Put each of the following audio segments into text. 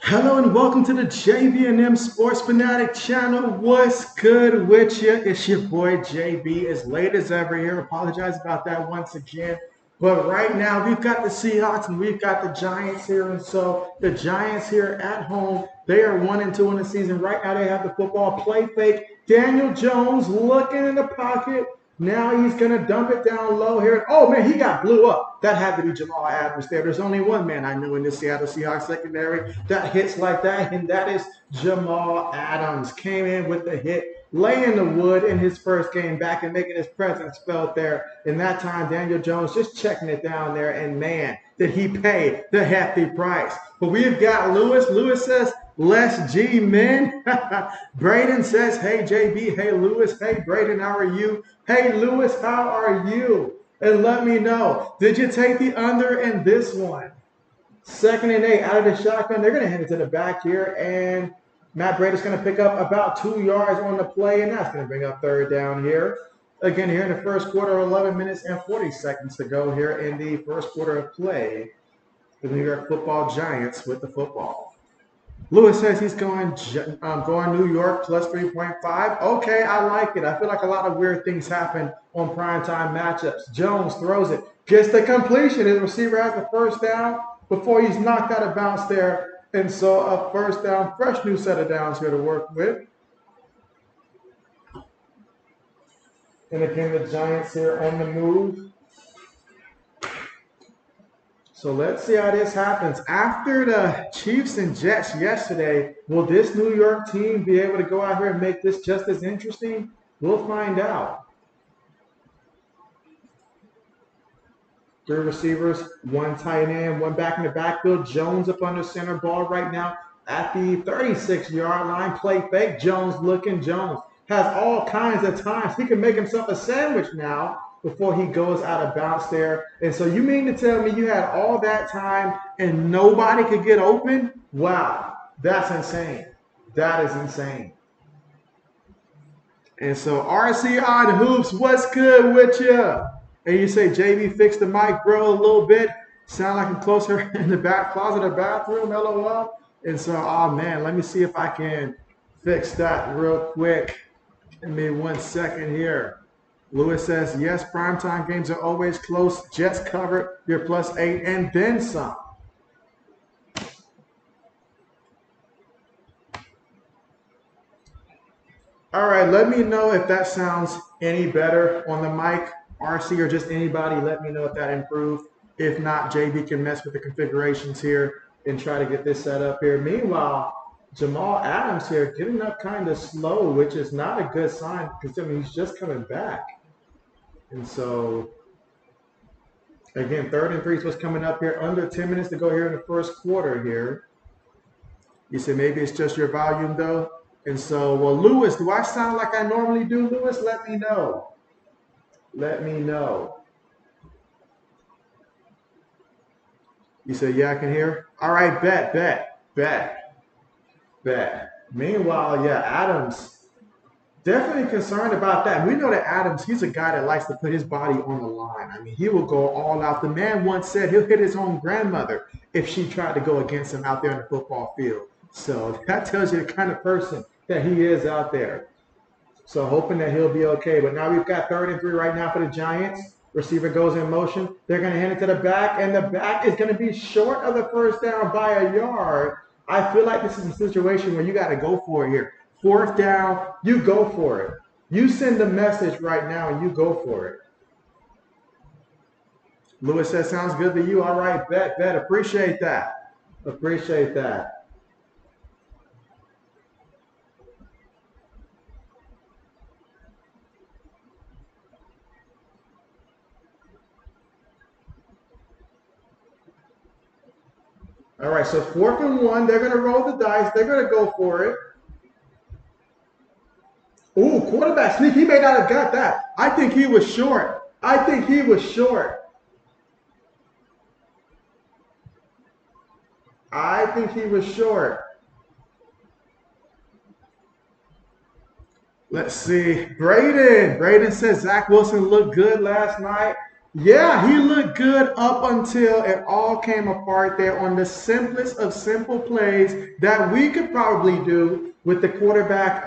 Hello and welcome to the JB&M Sports Fanatic channel. What's good with you? It's your boy JB, as late as ever here. Apologize about that once again. But right now we've got the Seahawks and we've got the Giants here. And so the Giants here at home, they are 1-2 in the season. Right now they have the football play fake. Daniel Jones looking in the pocket. Now he's going to dump it down low here. Oh, man, he got blew up. That had to be Jamal Adams there. There's only one man I knew in the Seattle Seahawks secondary that hits like that, and that is Jamal Adams. Came in with the hit, laying the wood in his first game back and making his presence felt there. In that time, Daniel Jones just checking it down there, and man, did he pay the hefty price. But we've got Lewis. Lewis says, "Let's G men." Braden says, "Hey JB, hey Lewis, hey Braden, how are you? Hey Lewis, how are you? And let me know, did you take the under in this one?" 2nd and 8 out of the shotgun. They're going to hand it to the back here, and Matt Brady's going to pick up about 2 yards on the play, and that's going to bring up 3rd down here. Again, here in the first quarter, 11 minutes and 40 seconds to go here in the first quarter of play. The New York Football Giants with the football. Lewis says he's going New York plus 3.5. Okay, I like it. I feel like a lot of weird things happen on primetime matchups. Jones throws it, gets the completion. His receiver has the first down before he's knocked out of bounds there. And so a first down, fresh new set of downs here to work with. And again, the Giants here on the move. So let's see how this happens. After the Chiefs and Jets yesterday, will this New York team be able to go out here and make this just as interesting? We'll find out. 3 receivers, 1 tight end, 1 back in the backfield. Jones up under center, ball right now at the 36-yard line. Play fake. Jones looking. Jones has all kinds of times. He can make himself a sandwich now before he goes out of bounds there. And so you mean to tell me you had all that time and nobody could get open? Wow, that's insane. That is insane. And so RC on Hoops, what's good with you? And you say, JB, fix the mic, bro, a little bit. Sound like I'm closer in the back closet or bathroom, LOL. And so, oh man, let me see if I can fix that real quick. Give me 1 second here. Lewis says, yes, primetime games are always close. Jets covered, you're plus 8 and then some. All right, let me know if that sounds any better on the mic, RC, or just anybody. Let me know if that improved. If not, JB can mess with the configurations here and try to get this set up here. Meanwhile, Jamal Adams here getting up kind of slow, which is not a good sign considering he's just coming back. And so, again, 3rd and 3 is what's coming up here. Under 10 minutes to go here in the first quarter here. You said maybe it's just your volume, though. And so, well, Lewis, do I sound like I normally do, Lewis? Let me know. Let me know. You said, yeah, I can hear. All right, bet. Meanwhile, yeah, Adams, definitely concerned about that. We know that Adams, he's a guy that likes to put his body on the line. I mean, he will go all out. The man once said he'll hit his own grandmother if she tried to go against him out there on the football field. So that tells you the kind of person that he is out there. So hoping that he'll be okay. But now we've got 3rd and 3 right now for the Giants. Receiver goes in motion. They're going to hand it to the back, and the back is going to be short of the first down by a yard. I feel like this is a situation where you got to go for it here. 4th down, you go for it. You send the message right now, and you go for it. Lewis says, sounds good to you. All right, bet. Appreciate that. Appreciate that. All right, so 4th and 1. They're going to roll the dice. They're going to go for it. Ooh, quarterback sneak. He may not have got that. I think he was short. I think he was short. Let's see. Braden says Zach Wilson looked good last night. Yeah, he looked good up until it all came apart there on the simplest of simple plays that we could probably do with the quarterback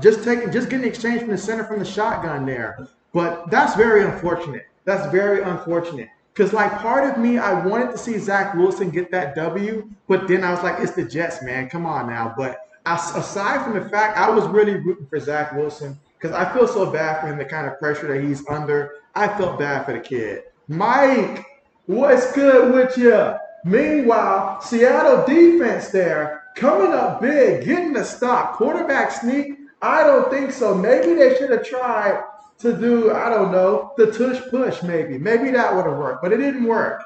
just getting exchange from the center from the shotgun there. But that's very unfortunate. That's very unfortunate. Because like part of me, I wanted to see Zach Wilson get that W, but then I was like, it's the Jets, man. Come on now. But aside from the fact, I was really rooting for Zach Wilson because I feel so bad for him, the kind of pressure that he's under. I felt bad for the kid. Mike, what's good with you? Meanwhile, Seattle defense there coming up big, getting the stop. Quarterback sneak? I don't think so. Maybe they should have tried to do, I don't know, the tush push maybe. Maybe that would have worked, but it didn't work.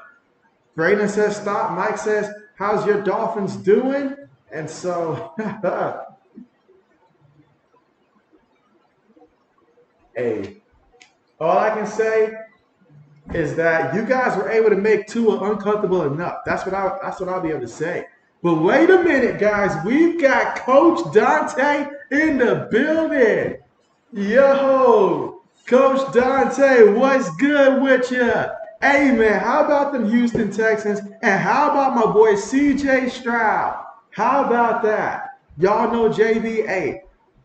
Braden says stop. Mike says, how's your Dolphins doing? And so, hey, all I can say is that you guys were able to make Tua uncomfortable enough. That's what I'll be able to say. But wait a minute, guys. We've got Coach Dante in the building. Yo, Coach Dante, what's good with you? Hey man, how about them Houston Texans? And how about my boy CJ Stroud? How about that? Y'all know JB.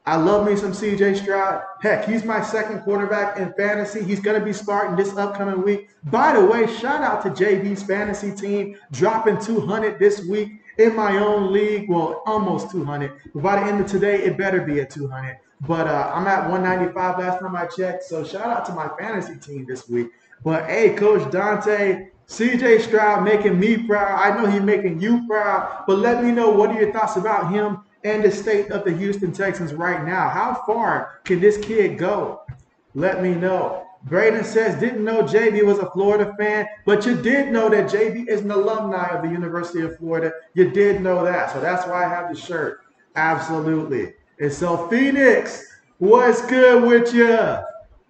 I love me some CJ Stroud. Heck, he's my second quarterback in fantasy. He's going to be starting this upcoming week. By the way, shout out to JB's fantasy team dropping 200 this week in my own league. Well, almost 200. But by the end of today, it better be at 200. But I'm at 195 last time I checked. So shout out to my fantasy team this week. But hey, Coach Dante, CJ Stroud making me proud. I know he's making you proud. But let me know, what are your thoughts about him and the state of the Houston Texans right now? How far can this kid go? Let me know. Braden says, didn't know JB was a Florida fan, but you did know that JB is an alumni of the University of Florida. You did know that. So that's why I have the shirt. Absolutely. And so Phoenix, what's good with you?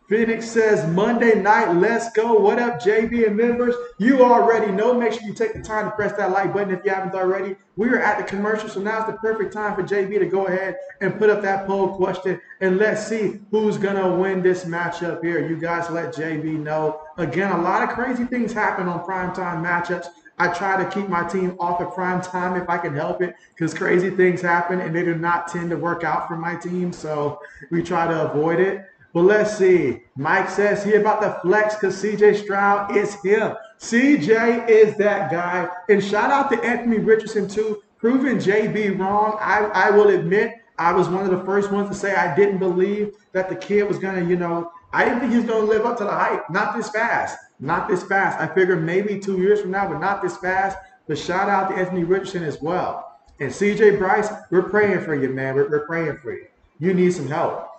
Phoenix says, Monday night, let's go. What up, JB and members? You already know. Make sure you take the time to press that like button if you haven't already. We are at the commercial, so now's the perfect time for JB to go ahead and put up that poll question, and let's see who's going to win this matchup here. You guys let JB know. Again, a lot of crazy things happen on primetime matchups. I try to keep my team off of prime time if I can help it, because crazy things happen, and they do not tend to work out for my team, so we try to avoid it. But let's see. Mike says he about to flex because CJ Stroud is him. CJ is that guy. And shout out to Anthony Richardson, too, proving JB wrong. I will admit, I was one of the first ones to say I didn't believe that the kid was going to, I didn't think he was going to live up to the hype. Not this fast. Not this fast. I figured maybe 2 years from now, but not this fast. But shout out to Anthony Richardson as well. And CJ Bryce, we're praying for you, man. We're praying for you. You need some help.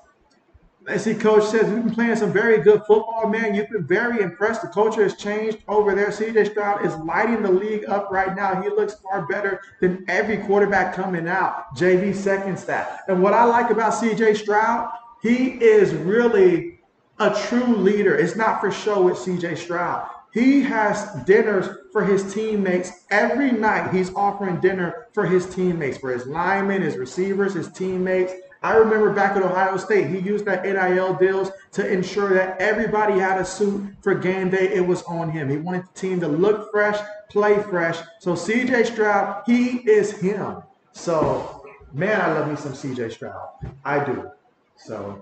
Let's see, Coach says, we've been playing some very good football, man. You've been very impressed. The culture has changed over there. CJ Stroud is lighting the league up right now. He looks far better than every quarterback coming out. JV seconds that. And what I like about CJ Stroud, he is really a true leader. It's not for show with CJ Stroud. He has dinners for his teammates every night. He's offering dinner for his teammates, for his linemen, his receivers, his teammates. I remember back at Ohio State, he used that NIL deals to ensure that everybody had a suit for game day. It was on him. He wanted the team to look fresh, play fresh. So CJ Stroud, he is him. So, man, I love me some CJ Stroud. I do. So,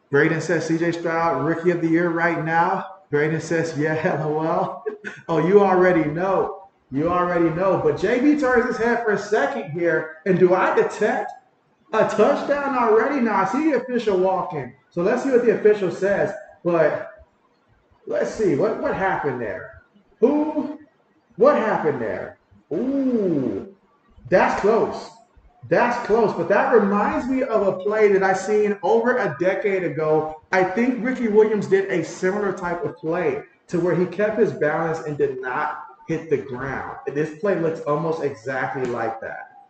Braden says CJ Stroud, Rookie of the Year right now. Braden says, yeah, LOL. Oh, you already know. You already know. But JB turns his head for a second here. And do I detect a touchdown already? Now, I see the official walking. So let's see what the official says. But let's see. What happened there? What happened there? Ooh, that's close. That's close. But that reminds me of a play that I seen over a decade ago. I think Ricky Williams did a similar type of play to where he kept his balance and did not hit the ground. This play looks almost exactly like that.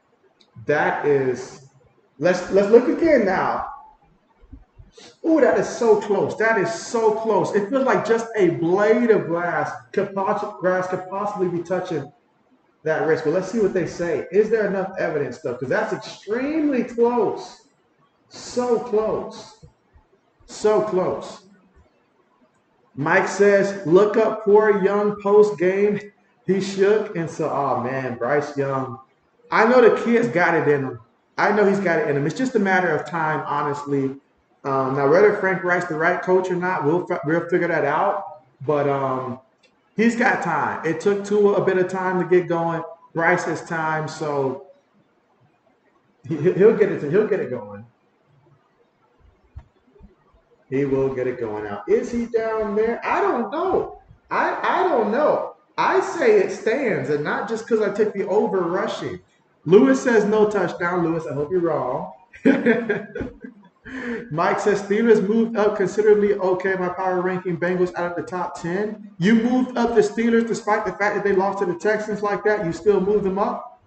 That is... Let's look again now. Ooh, that is so close. That is so close. It feels like just a blade of grass could possibly be touching that wrist. But let's see what they say. Is there enough evidence, though? Because that's extremely close. So close. So close. Mike says, look up poor Young post game. He shook. And so, oh man, Bryce Young. I know the kid's got it in him. I know he's got it in him. It's just a matter of time, honestly. Now, whether Frank Reich's the right coach or not, we'll figure that out. But he's got time. It took Tua a bit of time to get going. Bryce has time, so he'll get it. He'll get it going. He will get it going out. Is he down there? I don't know. I don't know. I say it stands, and not just because I took the over rushing. Lewis says no touchdown. Lewis, I hope you're wrong. Mike says Steelers moved up considerably. Okay, my power ranking Bengals out of the top 10. You moved up the Steelers despite the fact that they lost to the Texans like that. You still moved them up?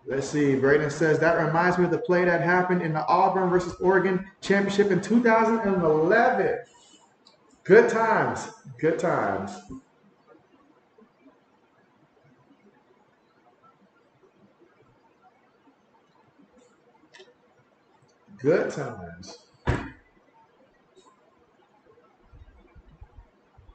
Let's see. Braden says that reminds me of the play that happened in the Auburn versus Oregon championship in 2011. Good times. Good times. Good times.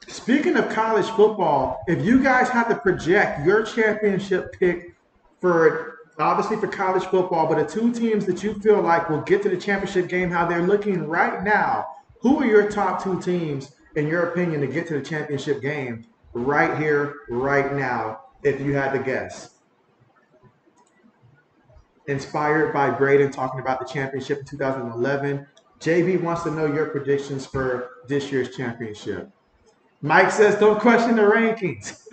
Speaking of college football, if you guys had to project your championship pick for obviously for college football, but the two teams that you feel like will get to the championship game, how they're looking right now, who are your top two teams, in your opinion, to get to the championship game right here, right now, if you had to guess? Inspired by Braden talking about the championship in 2011. JB wants to know your predictions for this year's championship. Mike says, don't question the rankings.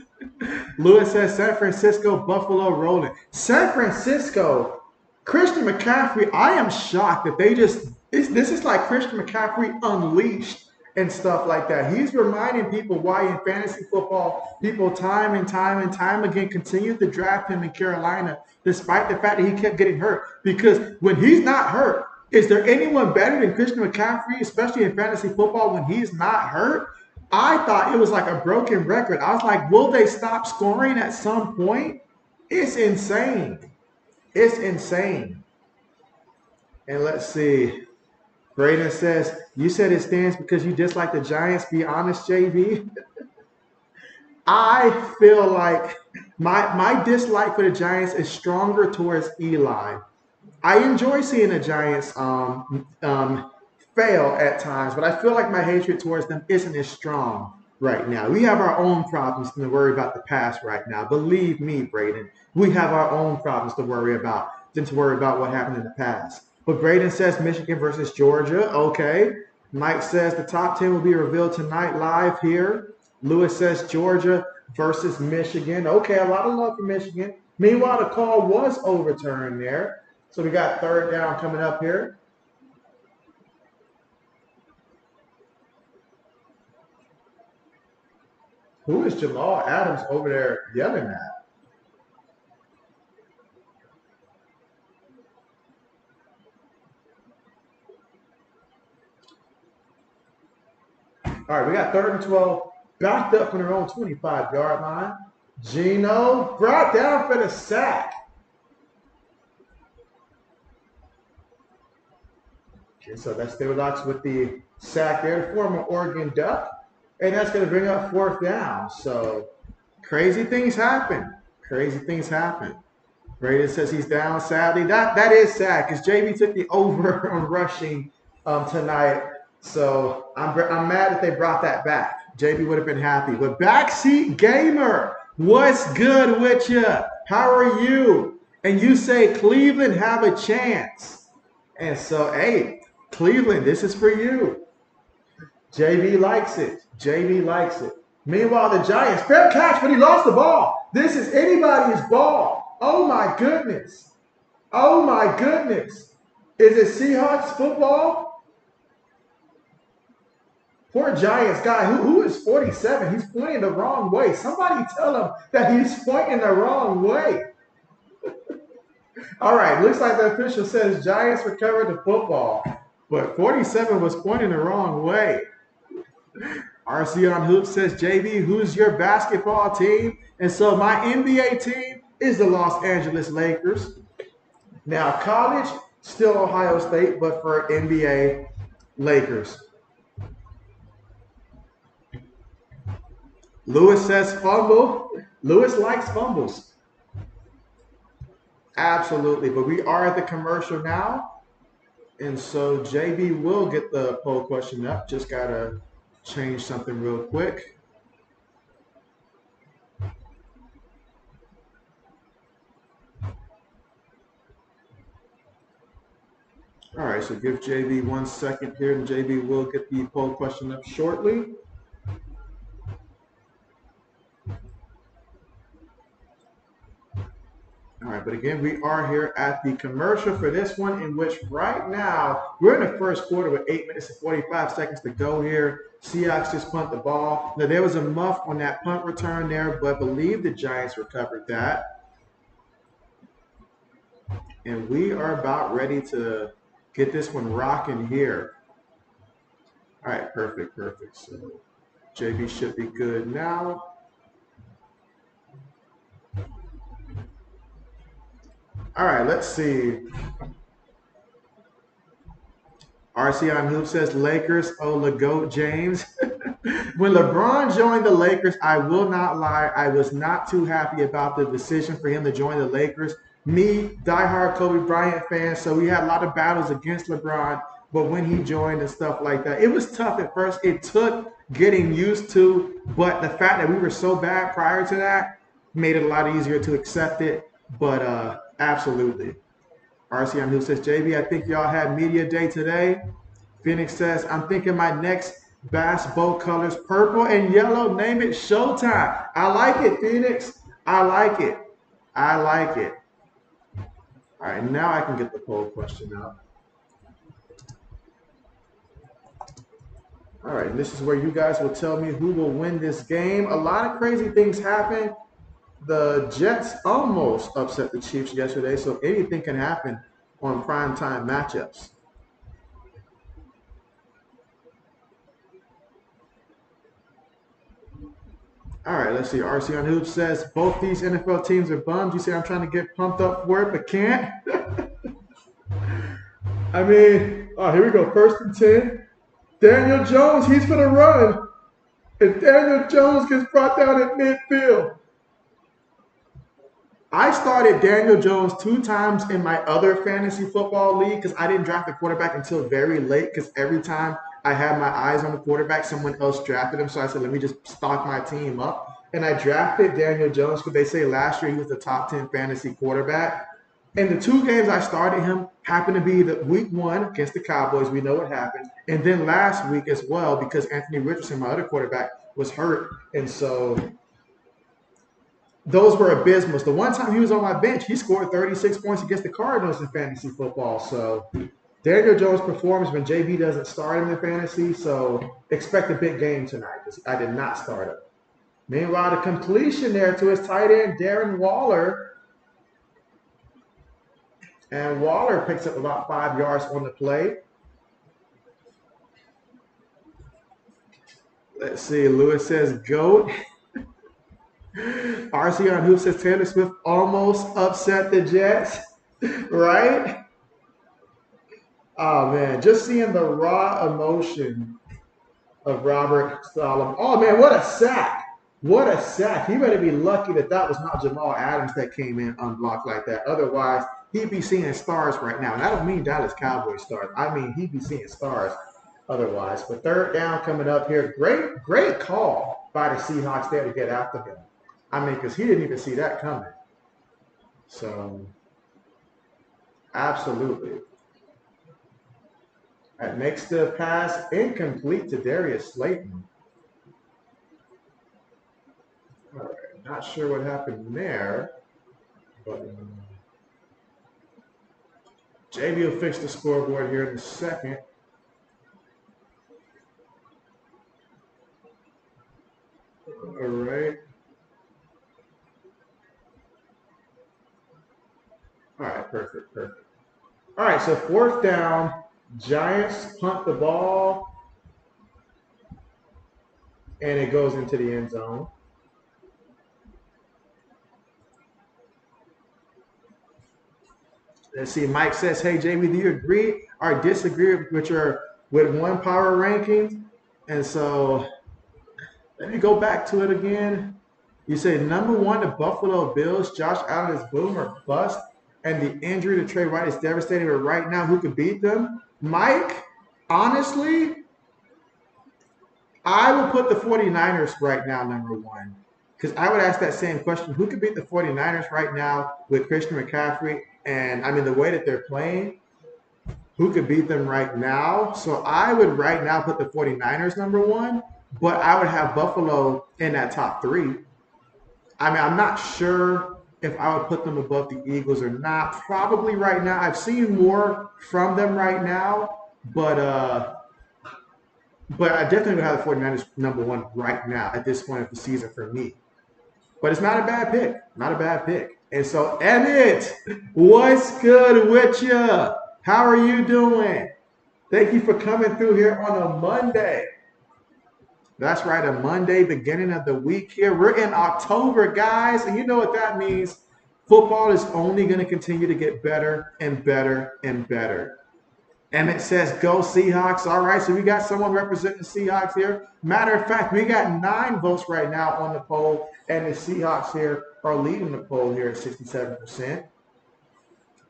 Lewis says, San Francisco, Buffalo rolling. San Francisco, Christian McCaffrey, I am shocked that they just, this is like Christian McCaffrey unleashed and stuff like that. He's reminding people why in fantasy football, people time and time and time again continued to draft him in Carolina, despite the fact that he kept getting hurt. Because when he's not hurt, is there anyone better than Christian McCaffrey, especially in fantasy football when he's not hurt? I thought it was like a broken record. I was like, will they stop scoring at some point? It's insane. It's insane. And let's see. Braden says, you said it stands because you dislike the Giants. Be honest, JB. I feel like my dislike for the Giants is stronger towards Eli. I enjoy seeing the Giants fail at times, but I feel like my hatred towards them isn't as strong right now. We have our own problems to worry about the past right now. Believe me, Braden, we have our own problems to worry about than to worry about what happened in the past. But Braden says Michigan versus Georgia. Okay. Mike says the top 10 will be revealed tonight live here. Lewis says Georgia versus Michigan. Okay, a lot of love for Michigan. Meanwhile, the call was overturned there. So we got third down coming up here. Who is Jamal Adams over there yelling at? All right, we got third and 12, backed up from their own 25-yard line. Geno brought down for the sack. Okay, so that's Jflocka with the sack there, the former Oregon Duck. And that's going to bring up fourth down. So crazy things happen. Crazy things happen. Braden says he's down, sadly. That is sad because JB took the over on rushing tonight. So I'm mad that they brought that back. JB would have been happy. But Backseat Gamer, what's good with you? How are you? And you say Cleveland have a chance. And so, hey, Cleveland, this is for you. JB likes it. JB likes it. Meanwhile, the Giants, fair catch, but he lost the ball. This is anybody's ball. Oh, my goodness. Oh, my goodness. Is it Seahawks football? Poor Giants guy. Who is 47? He's pointing the wrong way. Somebody tell him that he's pointing the wrong way. All right, looks like the official says Giants recovered the football, but 47 was pointing the wrong way. RC on Hoop says, JB, who's your basketball team? And so my NBA team is the Los Angeles Lakers. Now, college, still Ohio State, but for NBA, Lakers. Lewis says fumble. Lewis likes fumbles. Absolutely. But we are at the commercial now. And so JB will get the poll question up. Just got to change something real quick. All right, so give JB 1 second here, and JB will get the poll question up shortly. All right, but again, we are here at the commercial for this one, in which right now we're in the first quarter with 8 minutes and 45 seconds to go here. Seahawks just punt the ball. Now, there was a muff on that punt return there, but I believe the Giants recovered that. And we are about ready to get this one rocking here. All right, perfect. So JB should be good now. All right, let's see. RC on Hoop says Lakers, oh, LeGoat James. When LeBron joined the Lakers, I will not lie, I was not too happy about the decision for him to join the Lakers. Me, diehard Kobe Bryant fan, so we had a lot of battles against LeBron, but when he joined and stuff like that, it was tough at first. It took getting used to, but the fact that we were so bad prior to that made it a lot easier to accept it. But absolutely. RC on Who says, JB, I think y'all had media day today. Phoenix says, I'm thinking my next Bass Bowl colors, purple and yellow. Name it Showtime. I like it, Phoenix. I like it. All right, now I can get the poll question up. All right, and this is where you guys will tell me who will win this game. A lot of crazy things happen. The Jets almost upset the Chiefs yesterday, so anything can happen on primetime matchups. All right, let's see. RC on Hoop says both these NFL teams are bummed. You say I'm trying to get pumped up for it, but can't. I mean, here we go. 1st and 10. Daniel Jones, he's for the run. And Daniel Jones gets brought down at midfield. I started Daniel Jones 2 times in my other fantasy football league because I didn't draft the quarterback until very late because every time I had my eyes on the quarterback, someone else drafted him. So I said, let me just stock my team up. And I drafted Daniel Jones because they say last year he was the top 10 fantasy quarterback. And the 2 games I started him happened to be the week 1 against the Cowboys. We know what happened. And then last week as well because Anthony Richardson, my other quarterback, was hurt. And so those were abysmal. The one time he was on my bench, he scored 36 points against the Cardinals in fantasy football. So Daniel Jones performs when JB doesn't start him in fantasy. So expect a big game tonight because I did not start him. Meanwhile, the completion there to his tight end, Darren Waller. And Waller picks up about 5 yards on the play. Let's see. Lewis says, GOAT. RC on Hoop says Taylor Swift almost upset the Jets, right? Oh, man. Just seeing the raw emotion of Robert Saleh. Oh, man, what a sack. What a sack. He better be lucky that that was not Jamal Adams that came in unblocked like that. Otherwise, he'd be seeing stars right now. And I don't mean Dallas Cowboys stars. I mean he'd be seeing stars otherwise. But 3rd down coming up here. Great call by the Seahawks there to get after him. I mean, because he didn't even see that coming. So, absolutely. That makes the pass incomplete to Darius Slayton. All right, not sure what happened there, but JB will fix the scoreboard here in a second. All right. All right, perfect. All right, so 4th down, Giants punt the ball, and it goes into the end zone. Let's see, Mike says, hey, JB, do you agree or disagree with one power ranking? And so Let me go back to it again. You say number one, the Buffalo Bills. Josh Allen is boom or bust, and the injury to Trey White is devastating. But right now, who could beat them? Mike, honestly, I would put the 49ers right now number one. Because I would ask that same question. Who could beat the 49ers right now with Christian McCaffrey? And I mean, the way that they're playing, who could beat them right now? So I would right now put the 49ers number one, but I would have Buffalo in that top three. I mean, I'm not sure if I would put them above the Eagles or not. Probably right now. I've seen more from them right now, but I definitely would have the 49ers number one right now at this point of the season for me. But it's not a bad pick. Not a bad pick. And so, Emmett, what's good with you? How are you doing? Thank you for coming through here on a Monday. That's right, a Monday, beginning of the week here. We're in October, guys, and you know what that means. Football is only going to continue to get better and better and better. Emmett says, go Seahawks. All right, so we got someone representing the Seahawks here. Matter of fact, we got 9 votes right now on the poll, and the Seahawks here are leading the poll here at 67%.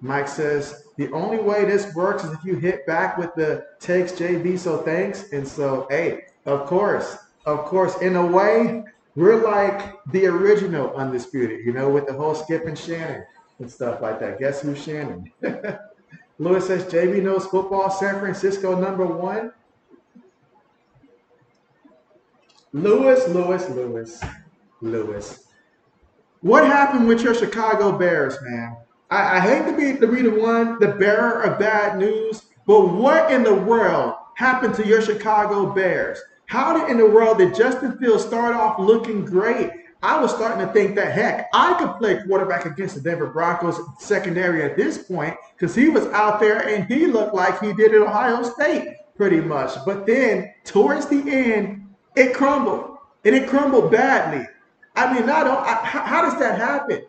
Mike says, the only way this works is if you hit back with the takes, JB, so thanks. And so, hey, of course, in a way, we're like the original Undisputed, you know, with the whole Skip and Shannon and stuff like that. Guess who's Shannon? Lewis says, JB knows football, San Francisco number one. Lewis. What happened with your Chicago Bears, man? I hate to be the one, the bearer of bad news, but what in the world happened to your Chicago Bears? How in the world did Justin Fields start off looking great? I was starting to think that, heck, I could play quarterback against the Denver Broncos secondary at this point because he was out there and he looked like he did at Ohio State pretty much. But then towards the end, it crumbled, and it crumbled badly. I mean, how does that happen?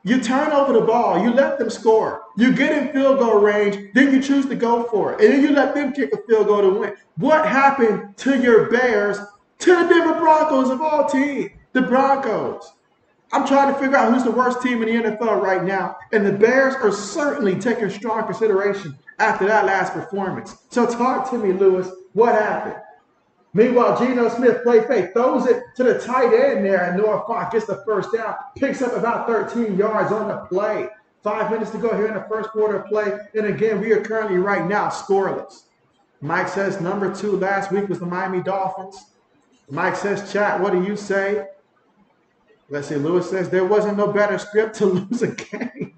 You turn over the ball, you let them score, you get in field goal range, then you choose to go for it, and then you let them kick a field goal to win. What happened to your Bears, to the Denver Broncos of all teams? The Broncos. I'm trying to figure out who's the worst team in the NFL right now, and the Bears are certainly taking strong consideration after that last performance. So talk to me, Lewis. What happened? Meanwhile, Geno Smith play fake, throws it to the tight end there, and Noah Fant gets the first down, picks up about 13 yards on the play. 5 minutes to go here in the first quarter of play, and again, we are currently right now scoreless. Mike says number 2 last week was the Miami Dolphins. Mike says, chat, what do you say? Let's see, Lewis says there wasn't no better script to lose a game.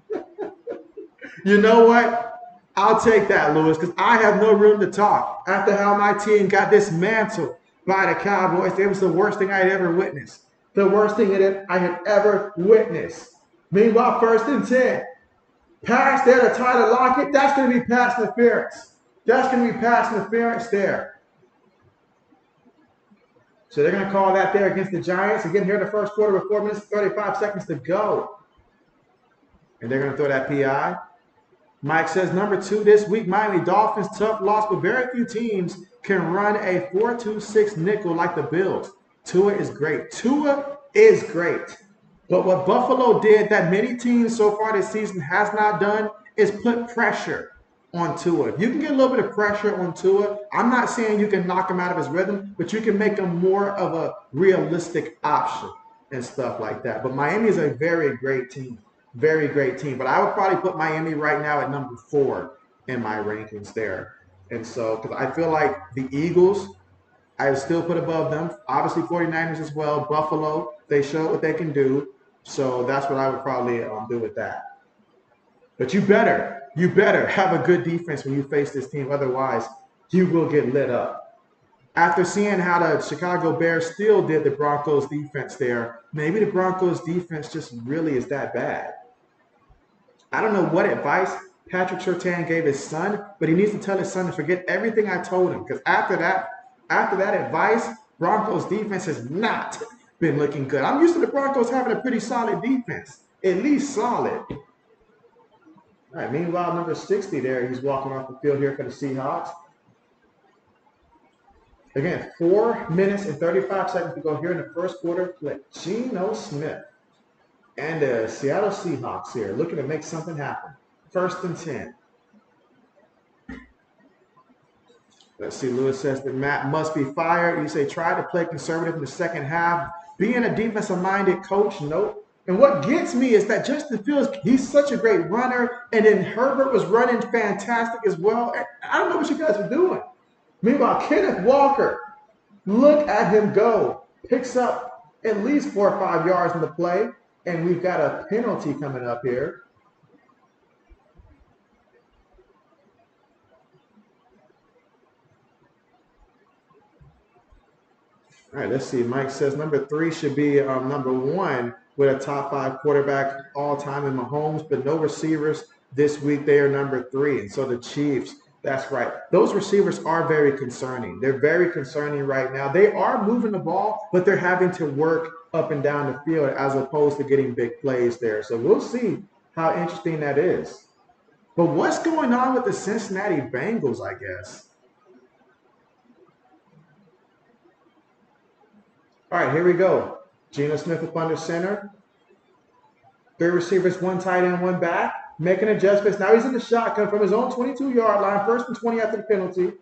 You know what? I'll take that, Lewis, because I have no room to talk. After how my team got dismantled by the Cowboys, it was the worst thing I had ever witnessed. The worst thing I had ever witnessed. Meanwhile, 1st and 10. Pass there to Tyler Lockett. That's going to be pass interference. That's going to be pass interference there. So they're going to call that there against the Giants. Again, here in the first quarter with 4 minutes, 35 seconds to go. And they're going to throw that PI. Mike says, number 2 this week, Miami Dolphins, tough loss, but very few teams can run a 4-2-6 nickel like the Bills. Tua is great. But what Buffalo did that many teams so far this season has not done is put pressure on Tua. If you can get a little bit of pressure on Tua, I'm not saying you can knock him out of his rhythm, but you can make him more of a realistic option and stuff like that. But Miami is a very great team. Very great team. But I would probably put Miami right now at number 4 in my rankings there. And so, because I feel like the Eagles, I would still put above them. Obviously, 49ers as well. Buffalo, they showed what they can do. So that's what I would probably do with that. But you better have a good defense when you face this team. Otherwise, you will get lit up. After seeing how the Chicago Bears still did the Broncos defense there, maybe the Broncos defense just really is that bad. I don't know what advice Patrick Surtain gave his son, but he needs to tell his son to forget everything I told him. Because after that advice, Broncos defense has not been looking good. I'm used to the Broncos having a pretty solid defense, at least solid. All right, meanwhile, number 60 there, he's walking off the field here for the Seahawks. Again, 4 minutes and 35 seconds to go here in the first quarter. Play Geno Smith and the Seattle Seahawks here looking to make something happen. 1st and 10. Let's see, Lewis says that Matt must be fired. You say try to play conservative in the second half. Being a defensive-minded coach, nope. And what gets me is that Justin Fields, he's such a great runner, and then Herbert was running fantastic as well. And I don't know what you guys are doing. Meanwhile, Kenneth Walker, look at him go. Picks up at least 4 or 5 yards in the play, and we've got a penalty coming up here. All right, let's see. Mike says number 3 should be number 1 with a top 5 quarterback all time in Mahomes, but no receivers this week. They are number 3. And so the Chiefs, that's right. Those receivers are very concerning. They're very concerning right now. They are moving the ball, but they're having to work up and down the field as opposed to getting big plays there. So we'll see how interesting that is. But what's going on with the Cincinnati Bengals, I guess? All right, here we go. Geno Smith up under center. 3 receivers, 1 tight end, 1 back. Making adjustments. Now he's in the shotgun from his own 22-yard line. 1st and 20 after the penalty.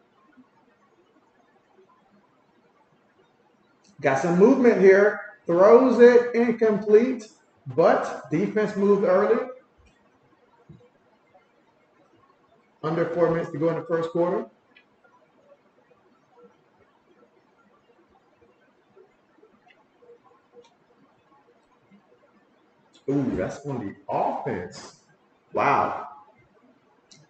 Got some movement here. Throws it incomplete, but defense moved early. Under 4 minutes to go in the first quarter. Ooh, that's on the offense. Wow.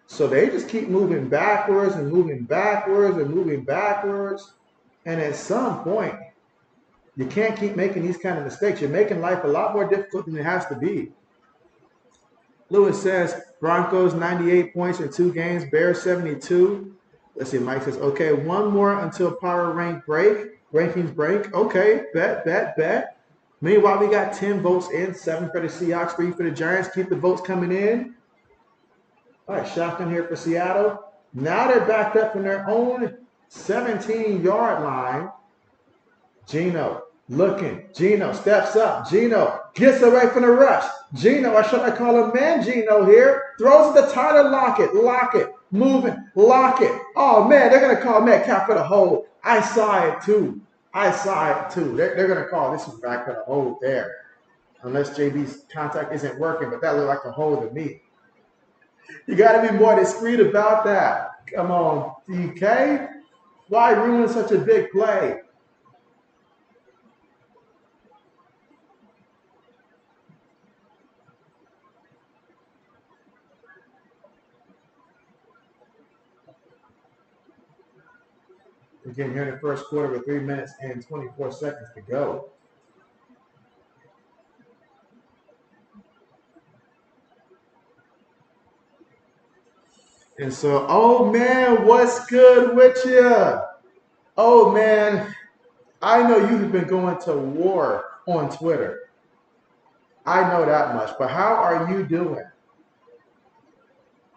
So they just keep moving backwards and moving backwards and moving backwards. And at some point, you can't keep making these kind of mistakes. You're making life a lot more difficult than it has to be. Lewis says, Broncos 98 points in 2 games, Bears 72. Let's see, Mike says, okay, 1 more until power rankings break. Okay, bet. Meanwhile, we got 10 votes in, 7 for the Seahawks, 3 for the Giants. Keep the votes coming in. All right, shotgun here for Seattle. Now they're backed up from their own 17-yard line. Geno looking. Geno steps up. Geno gets away from the rush. Geno, or should I call him man Geno here? Throws it to Tyler Lockett. Moving. Lockett. Oh, man, they're going to call Metcalf for the hold. I saw it, too. They're going to call this one back for the hold there. Unless JB's contact isn't working, but that looked like a hold to me. You got to be more discreet about that. Come on, DK. Why ruin such a big play? Again, here in the first quarter with 3 minutes and 24 seconds to go. And so, oh man, what's good with you? Oh man, I know you've been going to war on Twitter. I know that much, but how are you doing?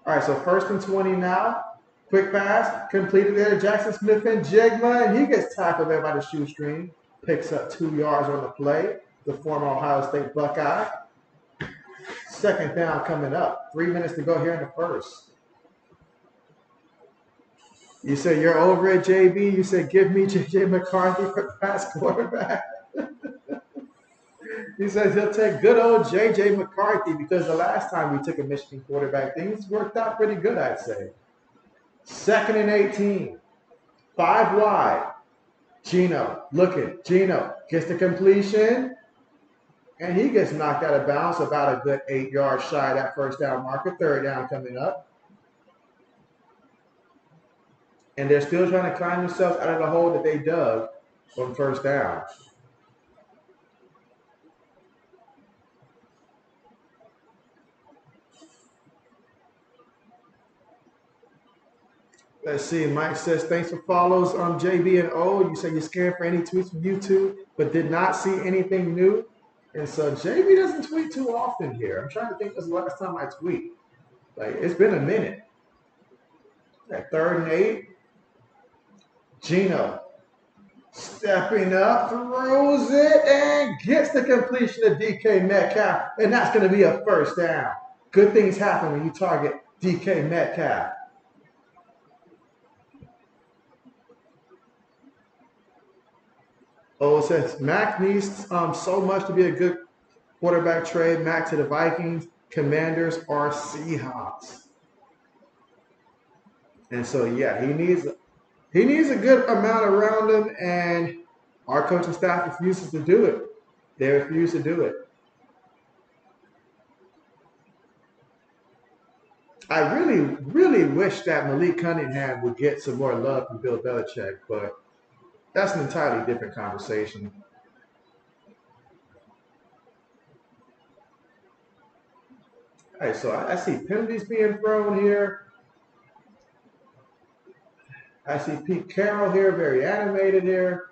All right, so 1st and 20 now. Quick pass, completed there to Jackson Smith and Jigma, and he gets tackled there by the shoestring. Picks up 2 yards on the play, the former Ohio State Buckeye. 2nd down coming up. 3 minutes to go here in the first. You say you're over it, JB. You said give me J.J. McCarthy for pass quarterback. He says he'll take good old J.J. McCarthy because the last time we took a Michigan quarterback, things worked out pretty good, I'd say. 2nd and 18. 5 wide. Geno looking. Geno gets the completion. And he gets knocked out of bounds about a good 8 yards shy of that 1st down marker. 3rd down coming up. And they're still trying to climb themselves out of the hole that they dug on 1st down. Let's see. Mike says, thanks for follows on JB&O. You say you're scared for any tweets from YouTube, but did not see anything new. And so JB doesn't tweet too often here. I'm trying to think when's the last time I tweet. Like, it's been a minute. At 3rd and 8. Geno Stepping up, throws it, and gets the completion of DK Metcalf. And that's going to be a first down. Good things happen when you target DK Metcalf. Oh, it says Mac needs so much to be a good quarterback trade. Mac to the Vikings, Commanders, or Seahawks. And so, yeah, he needs a good amount around him, and our coaching staff refuses to do it. They refuse to do it. I really, really wish that Malik Cunningham would get some more love from Bill Belichick, but that's an entirely different conversation. All right, so I see penalties being thrown here. I see Pete Carroll here, very animated here.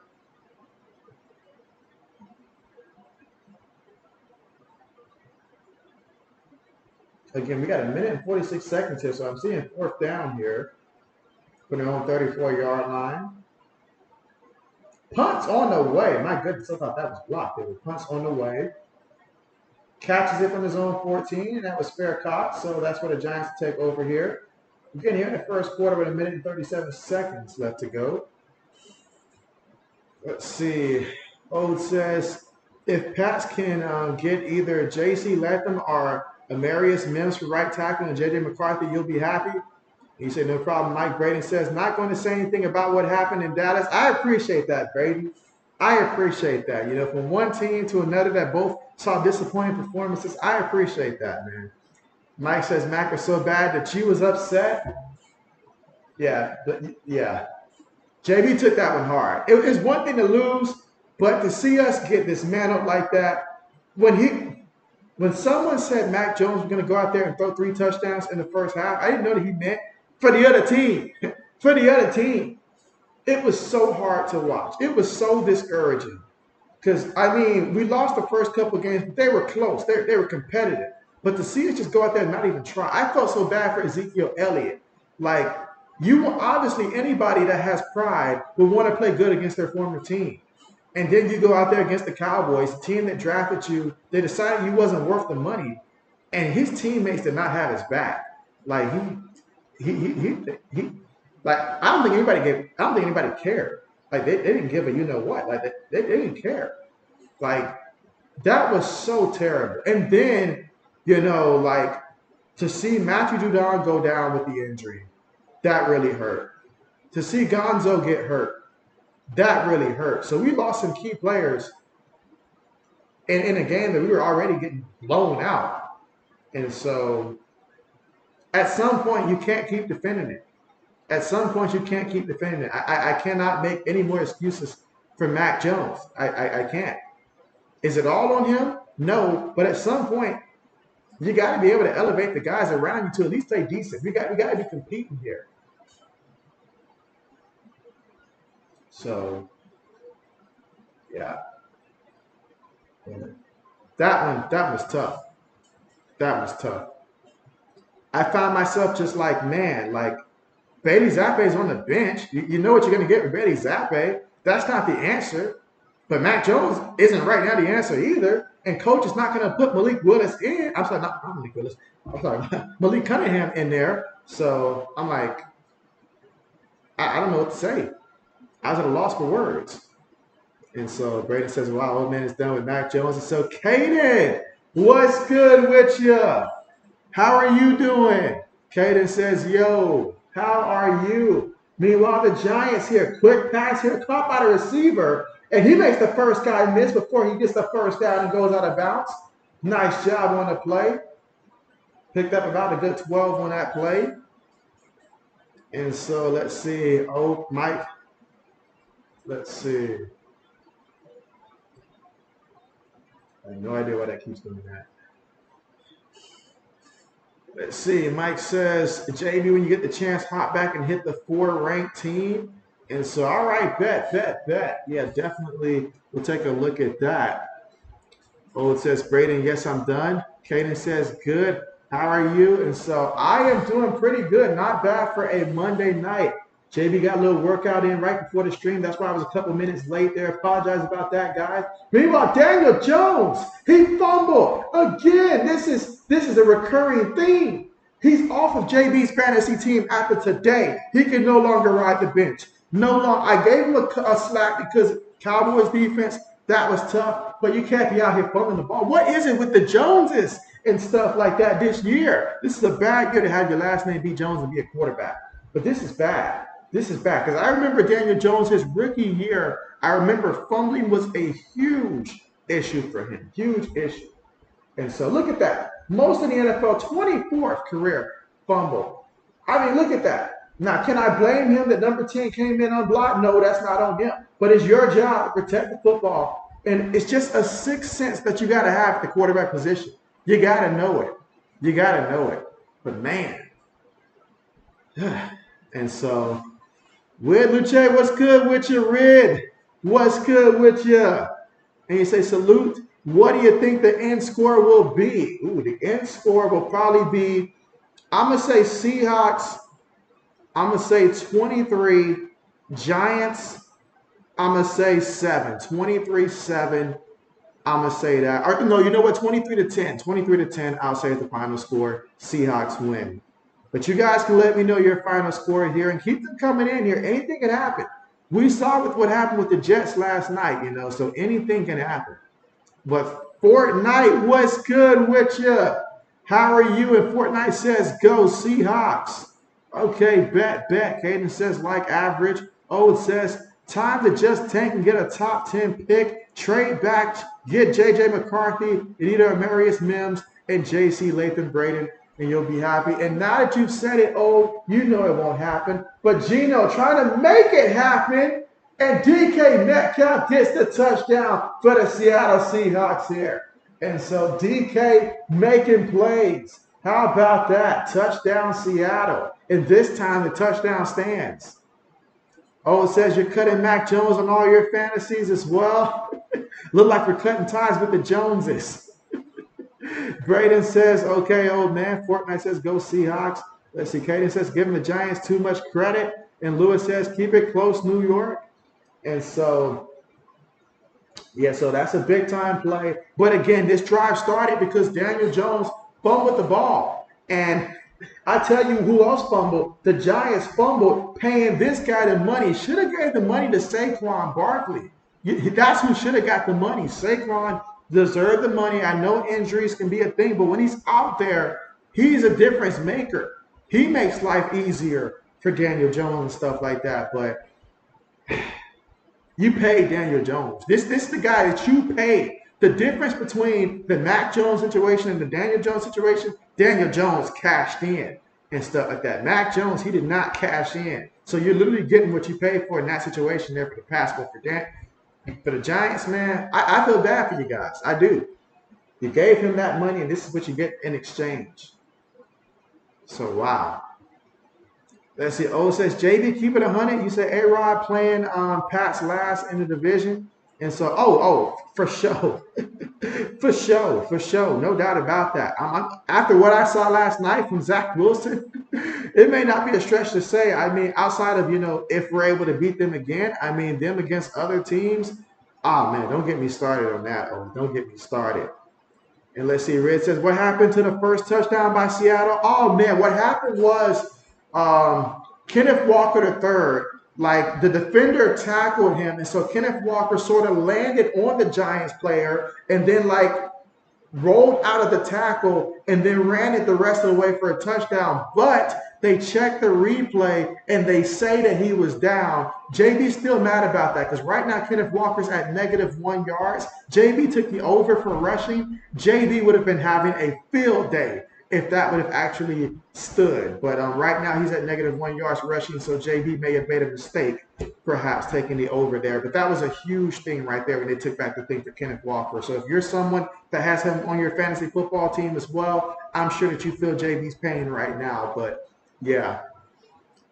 Again, we got a minute and 46 seconds here, so I'm seeing fourth down here for their own 34-yard line. Punts on the way. My goodness, I thought that was blocked. There were punts on the way. Catches it from his own 14, and that was fair caught, so that's where the Giants take over here. Again, here in the first quarter with a minute and 37 seconds left to go. Let's see. Ode says, if Pats can get either J.C. Latham or Amarius Mims for right tackle and J.J. McCarthy, you'll be happy. He said, no problem. Mike Braden says, not going to say anything about what happened in Dallas. I appreciate that, Braden. I appreciate that. You know, from one team to another that both saw disappointing performances, I appreciate that, man. Mike says, Mac was so bad that you was upset. Yeah, yeah. JB took that one hard. It's one thing to lose, but to see us get this man up like that, when someone said Mac Jones was going to go out there and throw 3 touchdowns in the first half, I didn't know that he meant for the other team. For the other team. It was so hard to watch. It was so discouraging. Because, I mean, we lost the first couple of games, but they were close. They were competitive. But to see us just go out there and not even try, I felt so bad for Ezekiel Elliott. Like, obviously, anybody that has pride will want to play good against their former team. And then you go out there against the Cowboys, the team that drafted you, they decided you wasn't worth the money, and his teammates did not have his back. Like like I don't think anybody cared. Like they didn't give a you know what. Like they didn't care. Like that was so terrible. And then like to see Matthew Judon go down with the injury, that really hurt. To see Gonzo get hurt, that really hurt. So we lost some key players in a game that we were already getting blown out. And so at some point, you can't keep defending it. At some point, you can't keep defending it. I cannot make any more excuses for Mac Jones. I can't. Is it all on him? No. But at some point, you got to be able to elevate the guys around you to at least play decent. We got to be competing here. So, yeah. That was tough. That was tough. I found myself just like, man, like Bailey Zappe is on the bench. You know what you're going to get with Bailey Zappe. That's not the answer. But Mac Jones isn't right now the answer either. And coach is not going to put Malik Willis in. I'm sorry, not Malik Willis. I'm sorry, Malik Cunningham in there. So I'm like, I don't know what to say. I was at a loss for words. And so Braden says, wow, old man is done with Mac Jones. And so Caden, what's good with you? How are you doing? Caden says, yo, how are you? Meanwhile, the Giants here, quick pass here, caught by the receiver. And he makes the first guy miss before he gets the first down and goes out of bounds. Nice job on the play. Picked up about a good 12 on that play. And so let's see. Oh, Mike. Let's see. I have no idea why that keeps doing that. Let's see. Mike says, JB, when you get the chance, hop back and hit the 4-ranked team. And so, all right, bet. Yeah, definitely. We'll take a look at that. Oh, it says, Braden, yes, I'm done. Caden says, good. How are you? And so I am doing pretty good. Not bad for a Monday night. JB got a little workout in right before the stream. That's why I was a couple minutes late there. Apologize about that, guys. Meanwhile, Daniel Jones, he fumbled again. This is a recurring theme. He's off of JB's fantasy team after today. He can no longer ride the bench. No longer. I gave him a slack because Cowboys defense, that was tough. But you can't be out here fumbling the ball. What is it with the Joneses and stuff like that this year? This is a bad year to have your last name be Jones and be a quarterback. But this is bad. This is bad because I remember Daniel Jones, his rookie year, I remember fumbling was a huge issue for him, huge issue. And so look at that. Most in the NFL, 24th career fumble. I mean, look at that. Now, can I blame him that number 10 came in unblocked? No, that's not on him. But it's your job to protect the football. And it's just a sixth sense that you got to have at the quarterback position. You got to know it. You got to know it. But man. And so, Red Luce, what's good with you, Red? What's good with you? And you say, salute. What do you think the end score will be? Ooh, the end score will probably be, I'm going to say Seahawks. I'm going to say 23. Giants, I'm going to say 7. 23-7. I'm going to say that. Or, no, you know what? 23-10. 23-10, I'll say is the final score. Seahawks win. But you guys can let me know your final score here and keep them coming in here. Anything can happen. We saw with what happened with the Jets last night, so anything can happen. But Fortnite, what's good with you? How are you? And Fortnite says, go Seahawks. Okay, bet. Caden says, like average. Oh, it says, time to just tank and get a top 10 pick. Trade back, get J.J. McCarthy, and either Amarius Mims and J.C. Latham Braden, and you'll be happy. And now that you've said it, you know it won't happen. But Gino trying to make it happen. And DK Metcalf gets the touchdown for the Seattle Seahawks here. And so DK making plays. How about that? Touchdown Seattle. And this time the touchdown stands. Oh, it says you're cutting Mac Jones on all your fantasies as well. Look like we're cutting ties with the Joneses. Braden says, okay, old man. Fortnite says, go Seahawks. Let's see. Kaden says, giving the Giants too much credit. And Lewis says, keep it close, New York. And so, yeah, so that's a big-time play. But, again, this drive started because Daniel Jones fumbled the ball. And I tell you who else fumbled. The Giants fumbled paying this guy the money. Should have gave the money to Saquon Barkley. That's who should have got the money. Saquon deserved the money. I know injuries can be a thing, but when he's out there, he's a difference maker. He makes life easier for Daniel Jones and stuff like that. But you paid Daniel Jones. This is the guy that you paid. The difference between the Mac Jones situation and the Daniel Jones situation, Daniel Jones cashed in and stuff like that. Mac Jones, he did not cash in. So you're literally getting what you paid for in that situation there for the pass. But for the Giants, man, I feel bad for you guys. I do. You gave him that money, and this is what you get in exchange. So, wow. Let's see. Oh, it says, JB, keep it 100. You say A-Rod playing Pat's last in the division. And so, for sure. for sure. No doubt about that. After what I saw last night from Zach Wilson, it may not be a stretch to say. I mean, outside of, if we're able to beat them again, I mean, them against other teams. Oh, man, don't get me started on that. Oh, don't get me started. And let's see. Red says, what happened to the first touchdown by Seattle? Oh, man, what happened was Kenneth Walker III, like the defender tackled him, and so Kenneth Walker sort of landed on the Giants player and then like rolled out of the tackle and then ran it the rest of the way for a touchdown. But they checked the replay and they say that he was down. JB's still mad about that because right now Kenneth Walker's at -1 yards. JB took the over for rushing. JB would have been having a field day if that would have actually stood. But right now he's at -1 yards rushing, so JB may have made a mistake, perhaps taking the over there. But that was a huge thing right there when they took back the thing for Kenneth Walker. So if you're someone that has him on your fantasy football team as well, I'm sure that you feel JB's pain right now. But, yeah.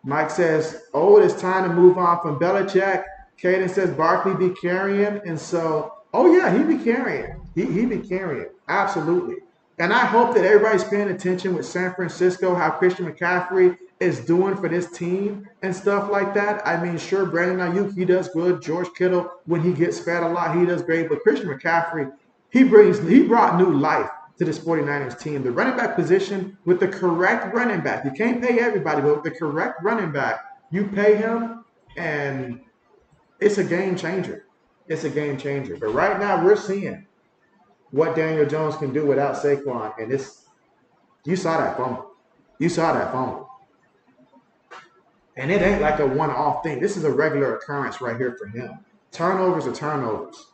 Mike says, it is time to move on from Belichick. Caden says, Barkley be carrying. And so, yeah, he be carrying. He be carrying. Absolutely. And I hope that everybody's paying attention with San Francisco, how Christian McCaffrey is doing for this team and stuff like that. I mean, sure, Brandon Ayuk, he does good. George Kittle, when he gets fed a lot, he does great. But Christian McCaffrey, he brought new life to this 49ers team. The running back position with the correct running back. You can't pay everybody, but with the correct running back, you pay him, and it's a game changer. It's a game changer. But right now, we're seeing what Daniel Jones can do without Saquon, and you saw that fumble. You saw that fumble. And it ain't like a one-off thing. This is a regular occurrence right here for him. Turnovers are turnovers.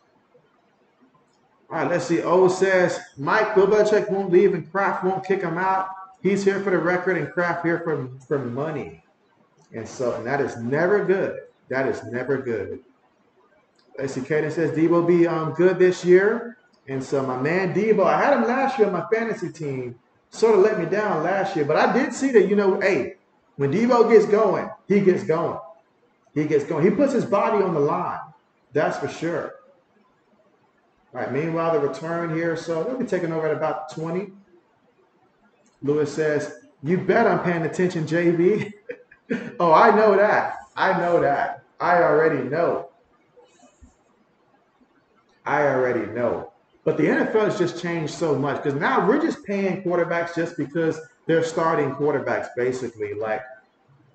All right, let's see. O says, Mike, Bill Belichick won't leave and Kraft won't kick him out. He's here for the record and Kraft here for money. And that is never good. That is never good. Let's see. Kaden says, Debo be good this year. And so my man Debo, I had him last year on my fantasy team. Sort of let me down last year. But I did see that, hey, when Debo gets going, he gets going. He gets going. He puts his body on the line. That's for sure. All right, meanwhile, the return here. So we'll be taking over at about 20. Lewis says, you bet I'm paying attention, JB. Oh, I know that. I know that. I already know. I already know. But the NFL has just changed so much because now we're just paying quarterbacks just because they're starting quarterbacks, basically.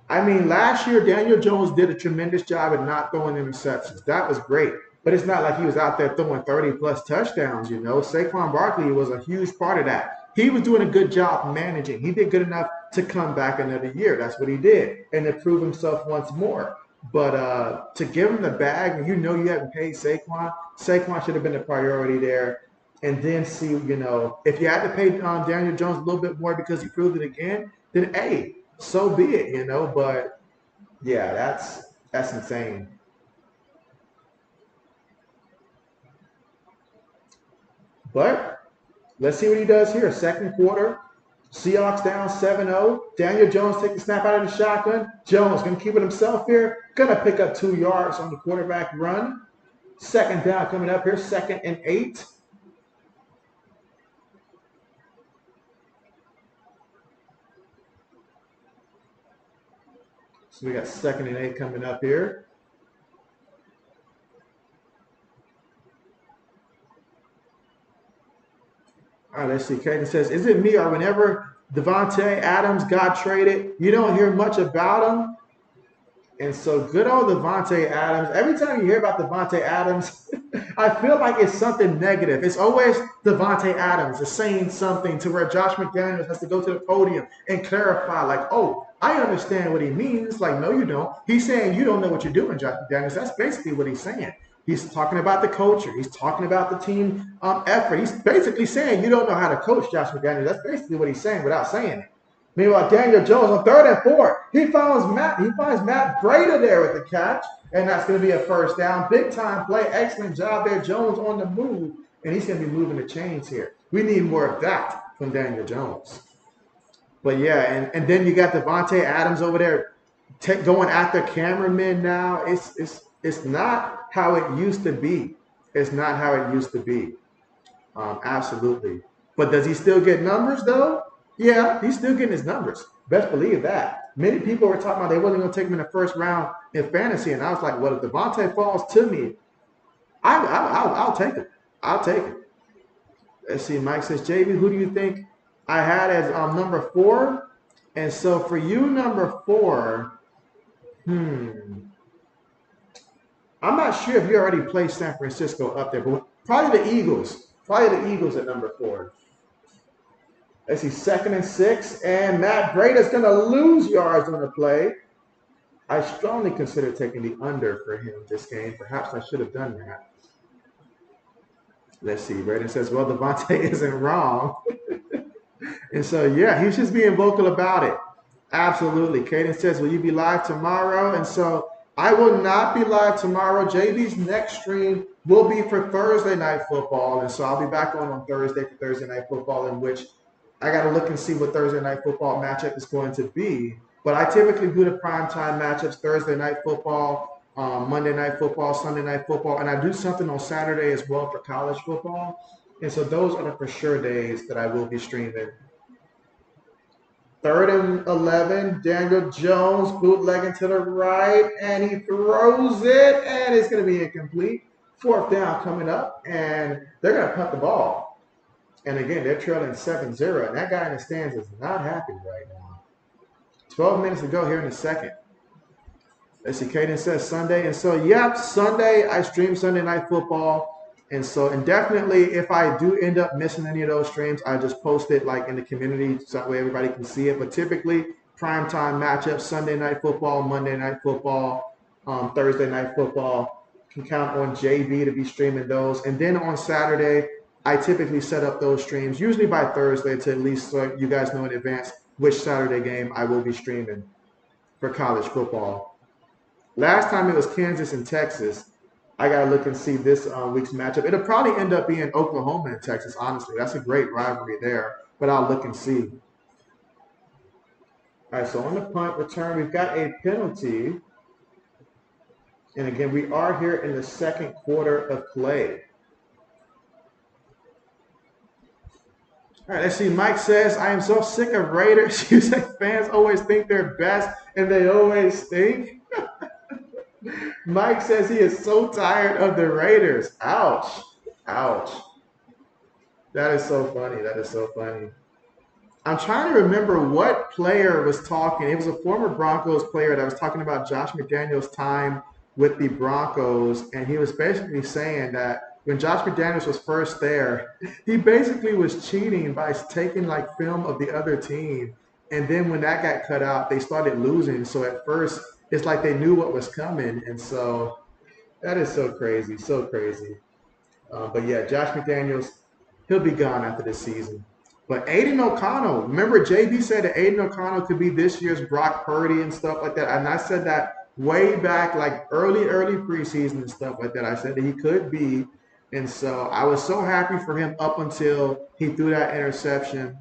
Last year, Daniel Jones did a tremendous job at not throwing interceptions. That was great. But it's not like he was out there throwing 30-plus touchdowns, Saquon Barkley was a huge part of that. He was doing a good job managing. He did good enough to come back another year. That's what he did, and to prove himself once more. But to give him the bag, when you haven't paid Saquon should have been the priority there. And then see, if you had to pay Daniel Jones a little bit more because he proved it again, then hey, so be it, But yeah, that's insane. But let's see what he does here. Second quarter, Seahawks down 7-0. Daniel Jones takes the snap out of the shotgun. Jones going to keep it himself here. Going to pick up 2 yards on the quarterback run. Second down coming up here. 2nd and 8. So we got 2nd and 8 coming up here. All right, let's see. Kaden says, is it me or whenever Devontae Adams got traded, you don't hear much about him? And so good old Devontae Adams. Every time you hear about Devontae Adams, I feel like it's something negative. It's always Devontae Adams is saying something to where Josh McDaniels has to go to the podium and clarify, oh, I understand what he means. No, you don't. He's saying you don't know what you're doing, Josh McDaniels. That's basically what he's saying. He's talking about the culture. He's talking about the team effort. He's basically saying you don't know how to coach, Josh McDaniels. That's basically what he's saying without saying it. Meanwhile, Daniel Jones on 3rd and 4, he finds Matt Breida there with the catch, and that's going to be a first down. Big time play, excellent job there. Jones on the move, and he's going to be moving the chains here. We need more of that from Daniel Jones. But yeah, and then you got Devontae Adams over there going after cameramen now. It's not how it used to be. It's not how it used to be. Absolutely. But does he still get numbers though? Yeah, he's still getting his numbers. Best believe that. Many people were talking about they wasn't going to take him in the first round in fantasy, and I was like, well, if Devontae falls to me, I'll take it. I'll take it. Let's see. Mike says, JB, who do you think I had as number 4? And so for you, number 4, I'm not sure if you already played San Francisco up there, but probably the Eagles. Probably the Eagles at number 4. Let's see, 2nd and 6, and Matt Breida's going to lose yards on the play. I strongly consider taking the under for him this game. Perhaps I should have done that. Let's see, Breida says, well, Devontae isn't wrong. And so, yeah, he's just being vocal about it. Absolutely. Kaden says, will you be live tomorrow? And so I will not be live tomorrow. JB's next stream will be for Thursday Night Football. And so I'll be back on Thursday for Thursday Night Football, in which I got to look and see what Thursday Night Football matchup is going to be. But I typically do the primetime matchups, Thursday Night Football, Monday Night Football, Sunday Night Football, and I do something on Saturday as well for college football. And so those are the for sure days that I will be streaming. Third and 11, Daniel Jones bootlegging to the right, and he throws it, and it's going to be incomplete. Fourth down coming up, and they're going to punt the ball. And again, they're trailing 7-0, and that guy in the stands is not happy right now. 12 minutes to go here in the second. Let's see, Caden says Sunday. And so, yep, Sunday, I stream Sunday Night Football. And so, and definitely, if I do end up missing any of those streams, I just post it like in the community so that way everybody can see it. But typically, primetime matchups, Sunday Night Football, Monday Night Football, Thursday Night Football. Can count on JB to be streaming those. And then on Saturday, I typically set up those streams, usually by Thursday, to at least so you guys know in advance which Saturday game I will be streaming for college football. Last time it was Kansas and Texas. I got to look and see this week's matchup. It'll probably end up being Oklahoma and Texas, honestly. That's a great rivalry there, but I'll look and see. All right, so on the punt return, we've got a penalty. And again, we are here in the second quarter of play. All right, let's see. Mike says, I am so sick of Raiders. You say fans always think they're best, and they always stink. Mike says he is so tired of the Raiders. Ouch. Ouch. That is so funny. That is so funny. I'm trying to remember what player was talking. It was a former Broncos player that was talking about Josh McDaniels' time with the Broncos, and he was basically saying that when Josh McDaniels was first there, he basically was cheating by taking like film of the other team. And then when that got cut out, they started losing. So at first, it's like they knew what was coming. And so that is so crazy, so crazy. But yeah, Josh McDaniels, he'll be gone after this season. But Aiden O'Connell, remember JB said that Aiden O'Connell could be this year's Brock Purdy and stuff like that. And I said that way back, like early preseason and stuff like that. I said that he could be. And so I was so happy for him up until he threw that interception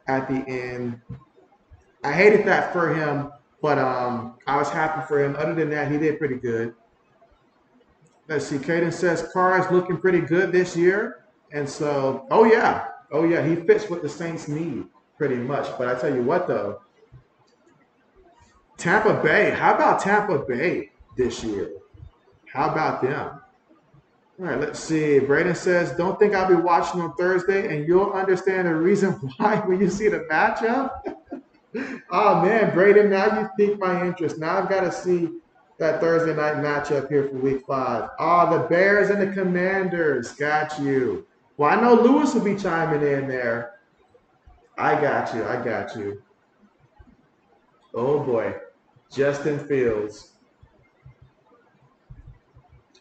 at the end. I hated that for him, but I was happy for him. Other than that, he did pretty good. Let's see. Caden says Carr is looking pretty good this year. And so, oh yeah, he fits what the Saints need pretty much. But I tell you what, though, Tampa Bay. How about Tampa Bay this year? How about them? All right, let's see. Braden says, don't think I'll be watching on Thursday, and you'll understand the reason why when you see the matchup. Oh, man, Braden, now you piqued my interest. Now I've got to see that Thursday night matchup here for week 5. Oh, the Bears and the Commanders. Got you. Well, I know Lewis will be chiming in there. I got you. Oh, boy. Justin Fields.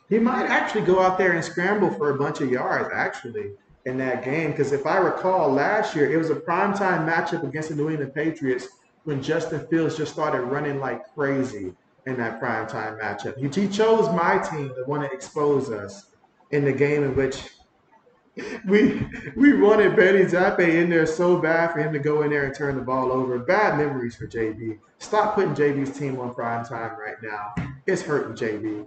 He might actually go out there and scramble for a bunch of yards, actually, in that game. Because if I recall, last year, it was a primetime matchup against the New England Patriots when Justin Fields just started running like crazy in that primetime matchup. He chose my team to want to expose us in the game in which we wanted Betty Zappe in there so bad for him to go in there and turn the ball over. Bad memories for JB. Stop putting JB's team on primetime right now. It's hurting JB.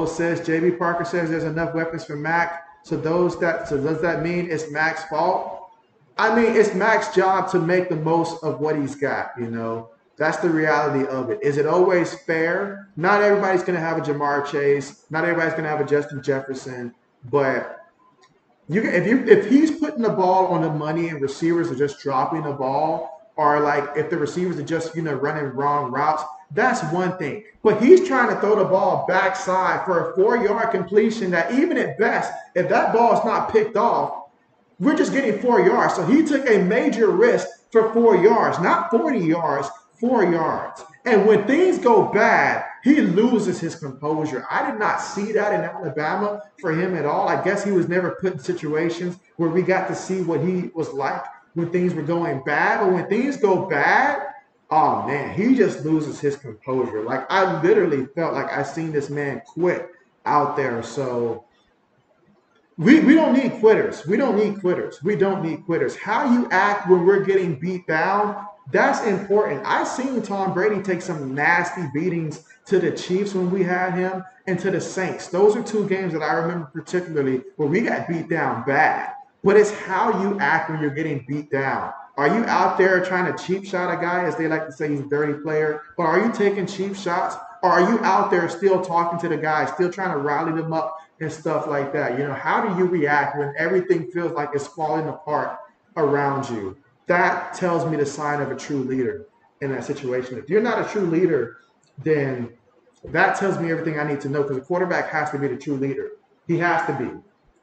says JB Parker says there's enough weapons for Mac. So does that mean it's Mac's fault? I mean, it's Mac's job to make the most of what he's got, you know. That's the reality of it. Is it always fair? Not everybody's going to have a Jamar Chase. Not everybody's going to have a Justin Jefferson. But if he's putting the ball on the money and receivers are just dropping the ball, or like if the receivers are just running wrong routes, that's one thing. But he's trying to throw the ball backside for a 4-yard completion that even at best, if that ball is not picked off, we're just getting 4 yards. So he took a major risk for 4 yards, not 40 yards, 4 yards. And when things go bad, he loses his composure. I did not see that in Alabama for him at all. I guess he was never put in situations where we got to see what he was like when things were going bad. But when things go bad, oh man, he just loses his composure. Like I literally felt like I seen this man quit out there. So we don't need quitters. We don't need quitters. How you act when we're getting beat down, that's important. I've seen Tom Brady take some nasty beatings to the Chiefs when we had him and to the Saints. Those are 2 games that I remember particularly where we got beat down bad. But it's how you act when you're getting beat down. Are you out there trying to cheap shot a guy, as they like to say, he's a dirty player? Or are you taking cheap shots? Or are you out there still talking to the guy, still trying to rally them up and stuff like that? You know, how do you react when everything feels like it's falling apart around you? That tells me the sign of a true leader in that situation. If you're not a true leader, then that tells me everything I need to know, because the quarterback has to be the true leader. He has to be.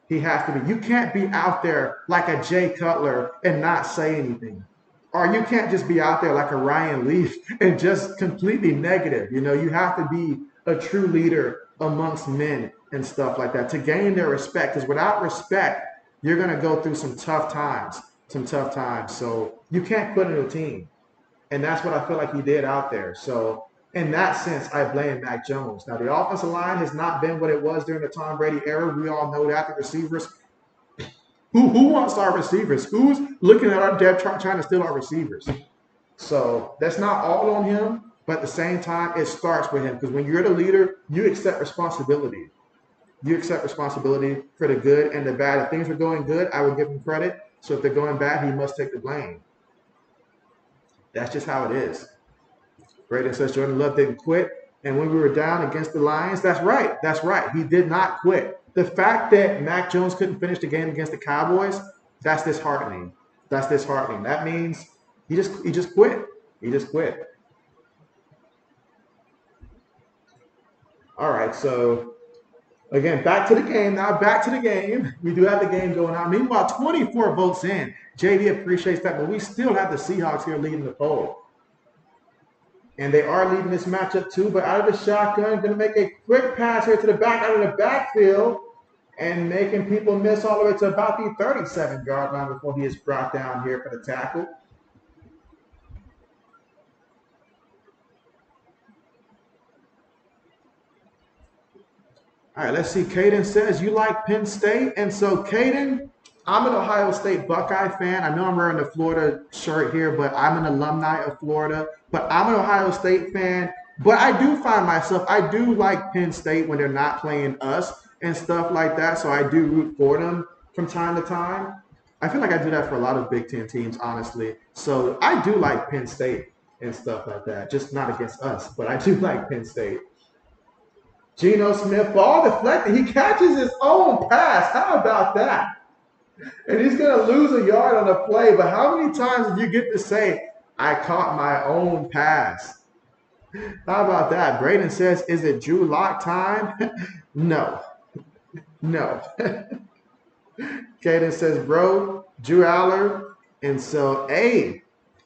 He has to be. You can't be out there like a Jay Cutler and not say anything. Or you can't just be out there like a Ryan Leaf and just completely negative. You know, you have to be a true leader amongst men and stuff like that to gain their respect. Because without respect, you're going to go through some tough times, So you can't quit in a team. And that's what I feel like he did out there. So in that sense, I blame Mac Jones. Now, the offensive line has not been what it was during the Tom Brady era. We all know that. The receivers, who wants our receivers? Who's looking at our depth chart trying to steal our receivers? So that's not all on him, but at the same time, it starts with him. Because when you're the leader, you accept responsibility. You accept responsibility for the good and the bad. If things are going good, I would give him credit. So if they're going bad, he must take the blame. That's just how it is. Braden says Jordan Love didn't quit. And when we were down against the Lions, that's right. That's right. He did not quit. The fact that Mac Jones couldn't finish the game against the Cowboys, that's disheartening. That's disheartening. That means he just quit. He just quit. All right, so again, back to the game. Now back to the game. We do have the game going on. Meanwhile, 24 votes in. JD appreciates that, but we still have the Seahawks here leading the poll. And they are leading this matchup too, but out of the shotgun, going to make a quick pass here to the back, out of the backfield, and making people miss all the way to about the 37-yard line before he is brought down here for the tackle. All right, let's see. Caden says, you like Penn State? And so, Caden, I'm an Ohio State Buckeye fan. I know I'm wearing the Florida shirt here, but I'm an alumni of Florida. But I'm an Ohio State fan. But I do find myself, I do like Penn State when they're not playing us and stuff like that. So I do root for them from time to time. I feel like I do that for a lot of Big Ten teams, honestly. So I do like Penn State and stuff like that. Just not against us, but I do like Penn State. Geno Smith, ball deflected. He catches his own pass. How about that? And he's going to lose a yard on a play. But how many times did you get to say, I caught my own pass? How about that? Braden says, is it Drew Lock time? No. No. Caden says, bro, Drew Aller. And so, hey,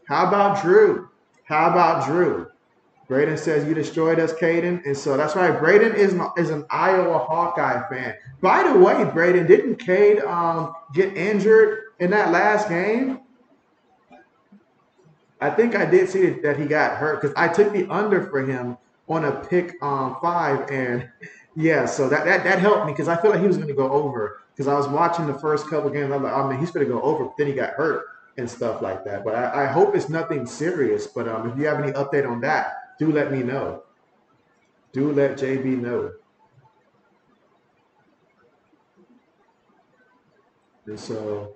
how about Drew? How about Drew? Braden says, you destroyed us, Caden. And so that's right. Braden is an Iowa Hawkeye fan. By the way, Braden, didn't Cade get injured in that last game? I think I did see that he got hurt because I took the under for him on a pick 5. And, yeah, so that helped me because I feel like he was going to go over because I was watching the first couple games. I'm like, oh, man, he's going to go over. But then he got hurt and stuff like that. But I hope it's nothing serious. But if you have any update on that, do let me know. Do let JB know. And so,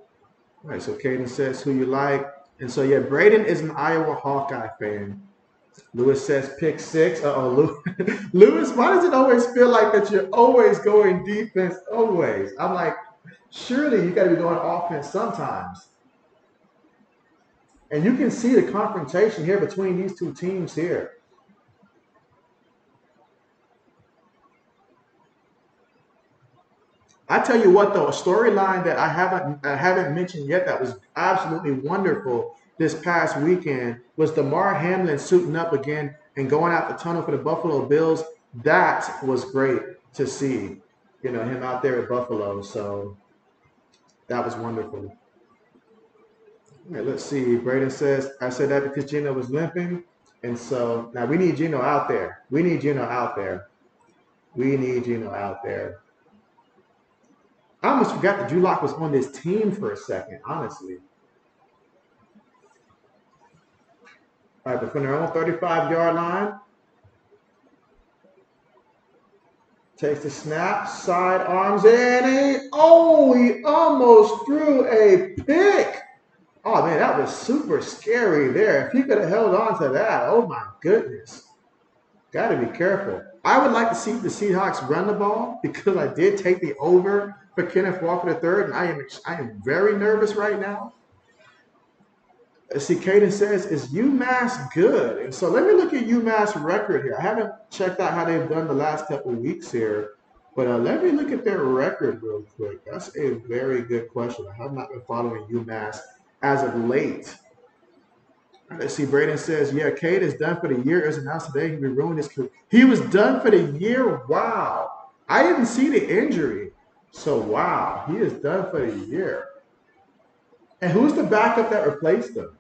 all right, so Caden says who you like. And so, yeah, Braden is an Iowa Hawkeye fan. Lewis says pick 6. Uh-oh, Lewis, why does it always feel like that you're always going defense always? I'm like, surely you got to be going offense sometimes. And you can see the confrontation here between these two teams here. I tell you what, though, a storyline that I haven't mentioned yet that was absolutely wonderful this past weekend was Damar Hamlin suiting up again and going out the tunnel for the Buffalo Bills. That was great to see, him out there at Buffalo. So that was wonderful. All right, let's see. Braden says, I said that because Geno was limping. And so now we need Geno out there. We need Geno out there. I almost forgot that Drew Lock was on this team for a second, honestly. All right, but from their own 35-yard line, takes the snap, sidearms in, he almost threw a pick. Oh man, that was super scary there. If he could have held on to that, oh my goodness. Got to be careful. I would like to see the Seahawks run the ball because I did take the over for Kenneth Walker III, and I am very nervous right now. See, Caden says, is UMass good? And so let me look at UMass record here. I haven't checked out how they've done the last couple of weeks here, but let me look at their record real quick. That's a very good question. I have not been following UMass as of late. Let's see, Braden says, yeah, Cade is done for the year. It was announced today he would ruin his career. He was done for the year? Wow. I didn't see the injury. So, wow, he is done for the year. And who's the backup that replaced him?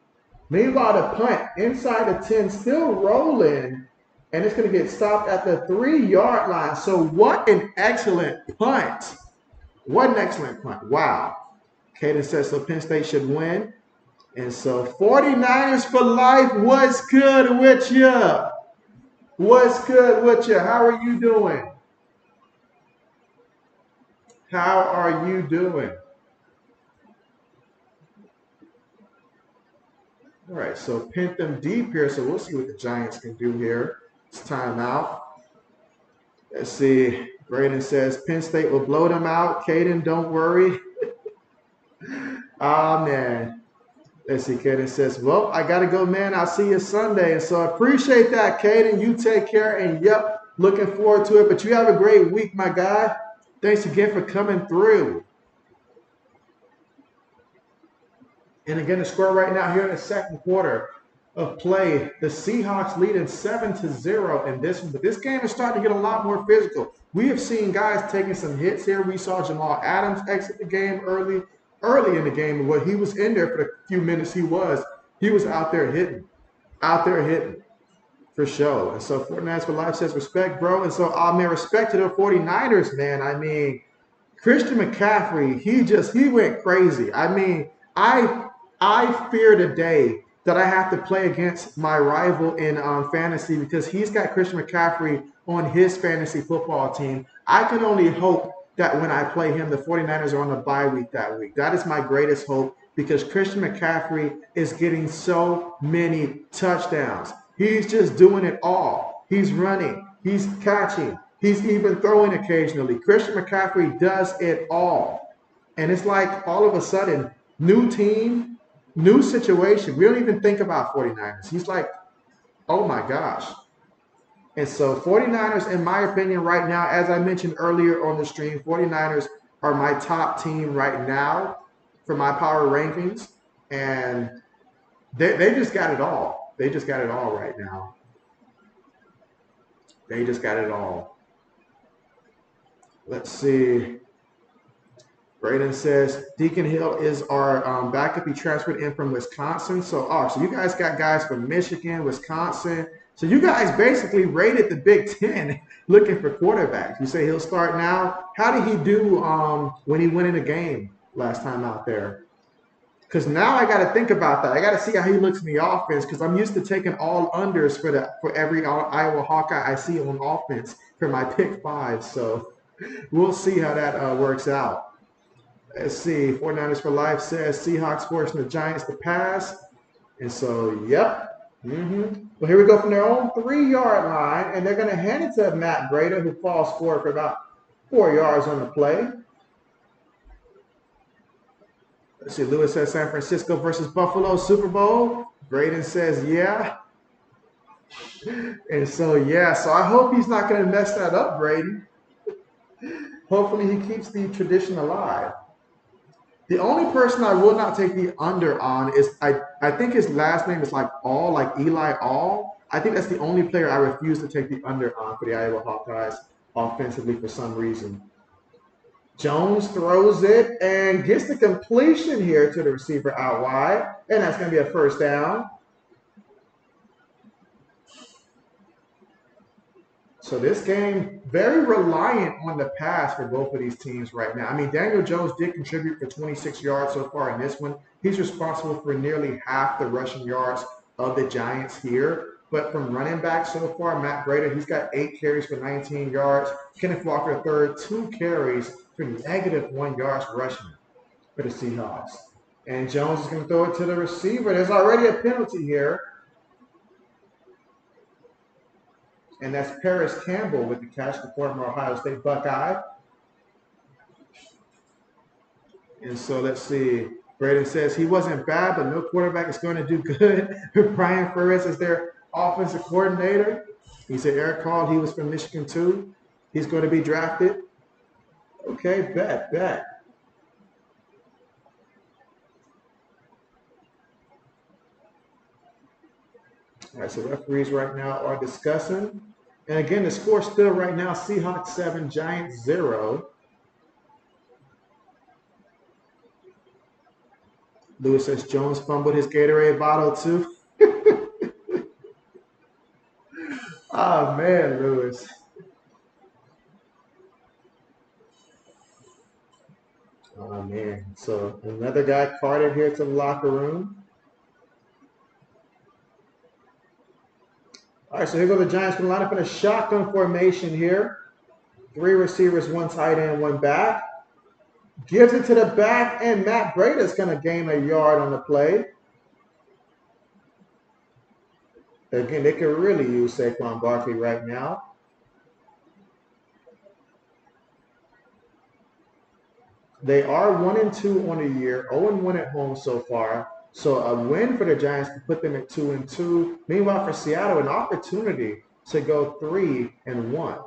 Meanwhile, the punt inside the 10, still rolling, and it's going to get stopped at the 3-yard line. So what an excellent punt. What an excellent punt. Wow. Caden says, so Penn State should win. And so 49ers for life, what's good with you? What's good with you? How are you doing? How are you doing? All right, so pin them deep here, so we'll see what the Giants can do here. It's timeout. Let's see. Braden says Penn State will blow them out. Caden, don't worry. Oh, man. Let's see. Caden says, well, I got to go, man. I'll see you Sunday. And so I appreciate that, Caden. You take care. And, yep, looking forward to it. But you have a great week, my guy. Thanks again for coming through. And again, the score right now here in the second quarter of play, the Seahawks leading 7-0 in this one. But this game is starting to get a lot more physical. We have seen guys taking some hits here. We saw Jamal Adams exit the game early in the game. And what he was in there for the few minutes he was out there hitting for sure. And so 49ers for life says respect, bro. And so, man, respect to the 49ers, man. I mean, Christian McCaffrey, he went crazy. I mean, I fear the day that I have to play against my rival in fantasy because he's got Christian McCaffrey on his fantasy football team. I can only hope that when I play him, the 49ers are on a bye week that week. That is my greatest hope because Christian McCaffrey is getting so many touchdowns. He's just doing it all. He's running. He's catching. He's even throwing occasionally. Christian McCaffrey does it all. And it's like all of a sudden, new team, new situation. We don't even think about 49ers. He's like, oh my gosh. And so 49ers, in my opinion, right now, as I mentioned earlier on the stream, 49ers are my top team right now for my power rankings. And they just got it all. They just got it all right now. They just got it all. Let's see. Braden says Deacon Hill is our backup. He transferred in from Wisconsin. So you guys got guys from Michigan, Wisconsin. So you guys basically rated the Big Ten looking for quarterbacks. You say he'll start now. How did he do when he went in the game last time out there? Because now I got to think about that. I got to see how he looks in the offense because I'm used to taking all unders for every Iowa Hawkeye I see on offense for my pick 5. So we'll see how that works out. Let's see. 49ers for life says Seahawks forcing the Giants to pass. And so, yep. Well, here we go from their own 3-yard line, and they're going to hand it to Matt Breida, who falls forward for about 4 yards on the play. Let's see. Lewis says San Francisco versus Buffalo Super Bowl. Braden says, yeah. And so, yeah. So I hope he's not going to mess that up, Braden. Hopefully he keeps the tradition alive. The only person I will not take the under on is, I think his last name is like Eli All. I think that's the only player I refuse to take the under on for the Iowa Hawkeyes offensively for some reason. Jones throws it and gets the completion here to the receiver out wide, and that's going to be a first down. So this game, very reliant on the pass for both of these teams right now. I mean, Daniel Jones did contribute for 26 yards so far in this one. He's responsible for nearly half the rushing yards of the Giants here. But from running back so far, Matt Breida, he's got 8 carries for 19 yards. Kenneth Walker III, 2 carries for -1 yards rushing for the Seahawks. And Jones is going to throw it to the receiver. There's already a penalty here. And that's Paris Campbell with the catch, the former Ohio State Buckeye. And so let's see. Braden says he wasn't bad, but no quarterback is going to do good. Brian Ferris is their offensive coordinator. He said Eric called. He was from Michigan too. He's going to be drafted. Okay, bet. All right, so referees right now are discussing. And again, the score still right now, Seahawks 7, Giants 0. Lewis says Jones fumbled his Gatorade bottle too. Oh, man, Lewis. Oh, man. So another guy carted here to the locker room. All right, so here go the Giants going to line up in a shotgun formation here. 3 receivers, 1 tight end, 1 back. Gives it to the back, and Matt Breida is going to gain a yard on the play. Again, they could really use Saquon Barkley right now. They are 1-2 on the year, 0-1 at home so far. So a win for the Giants to put them at 2-2. Meanwhile, for Seattle, an opportunity to go 3-1.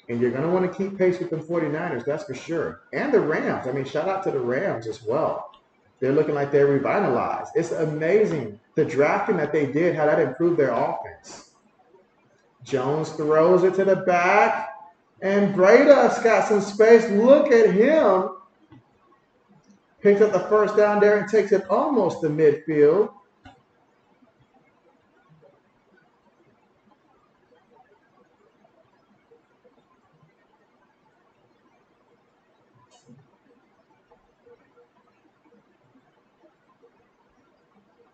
And you're going to want to keep pace with them 49ers, that's for sure. And the Rams. I mean, shout out to the Rams as well. They're looking like they're revitalized. It's amazing the drafting that they did, how that improved their offense. Jones throws it to the back. And Breida's got some space. Look at him. Picks up the first down there and takes it almost to midfield.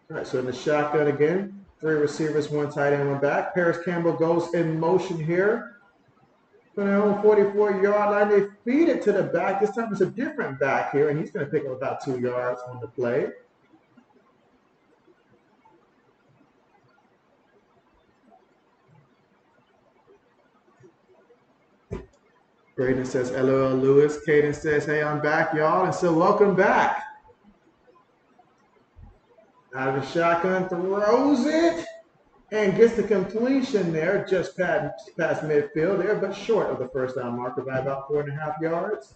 All right, so in the shotgun again, 3 receivers, 1 tight end, 1 back. Paris Campbell goes in motion here. From their own 44-yard line, they feed it to the back. This time it's a different back here, and he's going to pick up about 2 yards on the play. Braden says, LOL Lewis. Caden says, hey, I'm back, y'all. And so welcome back. Out of the shotgun, throws it, and gets the completion there, just past midfield there, but short of the first down marker by about 4.5 yards.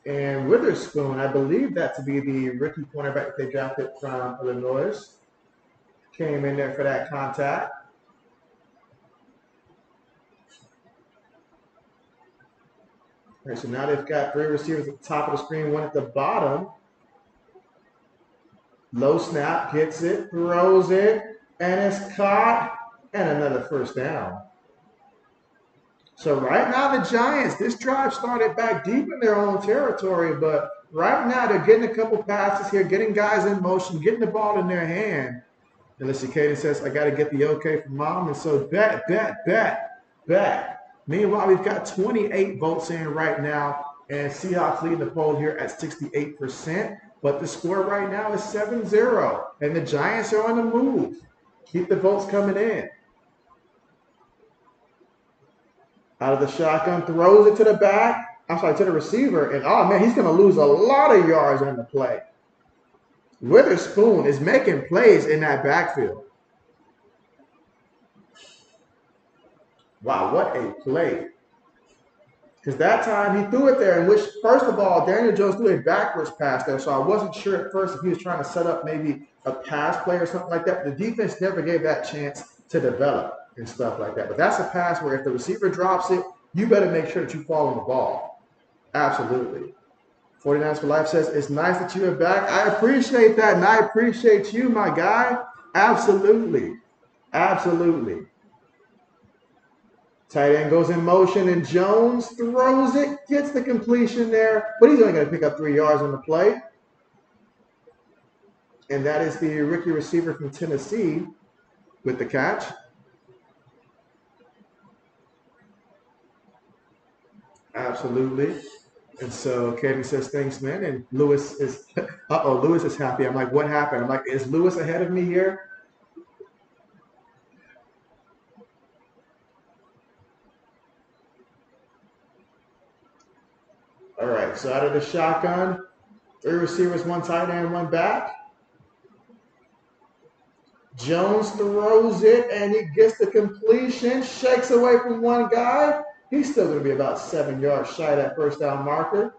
And Witherspoon, I believe that to be the rookie cornerback that they drafted from Illinois, came in there for that contact. All right, so now they've got 3 receivers at the top of the screen, 1 at the bottom. Low snap, gets it, throws it, and it's caught, and another first down. So right now the Giants, this drive started back deep in their own territory, but right now they're getting a couple passes here, getting guys in motion, getting the ball in their hand. And let's see, Caden says, I got to get the okay from mom. And so bet. Meanwhile, we've got 28 votes in right now, and Seahawks leading the poll here at 68%. But the score right now is 7-0, and the Giants are on the move. Keep the votes coming in. Out of the shotgun, throws it to the back. To the receiver. And, oh, man, he's going to lose a lot of yards on the play. Witherspoon is making plays in that backfield. Wow, what a play. Because that time he threw it there, in which, first of all, Daniel Jones threw a backwards pass there, so I wasn't sure at first if he was trying to set up maybe a pass play or something like that. The defense never gave that chance to develop and stuff like that. But that's a pass where if the receiver drops it, you better make sure that you fall on the ball. Absolutely. 49ers for Life says, it's nice that you are back. I appreciate that, and I appreciate you, my guy. Absolutely. Tight end goes in motion, and Jones throws it, gets the completion there, but he's only going to pick up 3 yards on the play. And that is the rookie receiver from Tennessee with the catch. Absolutely. And so Katie says, thanks, man. And Lewis is, uh-oh, Lewis is happy. I'm like, what happened? I'm like, is Lewis ahead of me here? All right, so out of the shotgun, three receivers, one tight end, one back. Jones throws it, and he gets the completion, shakes away from one guy. He's still going to be about 7 yards shy of that first down marker.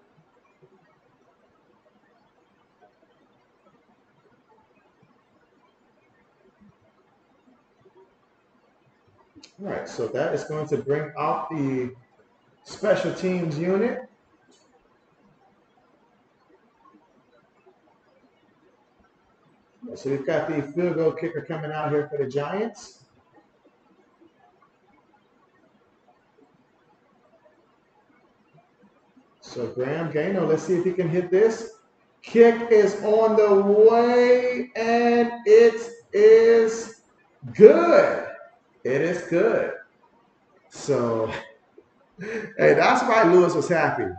All right, so that is going to bring out the special teams unit. So we've got the field goal kicker coming out here for the Giants. So Graham Gaino, let's see if he can hit this. Kick is on the way, and it is good. It is good. So, hey, that's why Lewis was happy.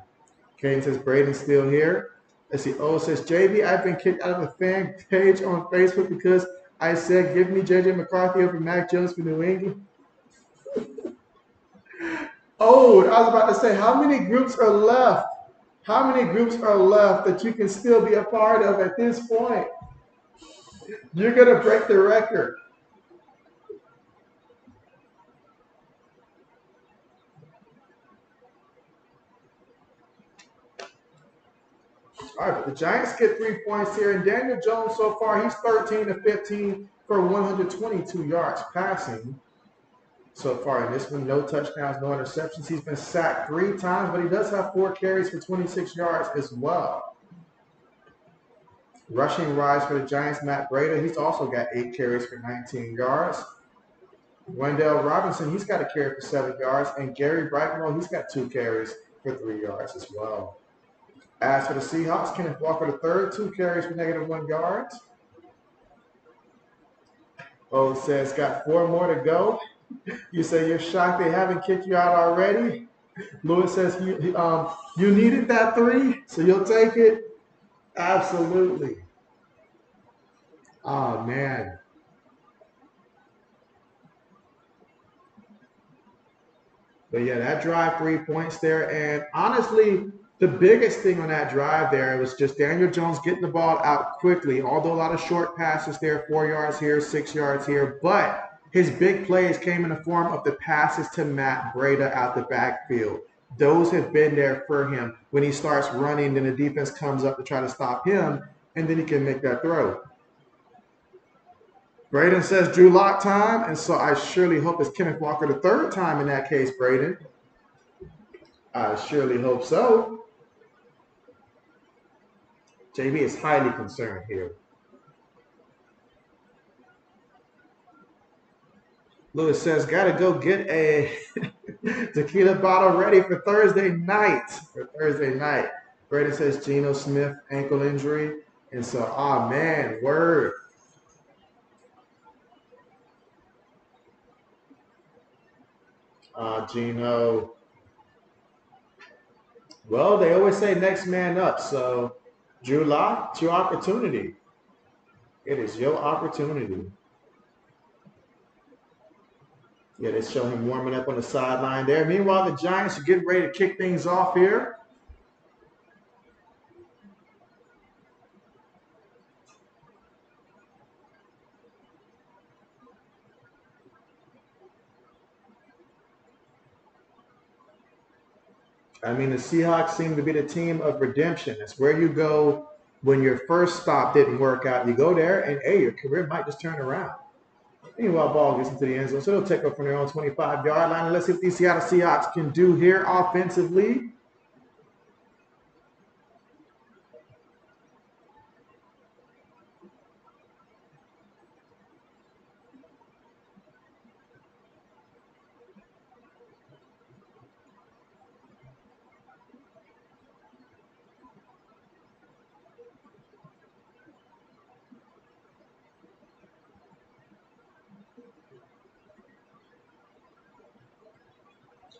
Kane says Braden's still here. Let's see. O says JB, I've been kicked out of the fan page on Facebook because I said give me JJ McCarthy over Mac Jones for New England. Oh, I was about to say, how many groups are left? How many groups are left that you can still be a part of at this point? You're gonna break the record. All right, but the Giants get 3 points here, and Daniel Jones so far he's 13 to 15 for 122 yards passing so far in this one. No touchdowns, no interceptions. He's been sacked 3 times, but he does have 4 carries for 26 yards as well. Rushing rise for the Giants, Matt Breida. He's also got 8 carries for 19 yards. Wendell Robinson, he's got a carry for 7 yards, and Gary Brightwell, he's got 2 carries for 3 yards as well. As for the Seahawks, Kenneth Walker III, 2 carries for -1 yards. O says got 4 more to go. You say you're shocked they haven't kicked you out already. Lewis says you needed that 3, so you'll take it. Absolutely. Oh man. But yeah, that drive 3 points there. And honestly, the biggest thing on that drive there was just Daniel Jones getting the ball out quickly, although a lot of short passes there, 4 yards here, 6 yards here. But his big plays came in the form of the passes to Matt Breida out the backfield. Those have been there for him. When he starts running, then the defense comes up to try to stop him, and then he can make that throw. Braden says Drew Lock time, and so I surely hope it's Kenneth Walker the third time in that case, Braden. I surely hope so. JB is highly concerned here. Lewis says, gotta go get a tequila bottle ready for Thursday night. Braden says Geno Smith ankle injury. And so, oh man, word. Geno. Well, they always say next man up. So, Drew Lock, it's your opportunity. It is your opportunity. Yeah, they show him warming up on the sideline there. Meanwhile, the Giants are getting ready to kick things off here. I mean, the Seahawks seem to be the team of redemption. It's where you go when your first stop didn't work out. You go there, and hey, your career might just turn around. Meanwhile, ball gets into the end zone, so they'll take up from their own 25-yard line. And let's see what these Seattle Seahawks can do here offensively.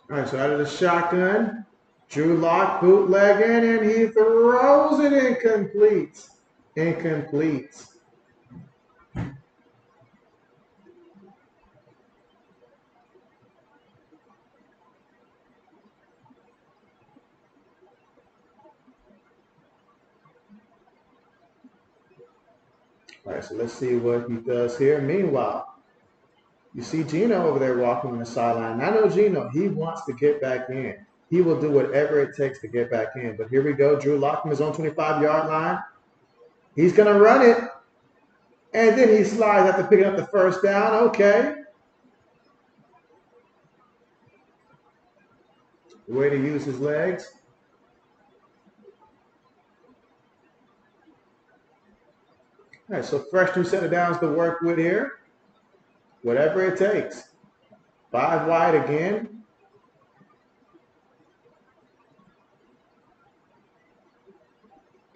All right, so out of the shotgun, Drew Lock bootlegging, and he throws it incomplete. Incomplete. All right, so let's see what he does here. Meanwhile, you see Gino over there walking on the sideline. I know Gino, he wants to get back in. He will do whatever it takes to get back in. But here we go. Drew Lock from his own 25-yard line. He's going to run it. And then he slides after picking up the first down. Okay. Way to use his legs. All right, so fresh new set of downs to work with here. Whatever it takes. 5 wide again.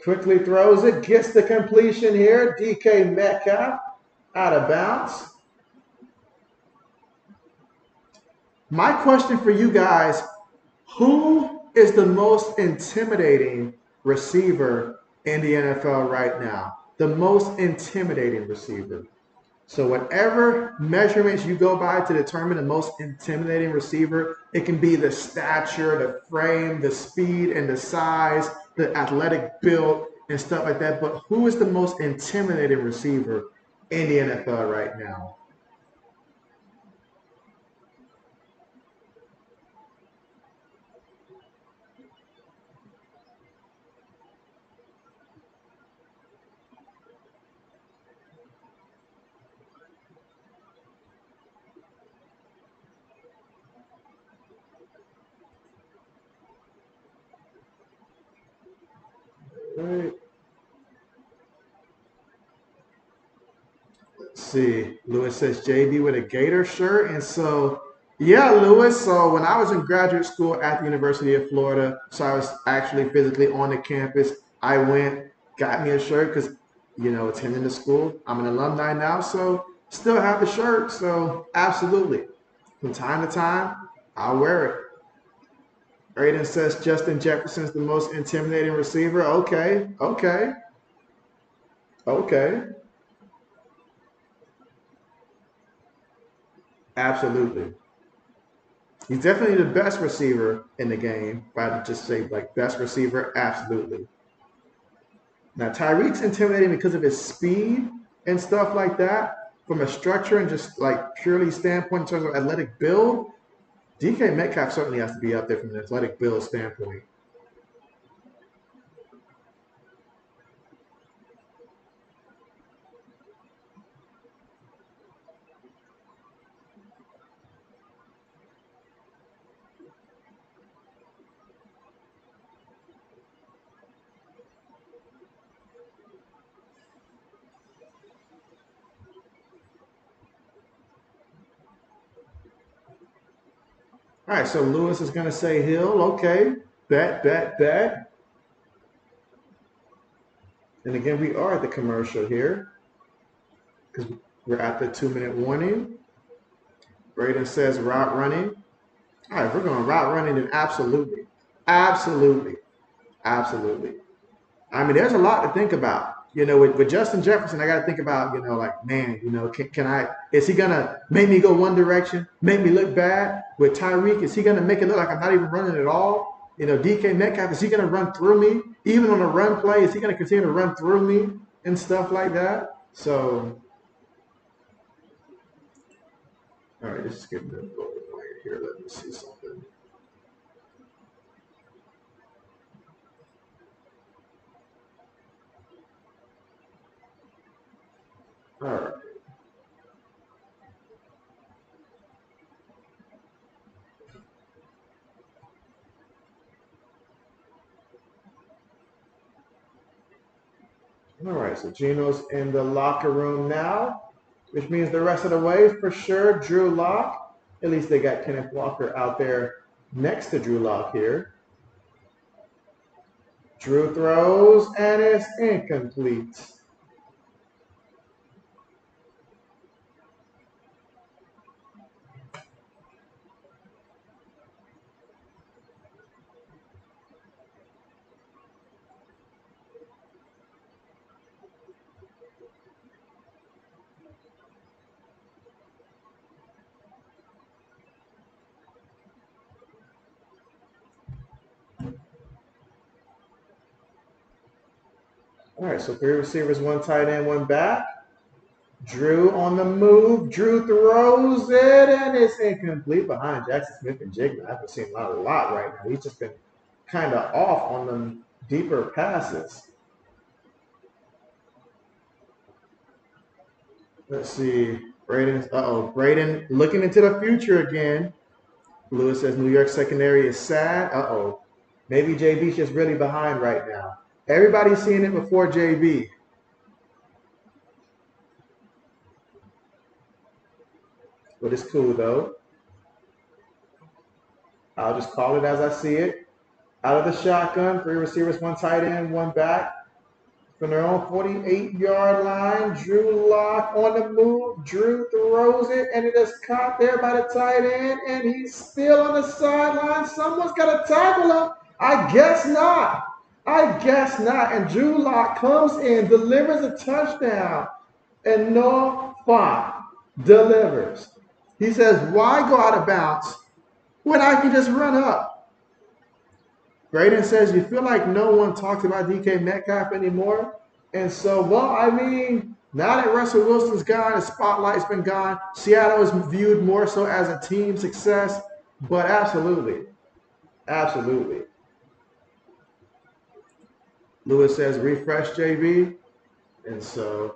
Quickly throws it. Gets the completion here. DK Metcalf out of bounds. My question for you guys, who is the most intimidating receiver in the NFL right now? The most intimidating receiver. So whatever measurements you go by to determine the most intimidating receiver, it can be the stature, the frame, the speed, and the size, the athletic build, and stuff like that. But who is the most intimidating receiver in the NFL right now? Right. Let's see. Lewis says JB with a Gator shirt. And so, yeah, Lewis. So when I was in graduate school at the University of Florida, so I was actually physically on the campus, I went, got me a shirt because, attending the school. I'm an alumni now, so still have the shirt. So absolutely. From time to time, I'll wear it. Aiden says Justin Jefferson's the most intimidating receiver. Okay, okay, okay. Absolutely. He's definitely the best receiver in the game. If I had to just say like best receiver, absolutely. Now Tyreek's intimidating because of his speed and stuff like that. From a structure and just like purely standpoint in terms of athletic build, DK Metcalf certainly has to be up there from an athletic build standpoint. All right, so Lewis is going to say Hill. Okay, bet, bet, bet. And again, we are at the commercial here because we're at the 2-minute warning. Braden says route running. All right, we're going route running, and absolutely, absolutely, absolutely. I mean, there's a lot to think about. With Justin Jefferson, I got to think about, like, man, can I, is he going to make me go one direction, make me look bad? With Tyreek, is he going to make it look like I'm not even running at all? DK Metcalf, is he going to run through me? Even on a run play, is he going to continue to run through me and stuff like that? So, all right, let's get the goal line here. Let me see something. All right. All right, so Gino's in the locker room now, which means the rest of the way for sure, Drew Lock. At least they got Kenneth Walker out there next to Drew Lock here. Drew throws, and it's incomplete. All right, so 3 receivers, 1 tight end, 1 back. Drew on the move. Drew throws it, and it's incomplete behind Jackson Smith and Jigma. I haven't seen a lot right now. He's just been kind of off on the deeper passes. Let's see. Braden looking into the future again. Lewis says New York secondary is sad. Maybe JB's just really behind right now. Everybody's seeing it before JB. But it's cool though. I'll just call it as I see it. Out of the shotgun, 3 receivers, 1 tight end, 1 back. From their own 48-yard line, Drew Lock on the move. Drew throws it, and it is caught there by the tight end, and he's still on the sideline. Someone's got to tackle him. I guess not. And Drew Lock comes in, delivers a touchdown, and Noah Font delivers. He says, why go out of bounds when I can just run up? Braden says, you feel like no one talks about DK Metcalf anymore? And so, well, I mean, now that Russell Wilson's gone, the spotlight's been gone, Seattle is viewed more so as a team success, but absolutely. Lewis says, refresh JB. And so,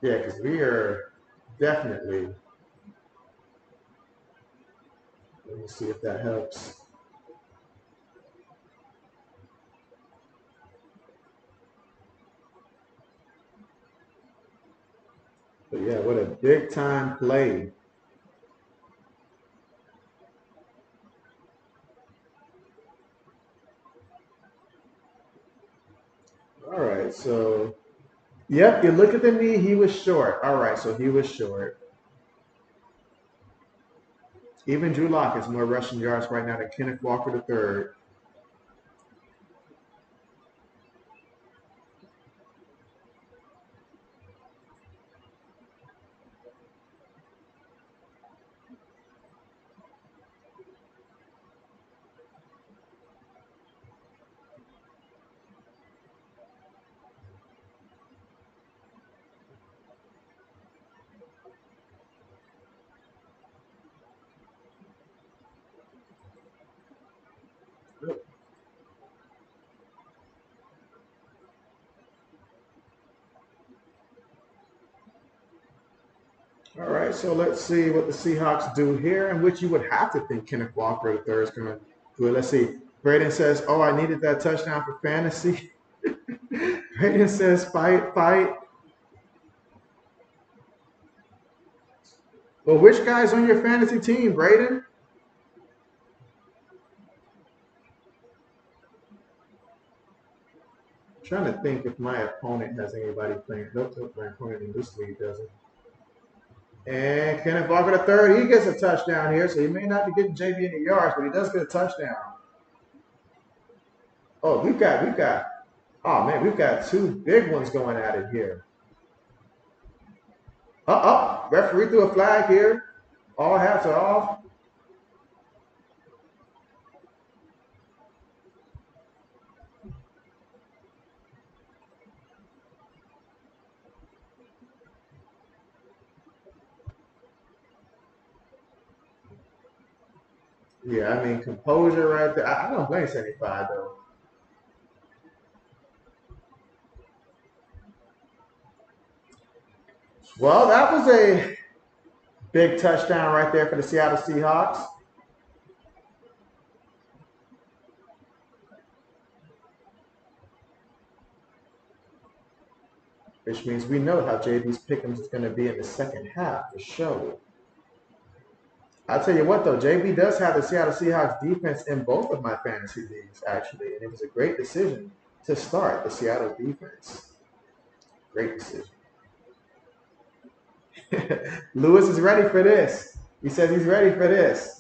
yeah, because we are definitely, let me see if that helps. But yeah, what a big time play. All right, so, yep, you look at the knee, he was short. All right, so he was short. Even Drew Lock has more rushing yards right now than Kenneth Walker III. All right, so let's see what the Seahawks do here, in which you would have to think Kenneth Walker III is going to do it. Let's see. Braden says, oh, I needed that touchdown for fantasy. Braden says, fight. Well, which guy's on your fantasy team, Braden? I'm trying to think if my opponent has anybody playing. Nope, my opponent in this league doesn't. And Kenneth Walker III, he gets a touchdown here, so he may not be getting JB any yards, but he does get a touchdown. Oh, we've got, oh man, we've got 2 big ones going at it here. Referee threw a flag here. All hats are off. Yeah, I mean, composure right there. I don't blame 75, though. Well, that was a big touchdown right there for the Seattle Seahawks. Which means we know how JB's Pick'ems is going to be in the second half for sure. I'll tell you what, though, JB does have the Seattle Seahawks defense in both of my fantasy leagues, actually. And it was a great decision to start the Seattle defense. Great decision. Lewis is ready for this. He says he's ready for this.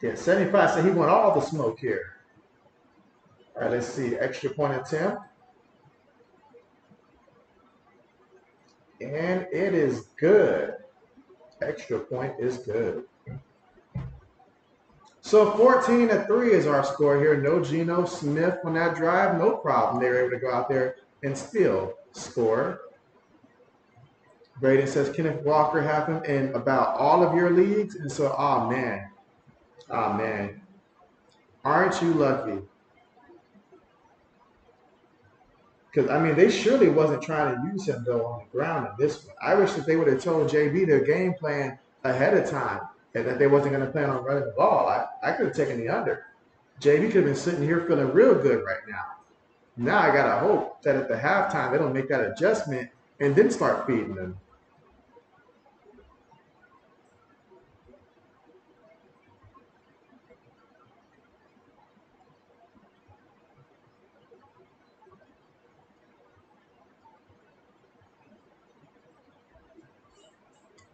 Yeah, 75 said he want all the smoke here. All right, let's see. Extra point attempt. And it is good. Extra point is good. So 14-3 is our score here. No Geno Smith on that drive. No problem. They were able to go out there and still score. Braden says Kenneth Walker have him in about all of your leagues. And so, oh man. Aren't you lucky? Because, I mean, they surely wasn't trying to use him, though, on the ground in this one. I wish that they would have told JB their game plan ahead of time and that they wasn't going to plan on running the ball. I could have taken the under. JB could have been sitting here feeling real good right now. Now I got to hope that at the halftime they don't make that adjustment and then start feeding them.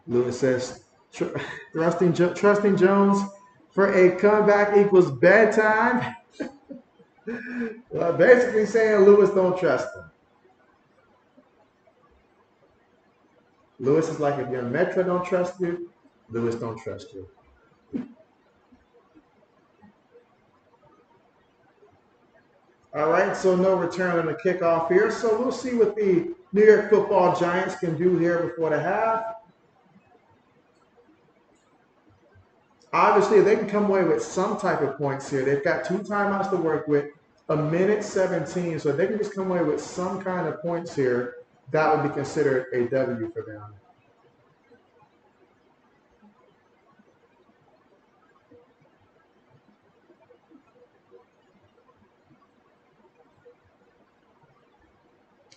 Lewis says, trusting Jones for a comeback equals bedtime. Well, basically saying Lewis don't trust him. Lewis is like, if your Metro don't trust you, Lewis don't trust you. All right, so no return on the kickoff here. So we'll see what the New York Football Giants can do here before the half. Obviously, if they can come away with some type of points here, they've got 2 timeouts to work with, 1:17. So if they can just come away with some kind of points here, that would be considered a W for them.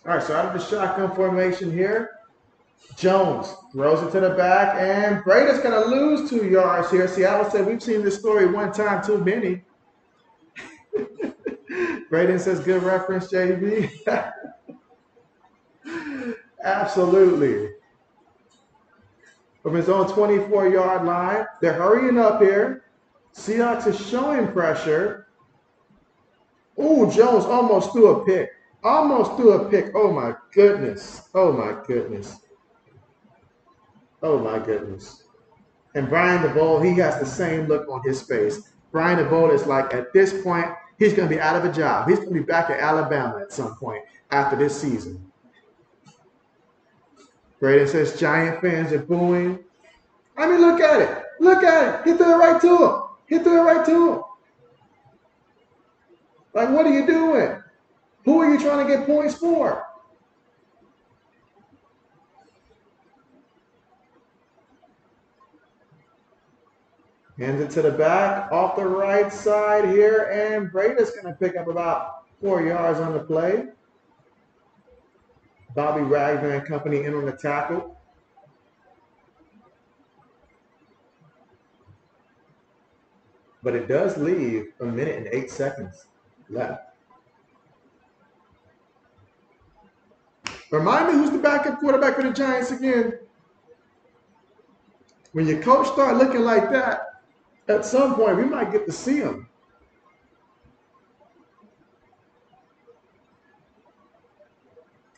All right, so out of the shotgun formation here, Jones throws it to the back, and Brady's going to lose 2 yards here. Seattle said, we've seen this story one time too many. Braden says, good reference, JB. Absolutely. From his own 24-yard line, they're hurrying up here. Seahawks is showing pressure. Ooh, Jones almost threw a pick. Almost threw a pick. Oh, my goodness. Oh, my goodness. Oh, my goodness. And Brian DeVole, he has the same look on his face. Brian DeVole is like, at this point, he's going to be out of a job. He's going to be back at Alabama at some point after this season. Braden says Giant fans are booing. I mean, look at it. Look at it. He threw it right to him. He threw it right to him. Like, what are you doing? Who are you trying to get points for? Hands it to the back, off the right side here, and Brady's going to pick up about 4 yards on the play. Bobby Wagner and company in on the tackle. But it does leave 1:08 left. Remind me who's the backup quarterback for the Giants again. When your coach start looking like that, at some point we might get to see him.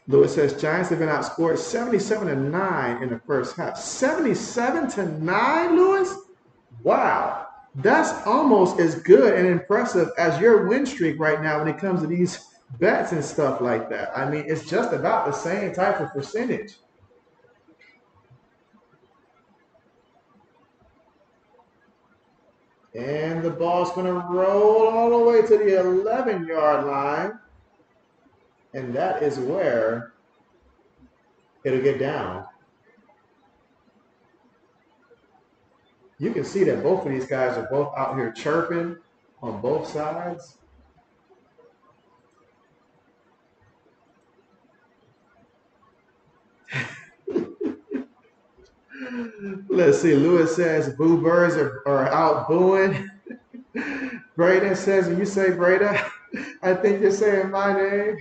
Lewis says Giants have been outscored 77-9 in the first half. 77-9, Lewis? Wow. That's almost as good and impressive as your win streak right now when it comes to these bets and stuff like that. I mean, it's just about the same type of percentage. And the ball's going to roll all the way to the 11-yard line. And that is where it'll get down. You can see that both of these guys are both out here chirping on both sides. Let's see. Lewis says boo birds are out booing. Braden says, and you say Breda, I think you're saying my name.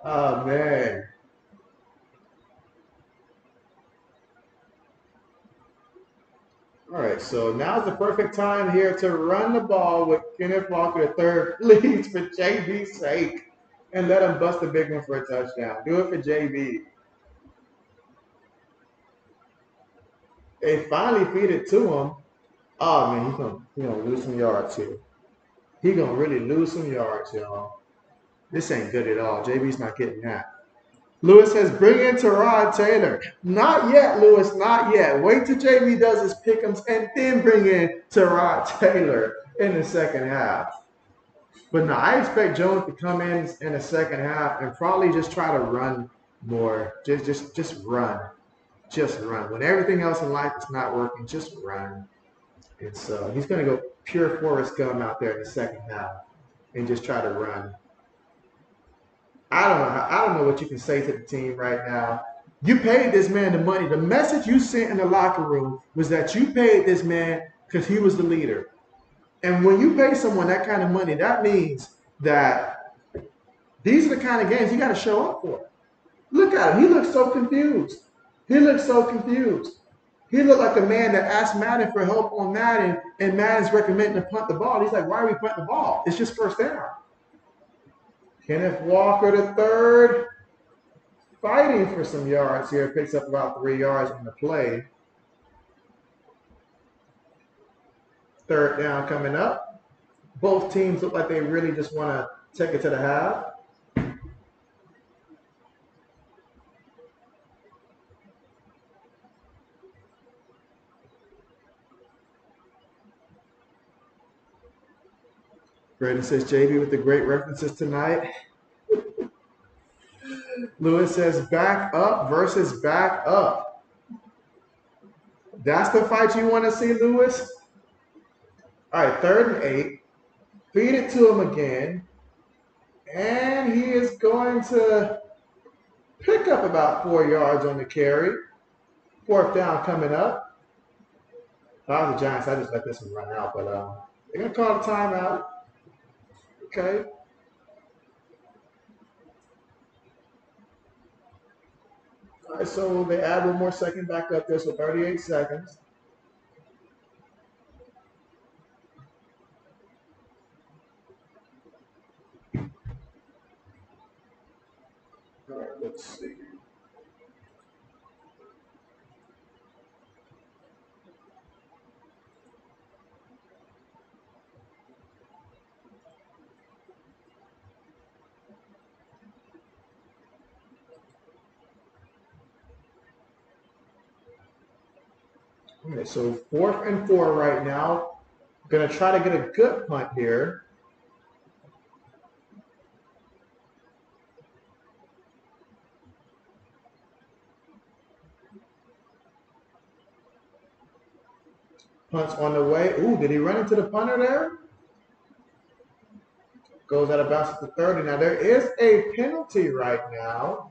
Oh, man. All right, so now's the perfect time here to run the ball with Kenneth Walker the third, please, for JB's sake, and let him bust a big one for a touchdown. Do it for JB. They finally feed it to him. Oh man, he's gonna lose some yards here. He's gonna really lose some yards, y'all. This ain't good at all. JB's not getting that. Lewis says, bring in Tyrod Taylor. Not yet, Lewis, not yet. Wait till JB does his pick'ems and then bring in Tyrod Taylor in the second half. But no, I expect Jones to come in the second half and probably just try to run more. Just run. Just run. When everything else in life is not working, just run. And so he's going to go pure Forrest Gump out there in the second half and just try to run. I don't know what you can say to the team right now. You paid this man the money. The message you sent in the locker room was that you paid this man because he was the leader. And when you pay someone that kind of money, that means that these are the kind of games you got to show up for. Look at him. He looks so confused. He looks so confused. He looked like a man that asked Madden for help on Madden, and Madden's recommending to punt the ball. He's like, why are we punting the ball? It's just first down. Kenneth Walker the third, fighting for some yards here. Picks up about 3 yards on the play. Third down coming up. Both teams look like they really just want to take it to the half. Braden says, JB with the great references tonight. Lewis says, back up versus back up. That's the fight you want to see, Lewis? All right, 3rd and 8. Feed it to him again. And he is going to pick up about 4 yards on the carry. 4th down coming up. If I was the Giants, I just let this one run out, but they're going to call a timeout. Okay. All right, so they add one more second back up there, so 38 seconds. All right, let's see. All right, so 4th and 4 right now. Going to try to get a good punt here. Punt's on the way. Ooh, did he run into the punter there? Goes out of bounds at the 30. Now, there is a penalty right now.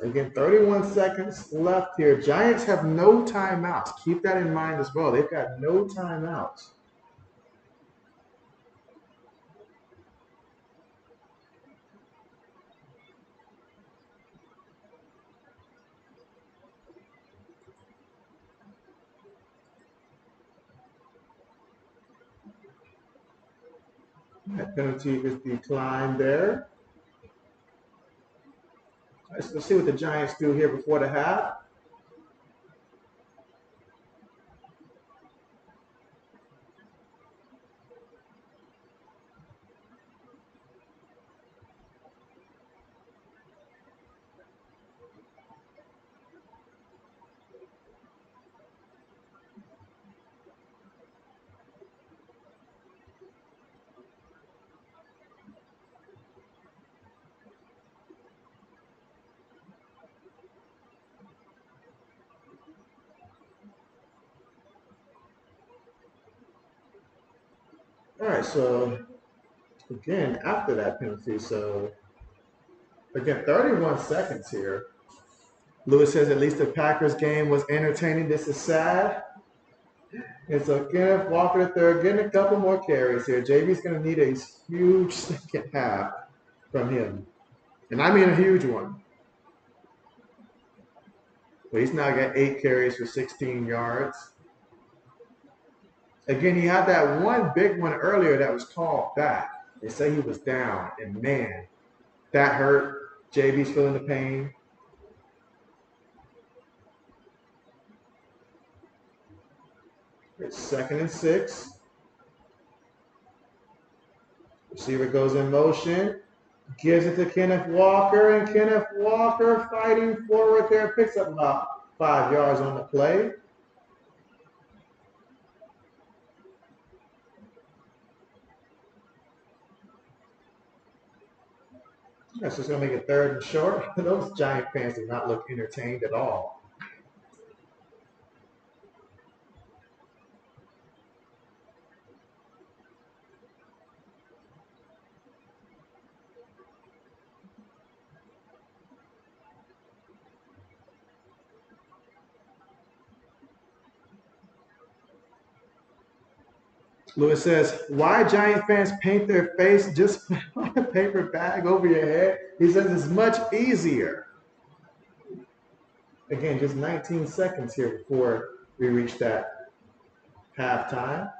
Again, 31 seconds left here. Giants have no timeouts. Keep that in mind as well. They've got no timeouts. That penalty is declined there. Let's see what the Giants do here before the half. All right, so again, after that penalty, so again, 31 seconds here. Lewis says at least the Packers game was entertaining. This is sad. And so Kenneth Walker the third getting a couple more carries here. JB's going to need a huge second half from him. And I mean a huge one. But he's now got 8 carries for 16 yards. Again, he had that one big one earlier that was called back. They say he was down, and man, that hurt. JB's feeling the pain. It's 2nd and 6. Receiver goes in motion, gives it to Kenneth Walker, and Kenneth Walker fighting forward there, picks up about 5 yards on the play. That's just going to make it 3rd and short. Those Giant fans do not look entertained at all. Lewis says, why Giant fans paint their face? Just put a paper bag over your head. He says it's much easier. Again, just 19 seconds here before we reach that halftime.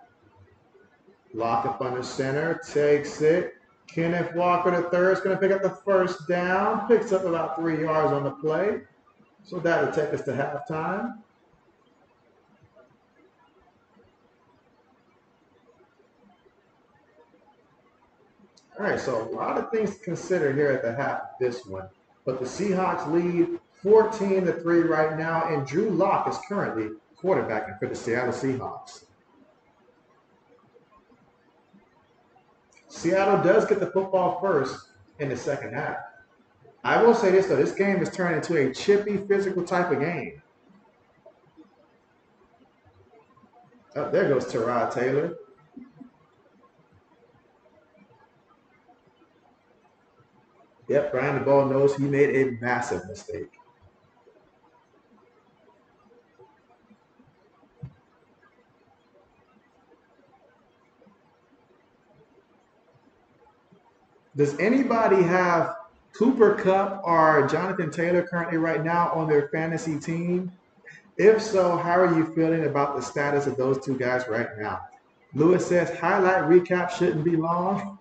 Lock up under center, takes it. Kenneth Walker III is going to pick up the 1st down, picks up about 3 yards on the play. So that'll take us to halftime. All right, so a lot of things to consider here at the half of this one. But the Seahawks lead 14-3 right now, and Jflocka is currently quarterbacking for the Seattle Seahawks. Seattle does get the football first in the 2nd half. I will say this, though. This game has turned into a chippy, physical type of game. Oh, there goes Tyrod Taylor. Yep, Brian DeBall knows he made a massive mistake. Does anybody have Cooper Kupp or Jonathan Taylor currently right now on their fantasy team? If so, how are you feeling about the status of those 2 guys right now? Lewis says highlight recap shouldn't be long.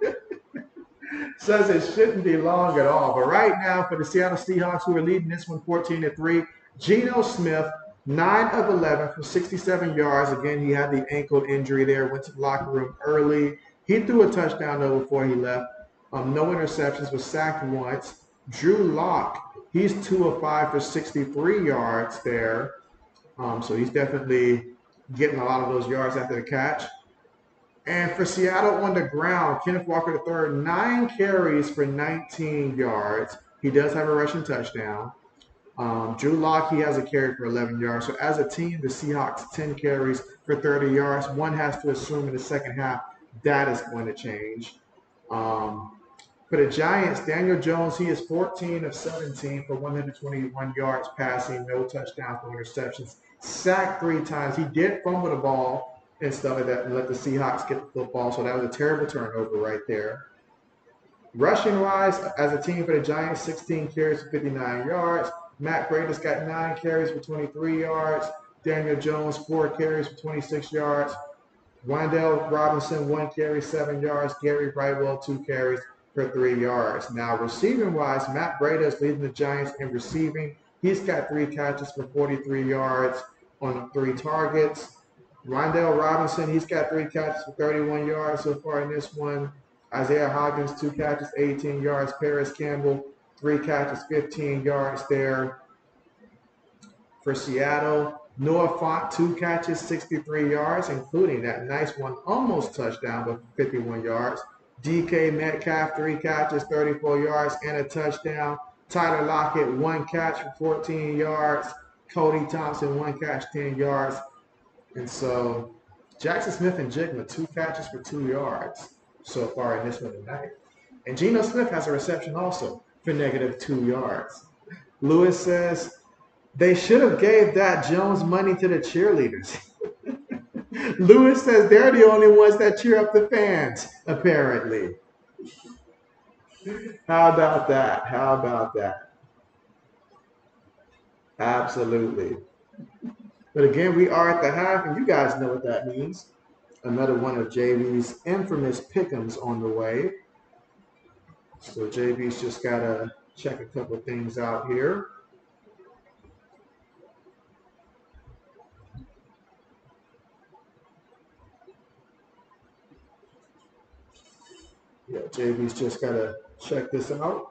Says it shouldn't be long at all. But right now for the Seattle Seahawks, who are leading this one 14-3, Geno Smith, 9 of 11 for 67 yards. Again, he had the ankle injury there, went to the locker room early. He threw a touchdown, though, before he left. No interceptions, was sacked once. Jflocka, he's 2 of 5 for 63 yards there. So he's definitely getting a lot of those yards after the catch. And for Seattle on the ground, Kenneth Walker III, 9 carries for 19 yards. He does have a rushing touchdown. Jflocka, he has a carry for 11 yards. So as a team, the Seahawks, 10 carries for 30 yards. One has to assume in the 2nd half that is going to change. For the Giants, Daniel Jones, he is 14 of 17 for 121 yards passing, no touchdowns, no interceptions, sacked 3 times. He did fumble the ball and stuff like that and let the Seahawks get the football, so that was a terrible turnover right there. Rushing-wise, as a team for the Giants, 16 carries for 59 yards. Matt Breida's got 9 carries for 23 yards. Daniel Jones, 4 carries for 26 yards. Wan'Dale Robinson, 1 carry, 7 yards. Gary Brightwell, 2 carries for 3 yards. Now, receiving-wise, Matt Breida is leading the Giants in receiving. He's got 3 catches for 43 yards on 3 targets. Wan'Dale Robinson, he's got 3 catches for 31 yards so far in this one. Isaiah Hodgins, 2 catches, 18 yards. Paris Campbell, 3 catches, 15 yards there. For Seattle, Noah Fant, 2 catches, 63 yards, including that nice one, almost touchdown, but 51 yards. DK Metcalf, 3 catches, 34 yards, and a touchdown. Tyler Lockett, 1 catch for 14 yards. Cody Thompson, 1 catch, 10 yards. And so Jackson Smith and Jigma, 2 catches for 2 yards so far in this one tonight. And Geno Smith has a reception also for -2 yards. Lewis says, they should have gave that Jones money to the cheerleaders. Lewis says they're the only ones that cheer up the fans, apparently. How about that? How about that? Absolutely. But again, we are at the half, and you guys know what that means. Another one of JB's infamous pick'ems on the way. So JB's just got to check a couple of things out here. Yeah, JB's just got to check this out.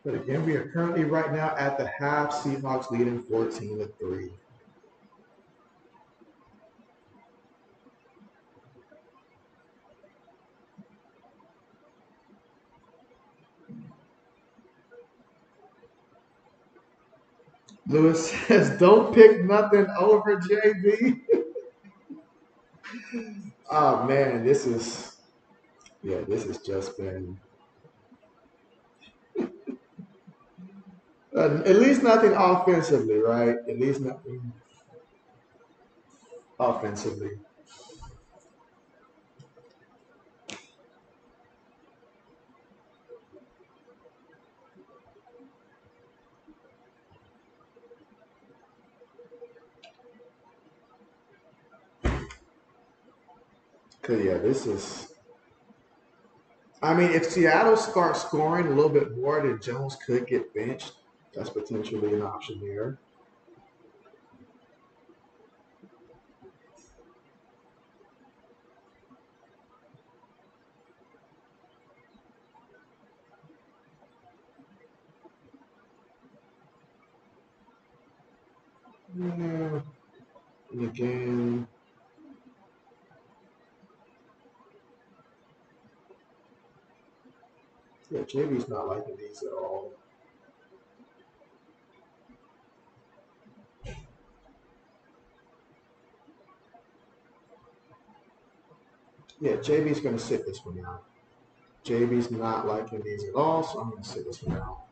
But again, we are currently right now at the half. Seahawks leading 14-3. Lewis says, "Don't pick nothing over JB." Oh man, this has just been at least nothing offensively, right? At least nothing offensively. Cause yeah, this is. I mean, if Seattle starts scoring a little bit more, then Jones could get benched. That's potentially an option there. Yeah. And again, yeah, JB's not liking these at all. Yeah, JB's going to sit this one out. JB's not liking these at all, so I'm going to sit this one out.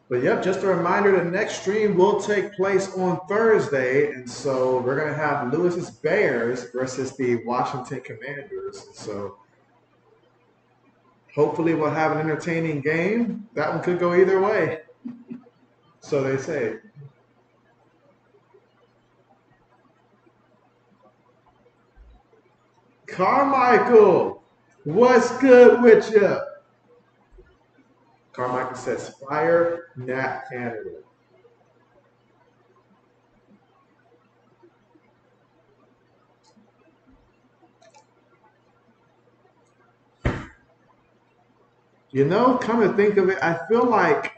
But yep, just a reminder, the next stream will take place on Thursday. And so we're going to have Lewis's Bears versus the Washington Commanders. So hopefully we'll have an entertaining game. That one could go either way. So they say. Carmichael, what's good with you? Carmichael says, fire Nat Canada. Come to think of it, I feel like,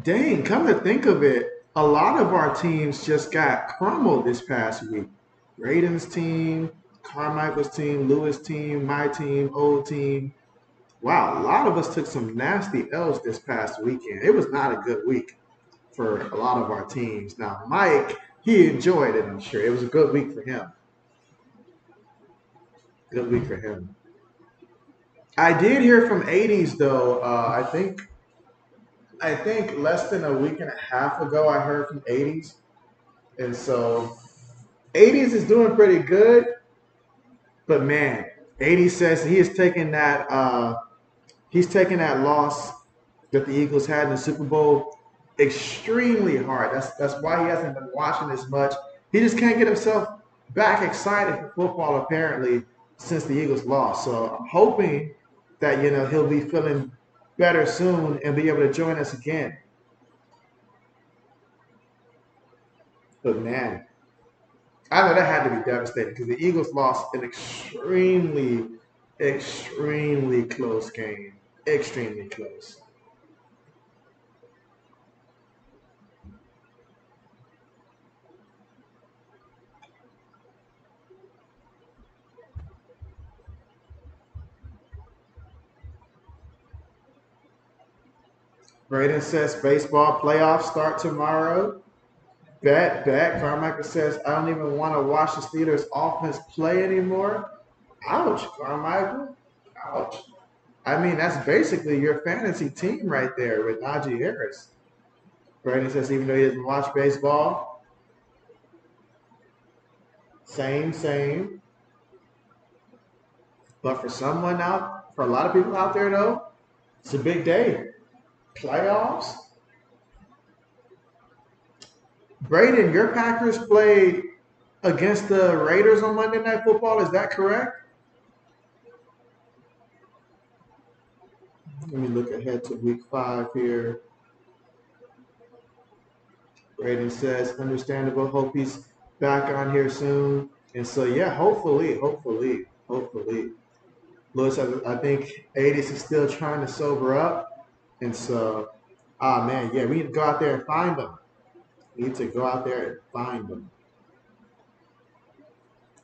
dang, come to think of it, a lot of our teams just got crumbled this past week. Braden's team, Carmichael's team, Lewis' team, my team, old team. Wow, a lot of us took some nasty L's this past weekend. It was not a good week for a lot of our teams. Now, Mike, he enjoyed it, I'm sure. It was a good week for him. Good week for him. I did hear from 80s though. I think less than a week and a half ago, I heard from 80s, and so 80s is doing pretty good. But man, 80s says he is taking that. He's taking that loss that the Eagles had in the Super Bowl extremely hard. That's why he hasn't been watching as much. He just can't get himself back excited for football apparently since the Eagles lost. So I'm hoping that he'll be feeling better soon and be able to join us again. But man, I know that had to be devastating because the Eagles lost an extremely, extremely close game. Extremely close. Braden says baseball playoffs start tomorrow. Bet. Carmichael says, I don't even want to watch the Steelers offense play anymore. Ouch, Carmichael. Ouch. I mean, that's basically your fantasy team right there with Najee Harris. Brandon says, even though he doesn't watch baseball, same. But for a lot of people out there, though, it's a big day. Playoffs. Braden, your Packers played against the Raiders on Monday Night Football. Is that correct? Let me look ahead to week 5 here. Braden says, understandable. Hope he's back on here soon. And so, yeah, hopefully. Lewis, I think 80s is still trying to sober up. And so, man, yeah, we need to go out there and find them. We need to go out there and find them.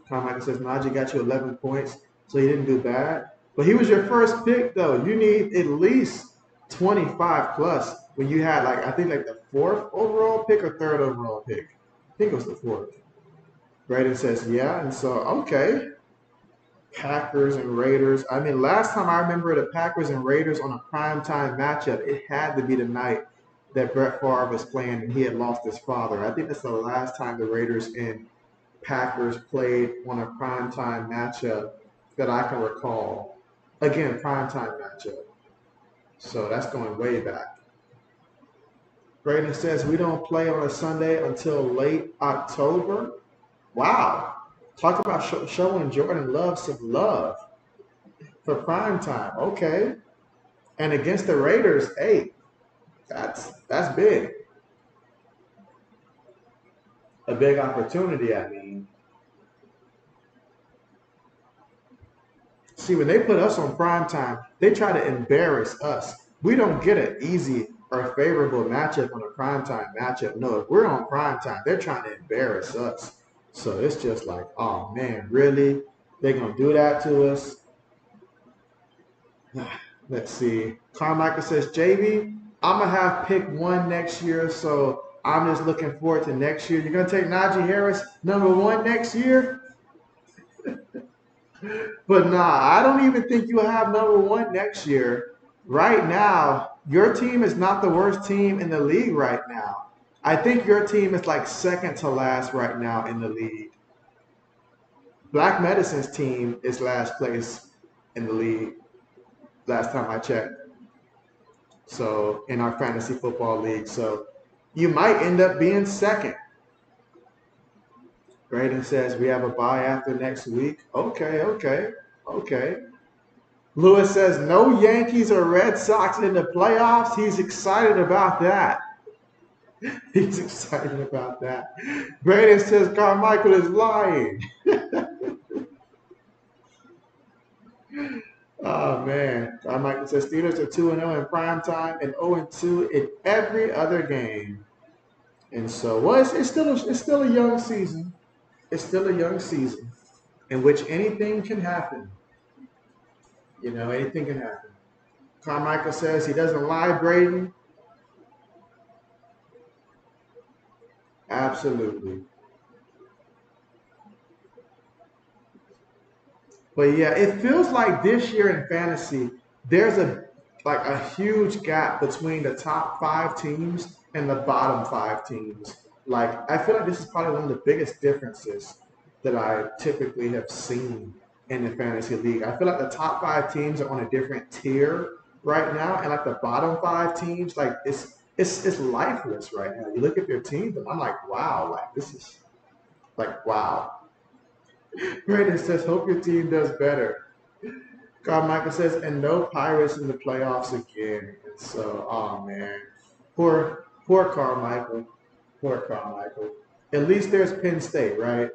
Carmichael says, Najee got you 11 points, so he didn't do bad. But he was your first pick, though. You need at least 25 plus when you had, I think the 4th overall pick or 3rd overall pick. I think it was the 4th. Braden says, yeah. And so, okay. Packers and Raiders. I mean, last time I remember the Packers and Raiders on a primetime matchup, it had to be the night that Brett Favre was playing and he had lost his father. I think that's the last time the Raiders and Packers played on a primetime matchup that I can recall. Again, primetime matchup. So that's going way back. Braden says, we don't play on a Sunday until late October. Wow. Talk about showing Jordan Love some love for prime time. Okay. And against the Raiders, hey, that's big. A big opportunity, I mean. See, when they put us on prime time, they try to embarrass us. We don't get an easy or favorable matchup on a prime time matchup. No, if we're on prime time, they're trying to embarrass us. So it's just like, oh man, really? They're going to do that to us? Let's see. Carmichael says, JB, I'm going to have pick 1 next year, so I'm just looking forward to next year. You're going to take Najee Harris number 1 next year? But nah, I don't even think you'll have number 1 next year. Right now, your team is not the worst team in the league right now. I think your team is like second to last right now in the league. Black Medicine's team is last place in the league last time I checked. So in our fantasy football league. So you might end up being second. Braden says we have a bye after next week. Okay. Lewis says no Yankees or Red Sox in the playoffs. He's excited about that. He's excited about that. Braden says Carmichael is lying. Oh man. Carmichael says Steelers are 2-0 in prime time and 0-2 in every other game. And so, well, it's still a young season. It's still a young season in which anything can happen. You know, anything can happen. Carmichael says he doesn't lie, Braden. Absolutely. But yeah, it feels like this year in fantasy, there's a huge gap between the top 5 teams and the bottom 5 teams. Like I feel like this is probably one of the biggest differences that I typically have seen in the fantasy league. I feel like the top 5 teams are on a different tier right now, and like the bottom 5 teams, like it's lifeless right now. You look at their teams, and I'm like, wow, like this is like wow. Brandon says, hope your team does better. Carmichael says, and no Pirates in the playoffs again. And so, oh man, poor Carmichael, poor Carmichael. At least there's Penn State, right?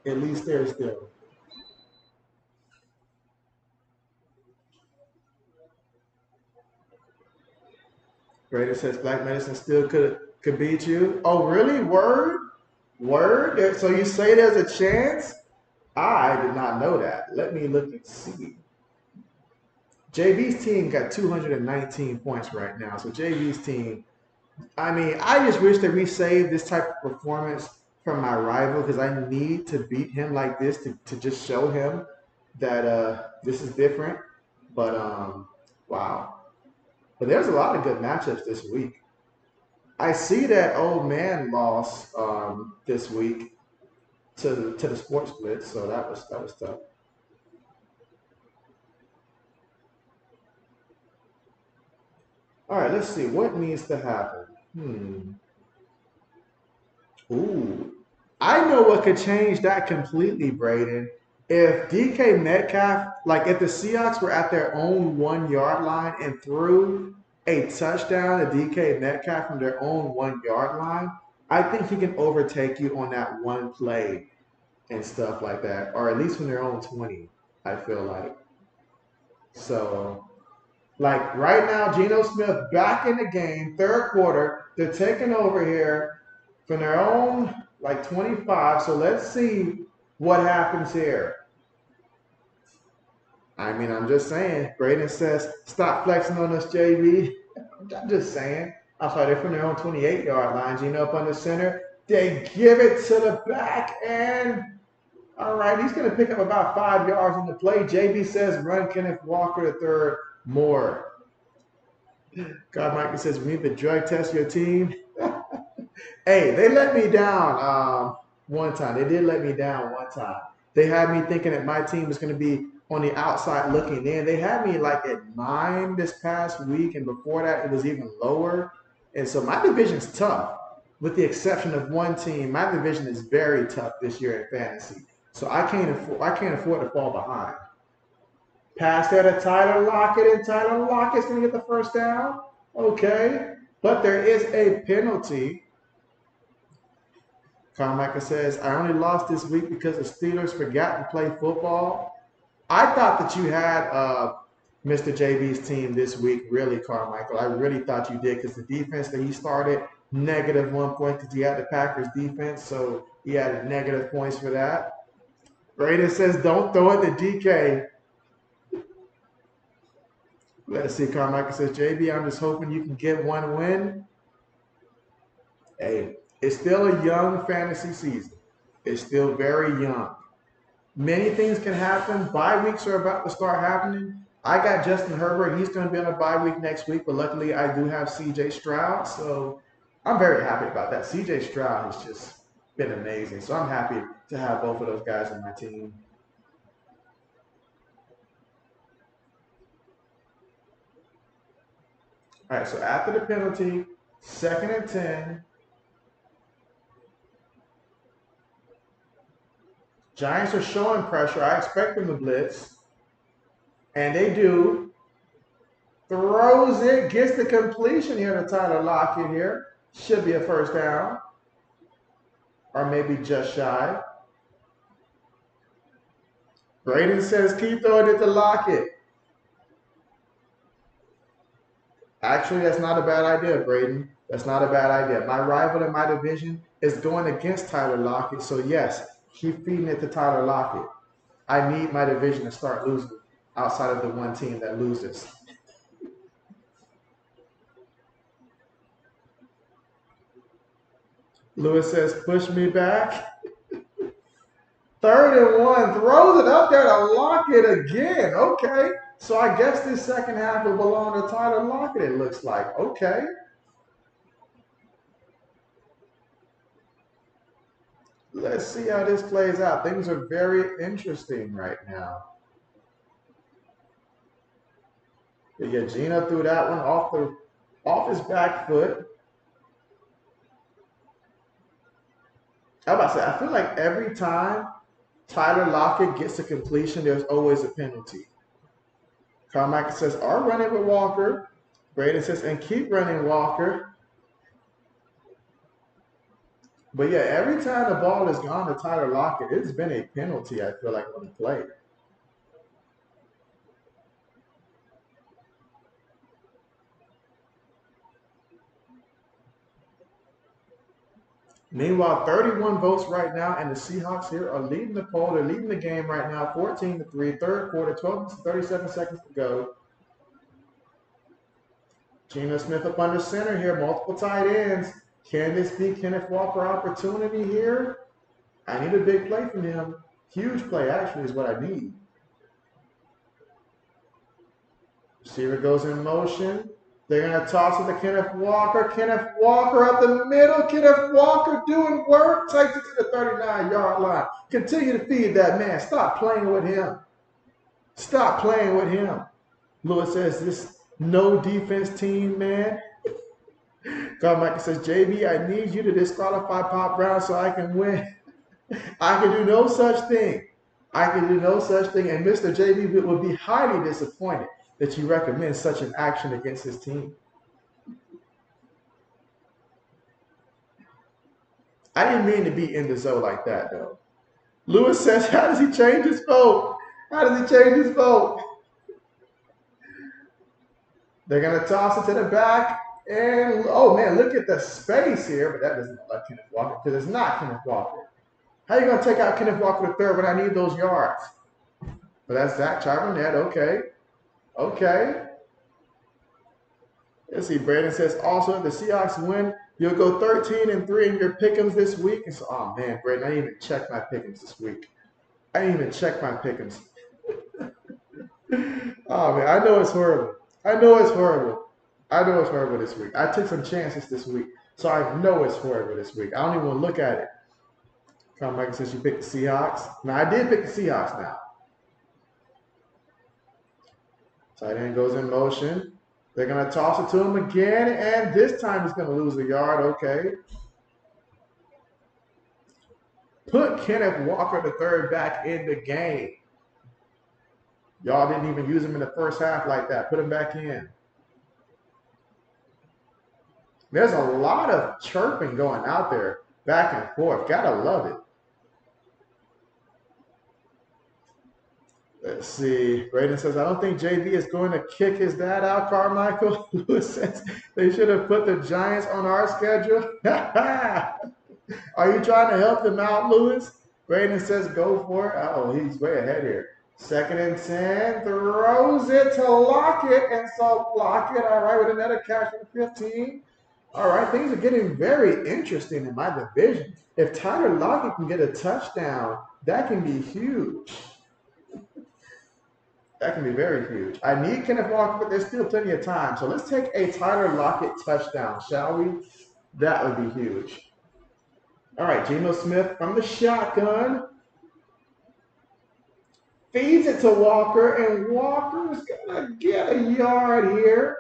At least there's them. Brandon says, Black Medicine still could beat you. Oh, really? Word. So you say there's a chance? I did not know that. Let me look and see. JB's team got 219 points right now. So JB's team I mean, I just wish that we saved this type of performance from my rival because I need to beat him like this to just show him that this is different. But wow. But there's a lot of good matchups this week. I see that old man lost this week to the sports blitz, so that was tough. All right, let's see what needs to happen. Ooh, I know what could change that completely, Braden. If DK Metcalf, like if the Seahawks were at their own 1 yard line and threw a touchdown to DK Metcalf from their own 1 yard line, I think he can overtake you on that one play and stuff like that, or at least from their own 20, I feel like. So, like right now, Geno Smith back in the game, third quarter. They're taking over here from their own like 25. So let's see what happens here. I mean, I'm just saying. Braden says, stop flexing on us, JB. I'm just saying. I'm sorry, they're from their own 28-yard line. Geno up on the center. They give it to the back, and all right, he's going to pick up about 5 yards on the play. JB says, run Kenneth Walker the third more. God Michael says, we need to drug test your team. Hey, they let me down one time. They did let me down one time. They had me thinking that my team was going to be on the outside looking in. They had me like at 9 this past week, and before that, it was even lower. And so my division's tough, with the exception of one team. My division is very tough this year in fantasy. So I can't afford to fall behind. Pass there to Tyler Lockett, and Tyler Lockett's going to get the first down. Okay. But there is a penalty. Carmichael says, I only lost this week because the Steelers forgot to play football. I thought that you had Mr. JB's team this week, really, Carmichael. I really thought you did because the defense that he started, -1 point because he had the Packers defense, so he added negative points for that. Braden says, don't throw it to DK. Let's see, Carmichael says, JB, I'm just hoping you can get one win. Hey, it's still a young fantasy season. It's still very young. Many things can happen. Bye weeks are about to start happening. I got Justin Herbert. He's going to be on a bye week next week, but luckily I do have CJ Stroud. So I'm very happy about that. CJ Stroud has just been amazing. So I'm happy to have both of those guys on my team. All right, so after the penalty, 2nd and 10. Giants are showing pressure. I expect them to blitz. And they do. Throws it, gets the completion here to Tyler Lockett here. Should be a first down. Or maybe just shy. Braden says, keep throwing it to Lockett. Actually, that's not a bad idea, Braden. That's not a bad idea. My rival in my division is going against Tyler Lockett. So, yes, keep feeding it to Tyler Lockett. I need my division to start losing outside of the one team that loses. Lewis says, push me back. 3rd and 1. Throws it up there to Lockett again. Okay. So I guess this second half will belong to Tyler Lockett, it looks like. Okay. Let's see how this plays out. Things are very interesting right now. Yeah, Geno threw that one off his back foot. I was about to say, I feel like every time Tyler Lockett gets a completion, there's always a penalty. Carmichael says, are running with Walker. Braden says, and keep running, Walker. But yeah, every time the ball has gone to Tyler Lockett, it's been a penalty, I feel like, on the play. Meanwhile, 31 votes right now, and the Seahawks here are leading the poll. They're leading the game right now, 14-3, third quarter, 12 37 seconds to go. Geno Smith up under center here, multiple tight ends. Can this be Kenneth Walker opportunity here? I need a big play from him. Huge play, actually, is what I need. Receiver goes in motion. They're going to toss it to Kenneth Walker. Kenneth Walker up the middle. Kenneth Walker doing work. Takes it to the 39-yard line. Continue to feed that man. Stop playing with him. Stop playing with him. Lewis says, this no defense team, man. Carmichael says, JB, I need you to disqualify Pop Brown so I can win. I can do no such thing. I can do no such thing. And Mr. JB would be highly disappointed that you recommend such an action against his team. I didn't mean to be in the zone like that, though. Lewis says, how does he change his vote? How does he change his vote? They're going to toss it to the back. And, oh, man, look at the space here. But that doesn't look like Kenneth Walker because it's not Kenneth Walker. How are you going to take out Kenneth Walker the third when I need those yards? But that's Zach Charbonnet. Okay. Okay. Let's see. Braden says, also, if the Seahawks win, you'll go 13-3 in your pick'ems this week. And so, oh, man, Braden, I didn't even check my pick'ems this week. I didn't even check my pick'ems. Oh, man, I know it's horrible. I know it's horrible. I know it's horrible this week. I took some chances this week, so I know it's horrible this week. I don't even want to look at it. Carmichael says you picked the Seahawks. Now, I did pick the Seahawks now. Tight end goes in motion. They're going to toss it to him again, and this time he's going to lose a yard. Okay. Put Kenneth Walker, the third, back in the game. Y'all didn't even use him in the first half like that. Put him back in. There's a lot of chirping going out there, back and forth. Gotta love it. Let's see. Braden says, I don't think JB is going to kick his dad out, Carmichael. Lewis says, they should have put the Giants on our schedule. Are you trying to help them out, Lewis? Braden says, go for it. Oh, he's way ahead here. 2nd and 10. Throws it to Lockett. And so Lockett, all right, with another catch for the 15. All right, things are getting very interesting in my division. If Tyler Lockett can get a touchdown, that can be huge. That can be very huge. I need Kenneth Walker, but there's still plenty of time. So let's take a Tyler Lockett touchdown, shall we? That would be huge. All right, Geno Smith from the shotgun. Feeds it to Walker, and Walker's going to get a yard here.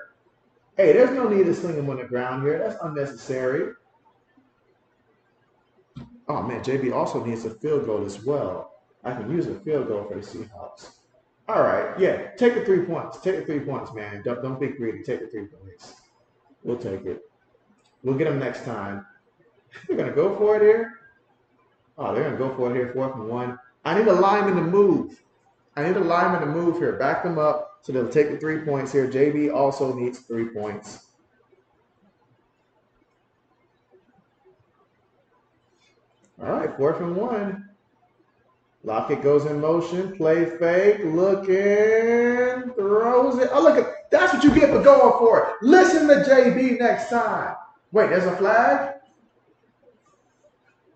Hey, there's no need to sling him on the ground here. That's unnecessary. Oh, man, JB also needs a field goal as well. I can use a field goal for the Seahawks. All right, yeah, take the 3 points. Take the 3 points, man. Don't be greedy. Take the 3 points. We'll take it. We'll get them next time. They're going to go for it here. Oh, they're going to go for it here, 4th and 1. I need a lineman to move. I need a lineman to move here. Back them up so they'll take the 3 points here. JB also needs 3 points. All right, 4th and 1. Lockett goes in motion, play fake, looking, throws it. Oh, look at that's what you get for going for it. Listen to JB next time. Wait, there's a flag?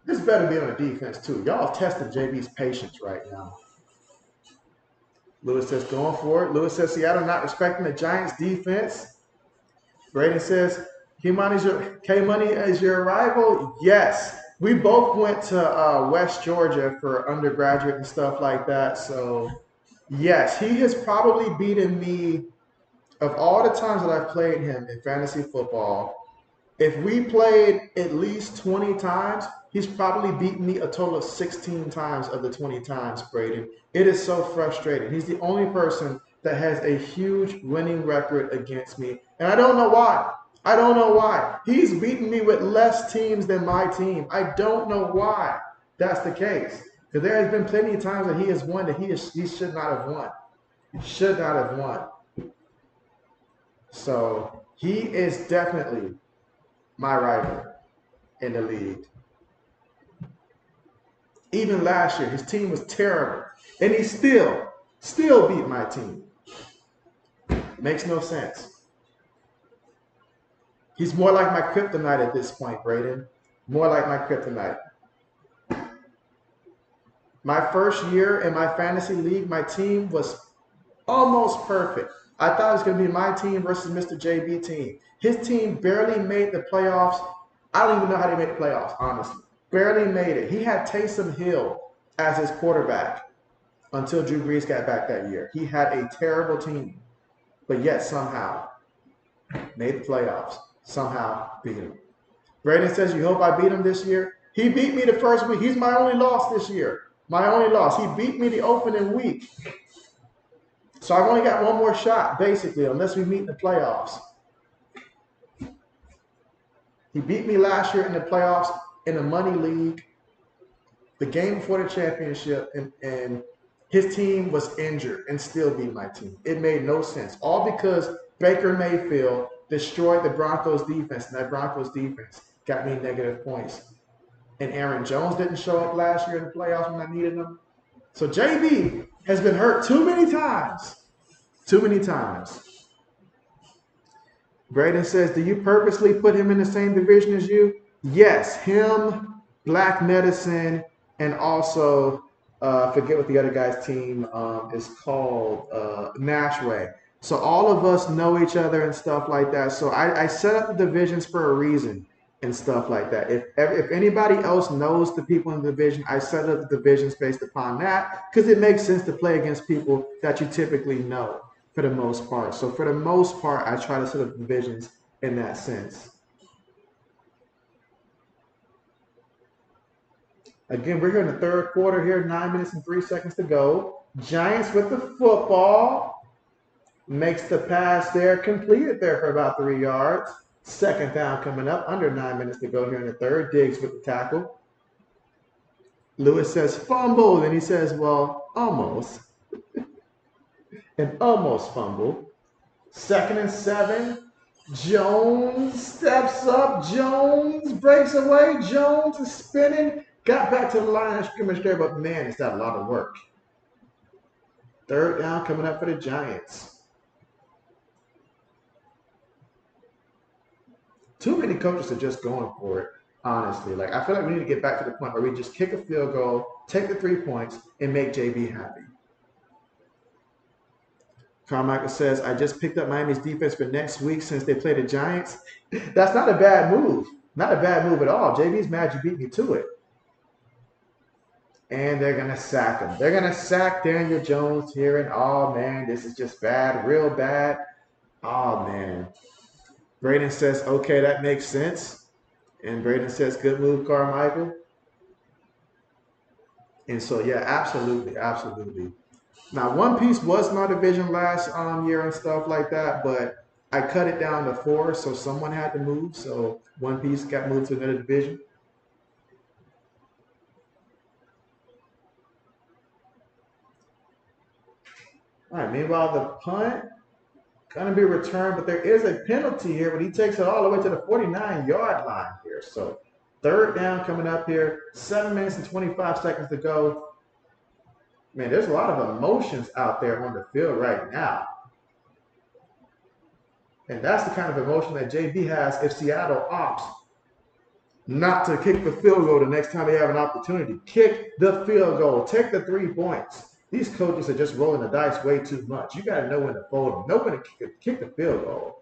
This better be on the defense, too. Y'all testing JB's patience right now. Lewis says going for it. Lewis says Seattle not respecting the Giants' defense. Braden says K-Money is your rival? Yes. We both went to West Georgia for undergraduate and stuff like that. So, yes, he has probably beaten me of all the times that I've played him in fantasy football. If we played at least 20 times, he's probably beaten me a total of 16 times of the 20 times, Braden. It is so frustrating. He's the only person that has a huge winning record against me. And I don't know why. I don't know why. He's beaten me with less teams than my team. I don't know why that's the case. Because there has been plenty of times that he has won that he should not have won. He should not have won. So he is definitely my rival in the league. Even last year, his team was terrible. And he still beat my team. Makes no sense. He's more like my kryptonite at this point, Braden. More like my kryptonite. My first year in my fantasy league, my team was almost perfect. I thought it was going to be my team versus Mr. JB team. His team barely made the playoffs. I don't even know how they made the playoffs, honestly. Barely made it. He had Taysom Hill as his quarterback until Drew Brees got back that year. He had a terrible team, but yet somehow made the playoffs. Somehow beat him. Braden says, you hope I beat him this year? He beat me the first week. He's my only loss this year. My only loss. He beat me the opening week. So I've only got one more shot, basically, unless we meet in the playoffs. He beat me last year in the playoffs in the money league, the game before the championship, and his team was injured and still beat my team. It made no sense. All because Baker Mayfield destroyed the Broncos defense, and that Broncos defense got me negative points. And Aaron Jones didn't show up last year in the playoffs when I needed him. So JB has been hurt too many times. Too many times. Braden says, do you purposely put him in the same division as you? Yes, him, Black Medicine, and also, forget what the other guy's team is called, Nashway. So all of us know each other and stuff like that. So I set up the divisions for a reason and stuff like that. If anybody else knows the people in the division, I set up the divisions based upon that because it makes sense to play against people that you typically know for the most part. So for the most part, I try to set up divisions in that sense. Again, we're here in the third quarter here, 9 minutes and 3 seconds to go. Giants with the football. Makes the pass there, completed there for about 3 yards. Second down coming up, under 9 minutes to go here in the third. Diggs with the tackle. Lewis says fumble, and he says, well, almost. An almost fumble. 2nd and 7. Jones steps up. Jones breaks away. Jones is spinning. Got back to the line of scrimmage there, but man, is that a lot of work. Third down coming up for the Giants. Too many coaches are just going for it, honestly. Like, I feel like we need to get back to the point where we just kick a field goal, take the 3 points, and make JB happy. Carmichael says, I just picked up Miami's defense for next week since they play the Giants. That's not a bad move. Not a bad move at all. JB's mad you beat me to it. And they're going to sack him. They're going to sack Daniel Jones here. And, oh, man, this is just bad, real bad. Oh, man. Braden says, okay, that makes sense. And Braden says, good move, Carmichael. And so, yeah, absolutely, absolutely. Now, One Piece was in our division last year and stuff like that, but I cut it down to 4, so someone had to move. So One Piece got moved to another division. All right, meanwhile, the punt going to be returned, but there is a penalty here, but he takes it all the way to the 49-yard line here. So third down coming up here, 7 minutes and 25 seconds to go. Man, there's a lot of emotions out there on the field right now. And that's the kind of emotion that JB has if Seattle opts not to kick the field goal the next time they have an opportunity. Kick the field goal. Take the 3 points. These coaches are just rolling the dice way too much. You got to know when to fold them. Know when to kick the field goal.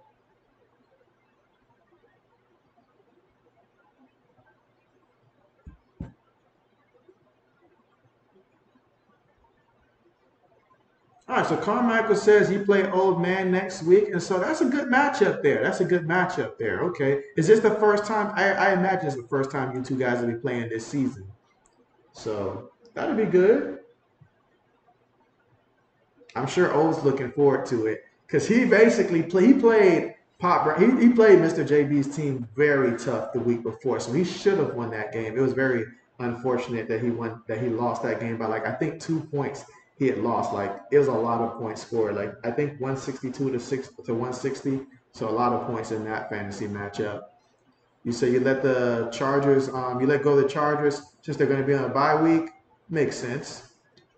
All right, so Carmichael says you play Old Man next week, and so that's a good matchup there. That's a good matchup there. Okay, is this the first time? I imagine it's the first time you two guys will be playing this season. So that'll be good. I'm sure O's looking forward to it because he basically played he played Mr. JB's team very tough the week before, so he should have won that game. It was very unfortunate that he lost that game by like I think 2 points. He had lost like it was a lot of points scored. Like I think 162 to 160, so a lot of points in that fantasy matchup. You say you let the Chargers, you let go of the Chargers since they're going to be on a bye week. Makes sense.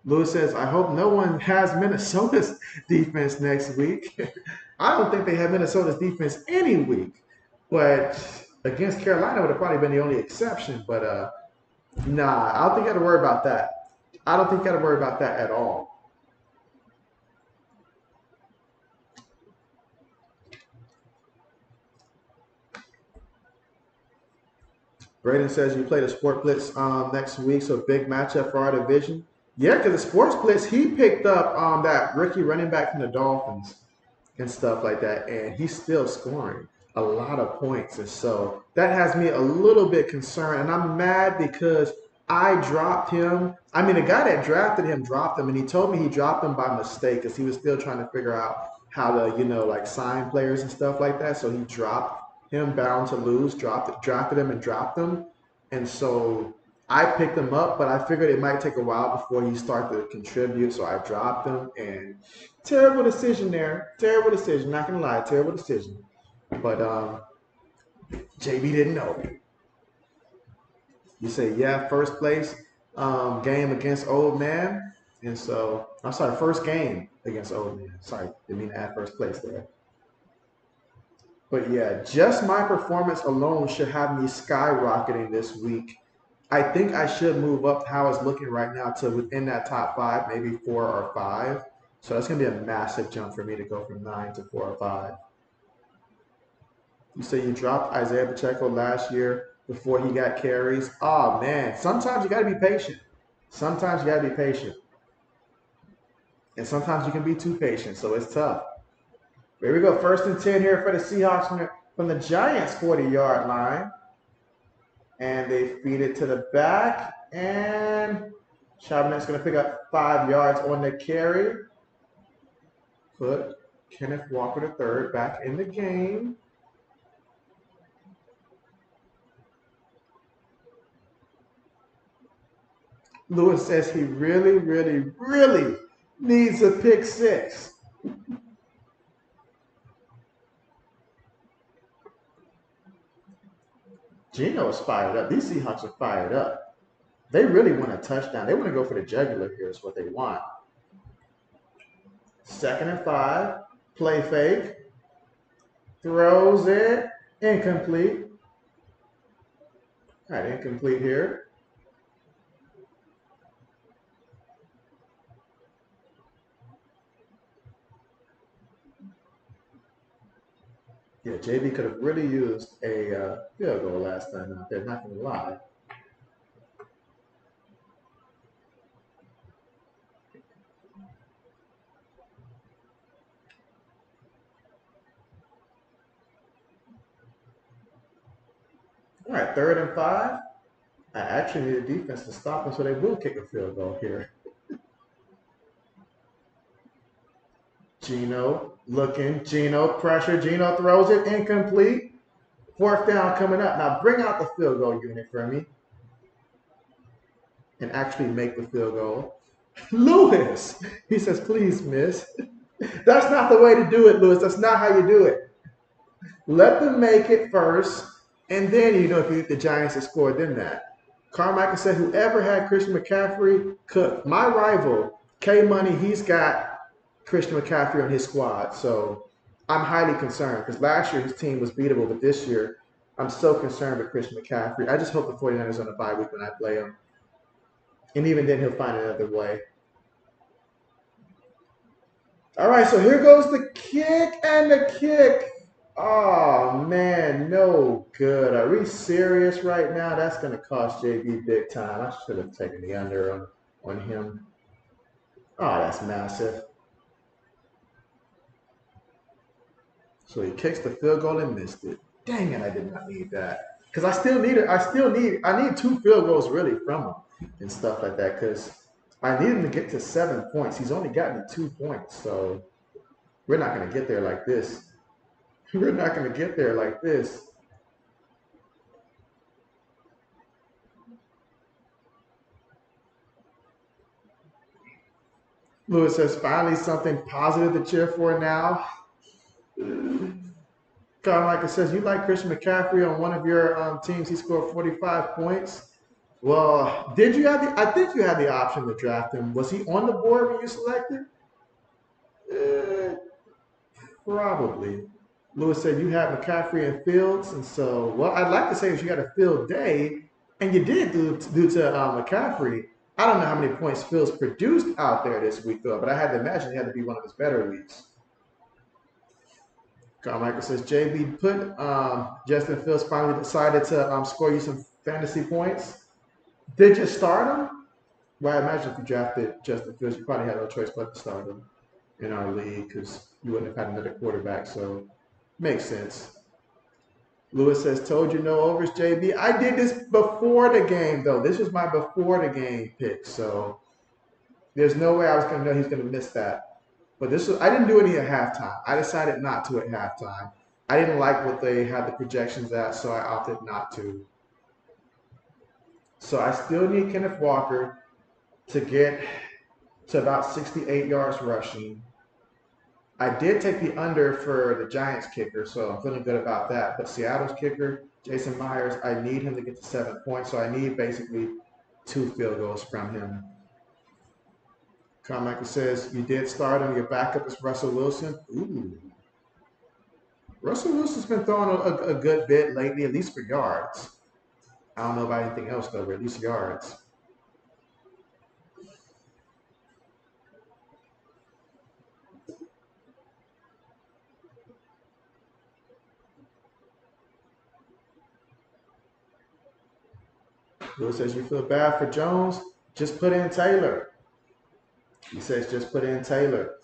Lewis says, I hope no one has Minnesota's defense next week. I don't think they have Minnesota's defense any week. But against Carolina would have probably been the only exception. But nah, I don't think you got to worry about that. I don't think you got to worry about that at all. Braden says you play the Sport Blitz next week, so big matchup for our division. Yeah, because the Sports Blitz, he picked up that rookie running back from the Dolphins and stuff like that, and he's still scoring a lot of points. And so that has me a little bit concerned, and I'm mad because I dropped him. I mean, the guy that drafted him dropped him, and he told me he dropped him by mistake because he was still trying to figure out how to, like sign players and stuff like that. So he dropped him, bound to lose, drafted him and dropped him. And so I picked him up, but I figured it might take a while before he started to contribute. So I dropped him, and terrible decision there. Terrible decision. Not gonna lie, terrible decision. But JB didn't know. You say, yeah, first place game against Old Man. And so, I'm sorry, first game against Old Man. Sorry, didn't mean to add first place there. But yeah, just my performance alone should have me skyrocketing this week. I think I should move up how it's looking right now to within that top 5, maybe 4 or 5. So that's going to be a massive jump for me to go from 9 to 4 or 5. You say you dropped Isaiah Pacheco last year before he got carries. Oh, man. Sometimes you got to be patient. Sometimes you got to be patient. And sometimes you can be too patient, so it's tough. Here we go. 1st and 10 here for the Seahawks from the Giants' 40-yard line. And they feed it to the back. And Chabonet's going to pick up 5 yards on the carry. Put Kenneth Walker III back in the game. Lewis says he really, really, really needs a pick 6. Geno is fired up. These Seahawks are fired up. They really want a touchdown. They want to go for the jugular here is what they want. 2nd and 5. Play fake. Throws it. Incomplete. All right, incomplete here. Yeah, JB could have really used a field goal last time out there, not going to lie. All right, 3rd and 5. I actually need a defense to stop them, so they will kick a field goal here. Geno looking. Geno pressure. Geno throws it. Incomplete. 4th down coming up. Now bring out the field goal unit for me and actually make the field goal. Lewis, he says, please, miss. That's not the way to do it, Lewis. That's not how you do it. Let them make it first, and then if the Giants have scored, then that. Carmichael said, whoever had Christian McCaffrey, cooked. My rival, K Money, he's got Christian McCaffrey on his squad. So I'm highly concerned because last year his team was beatable, but this year I'm so concerned with Christian McCaffrey. I just hope the 49ers on a bye week when I play him. And even then he'll find another way. All right, so here goes the kick, and the kick. Oh, man, no good. Are we serious right now? That's going to cost JB big time. I should have taken the under on him. Oh, that's massive. So he kicks the field goal and missed it. Dang it, I did not need that. Because I need 2 field goals really from him and stuff like that because I need him to get to 7 points. He's only gotten 2 points, so we're not going to get there like this. We're not going to get there like this. Lewis says, finally something positive to cheer for now. Carmichael says, you like Christian McCaffrey on one of your teams. He scored 45 points. Well, did you have I think you had the option to draft him. Was he on the board when you selected? Probably. Lewis said you had McCaffrey and Fields, and so well, I'd like to say that you had a field day, and you did due to McCaffrey. I don't know how many points Fields produced out there this week though, but I had to imagine it had to be one of his better weeks. Carmichael says JB put Justin Fields finally decided to score you some fantasy points. Did you start him? Well, I imagine if you drafted Justin Fields, you probably had no choice but to start him in our league because you wouldn't have had another quarterback. So makes sense. Lewis says, told you no overs, JB. I did this before the game, though. This was my before the game pick. So there's no way I was going to know he's going to miss that. But this was, I didn't do any at halftime. I decided not to at halftime. I didn't like what they had the projections at, so I opted not to. So I still need Kenneth Walker to get to about 68 yards rushing. I did take the under for the Giants kicker, so I'm feeling good about that. But Seattle's kicker, Jason Myers, I need him to get to 7 points, so I need basically 2 field goals from him. Carmichael says, you did start him. Your backup is Russell Wilson. Ooh. Russell Wilson's been throwing a good bit lately, at least for yards. I don't know about anything else, though, but at least yards. Lewis says, you feel bad for Jones? Just put in Taylor. He says, just put in Taylor.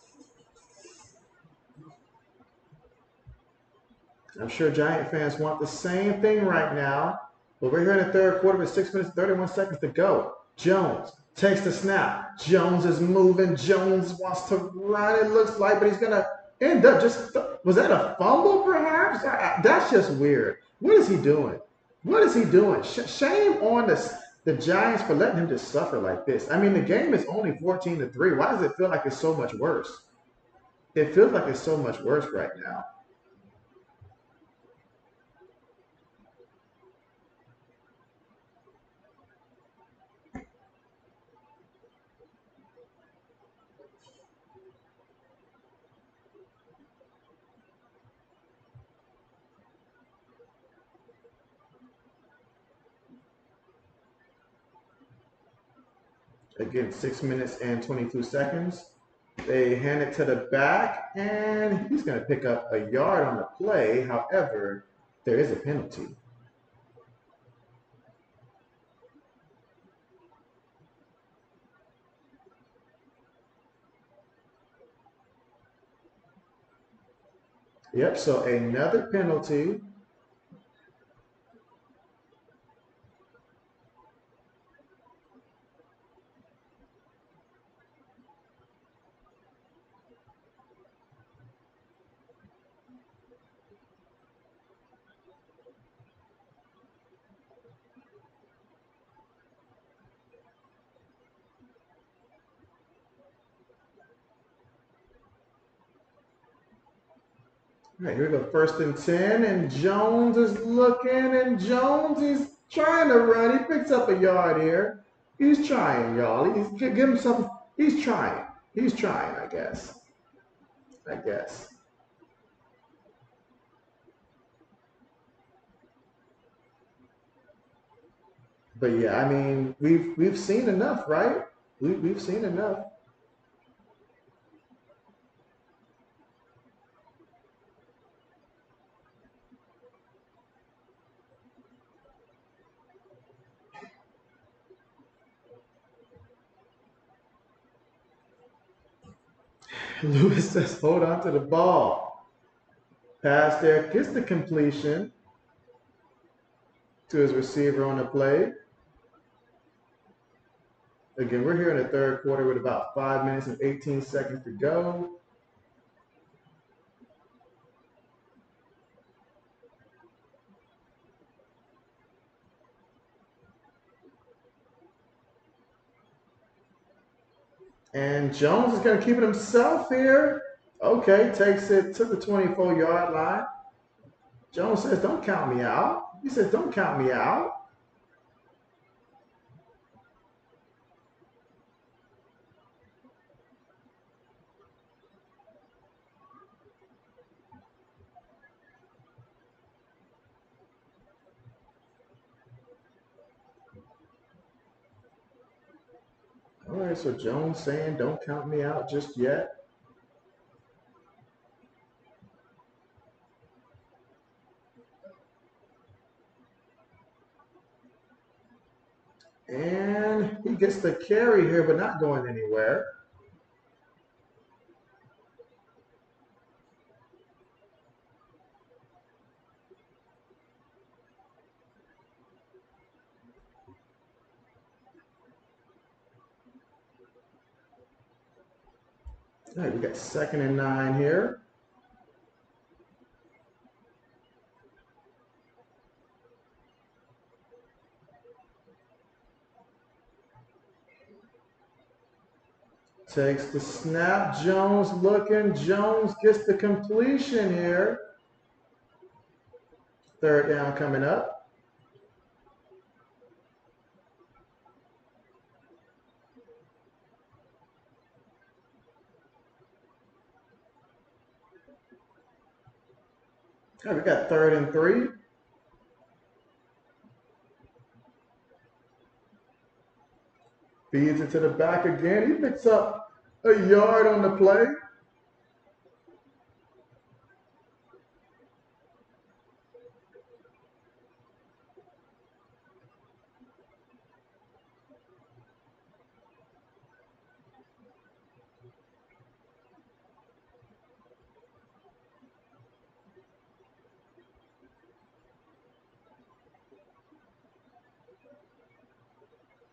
I'm sure Giant fans want the same thing right now. But we're here in the third quarter with 6 minutes, 31 seconds to go. Jones takes the snap. Jones is moving. Jones wants to run, it looks like, but he's going to end up just, was that a fumble perhaps? That's just weird. What is he doing? What is he doing? Shame on the Giants for letting him just suffer like this. I mean, the game is only 14-3. Why does it feel like it's so much worse? It feels like it's so much worse right now. Again, 6 minutes and 22 seconds. They hand it to the back, and he's going to pick up a yard on the play. However, there is a penalty. Yep, so another penalty. All right, here we go. 1st and 10, and Jones is looking, and Jones is trying to run. He picks up a yard here. He's trying, y'all. He's give him some. He's trying. He's trying, I guess. I guess. But yeah, I mean, we've seen enough, right? We've seen enough. Lewis says, hold on to the ball. Pass there, gets the completion to his receiver on the play. Again, we're here in the third quarter with about 5 minutes and 18 seconds to go. And Jones is going to keep it himself here. Okay, takes it to the 24-yard line. Jones says, don't count me out. He says, don't count me out. right, so Jones saying don't count me out just yet. And he gets the carry here, but not going anywhere. All right, we got 2nd and 9 here. Takes the snap. Jones looking. Jones gets the completion here. 3rd down coming up. All right, we got 3rd and 3. Feeds it to the back again. He picks up a yard on the play.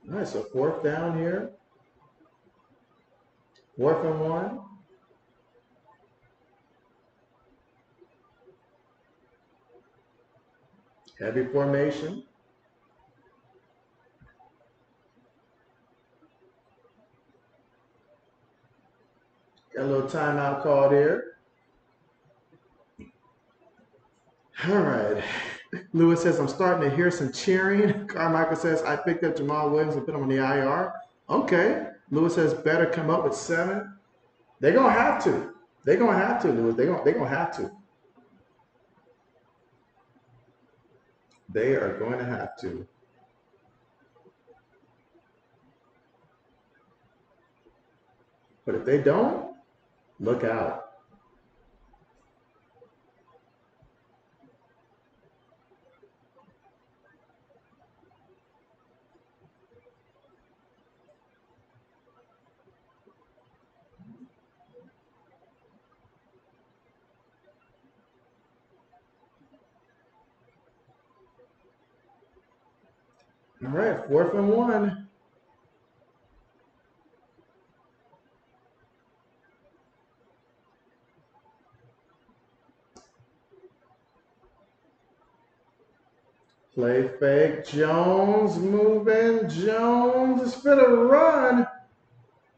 All right, so 4th down here. 4th and 1. Heavy formation. Got a little timeout called here. All right. Lewis says, I'm starting to hear some cheering. Carmichael says, I picked up Jamal Williams and put him on the IR. Okay. Lewis says, better come up with 7. They're going to have to. They're going to have to, Lewis. They're going to have to. They are going to have to. But if they don't, look out. All right, 4th and 1. Play fake. Jones moving. Jones is for the run.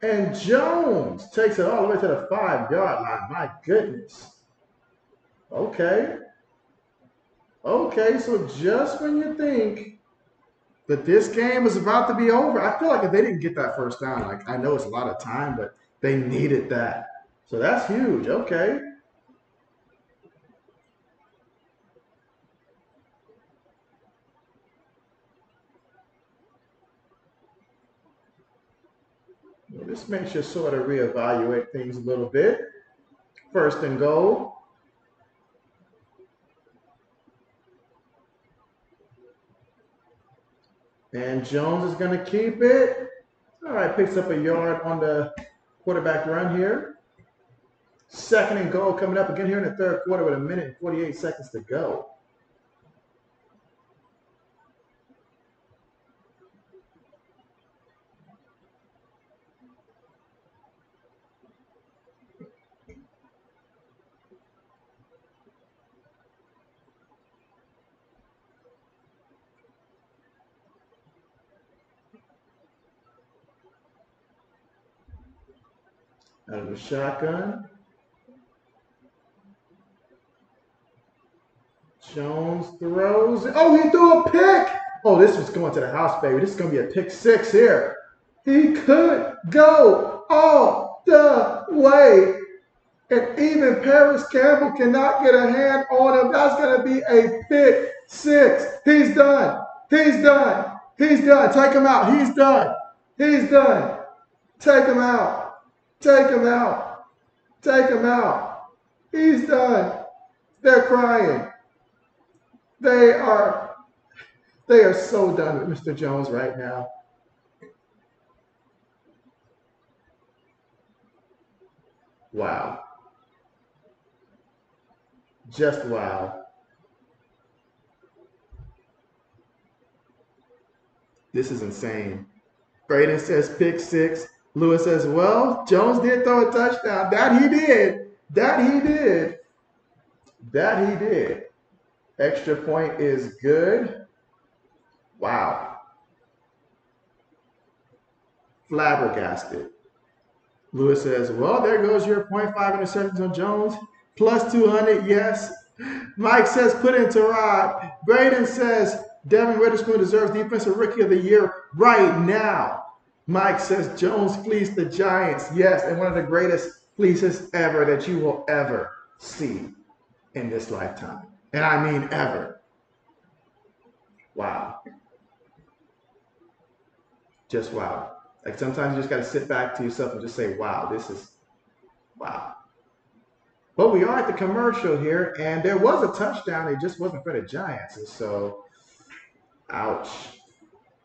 And Jones takes it all the way to the 5-yard line. My goodness. Okay. Okay, so just when you think that this game is about to be over, I feel like if they didn't get that 1st down, like I know it's a lot of time, but they needed that. So that's huge. Okay. Well, this makes you sort of reevaluate things a little bit. 1st and goal. And Jones is going to keep it. All right, picks up a yard on the quarterback run here. 2nd and goal coming up again here in the 3rd quarter with 1 minute and 48 seconds to go. Out of the shotgun. Jones throws. Oh, he threw a pick. Oh, this was going to the house, baby. This is going to be a pick 6 here. He could go all the way. And even Paris Campbell cannot get a hand on him. That's going to be a pick 6. He's done. He's done. He's done. Take him out. He's done. He's done. Take him out. Take him out. Take him out. He's done. They're crying. They are so done with Mr. Jones right now. Wow. Just wow. This is insane. Braden says pick six. Lewis says, well, Jones did throw a touchdown. That he did. That he did. That he did. Extra point is good. Wow. Flabbergasted. Lewis says, well, there goes your .5 interceptions on Jones. Plus 200, yes. Mike says, put into Rod. Braden says, Devin Witherspoon deserves Defensive Rookie of the Year right now. Mike says, Jones fleeced the Giants. Yes, and one of the greatest fleeces ever that you will ever see in this lifetime. And I mean ever. Wow. Just wow. Like sometimes you just got to sit back to yourself and just say, wow, this is wow. But we are at the commercial here, and there was a touchdown. It just wasn't for the Giants. And so, ouch.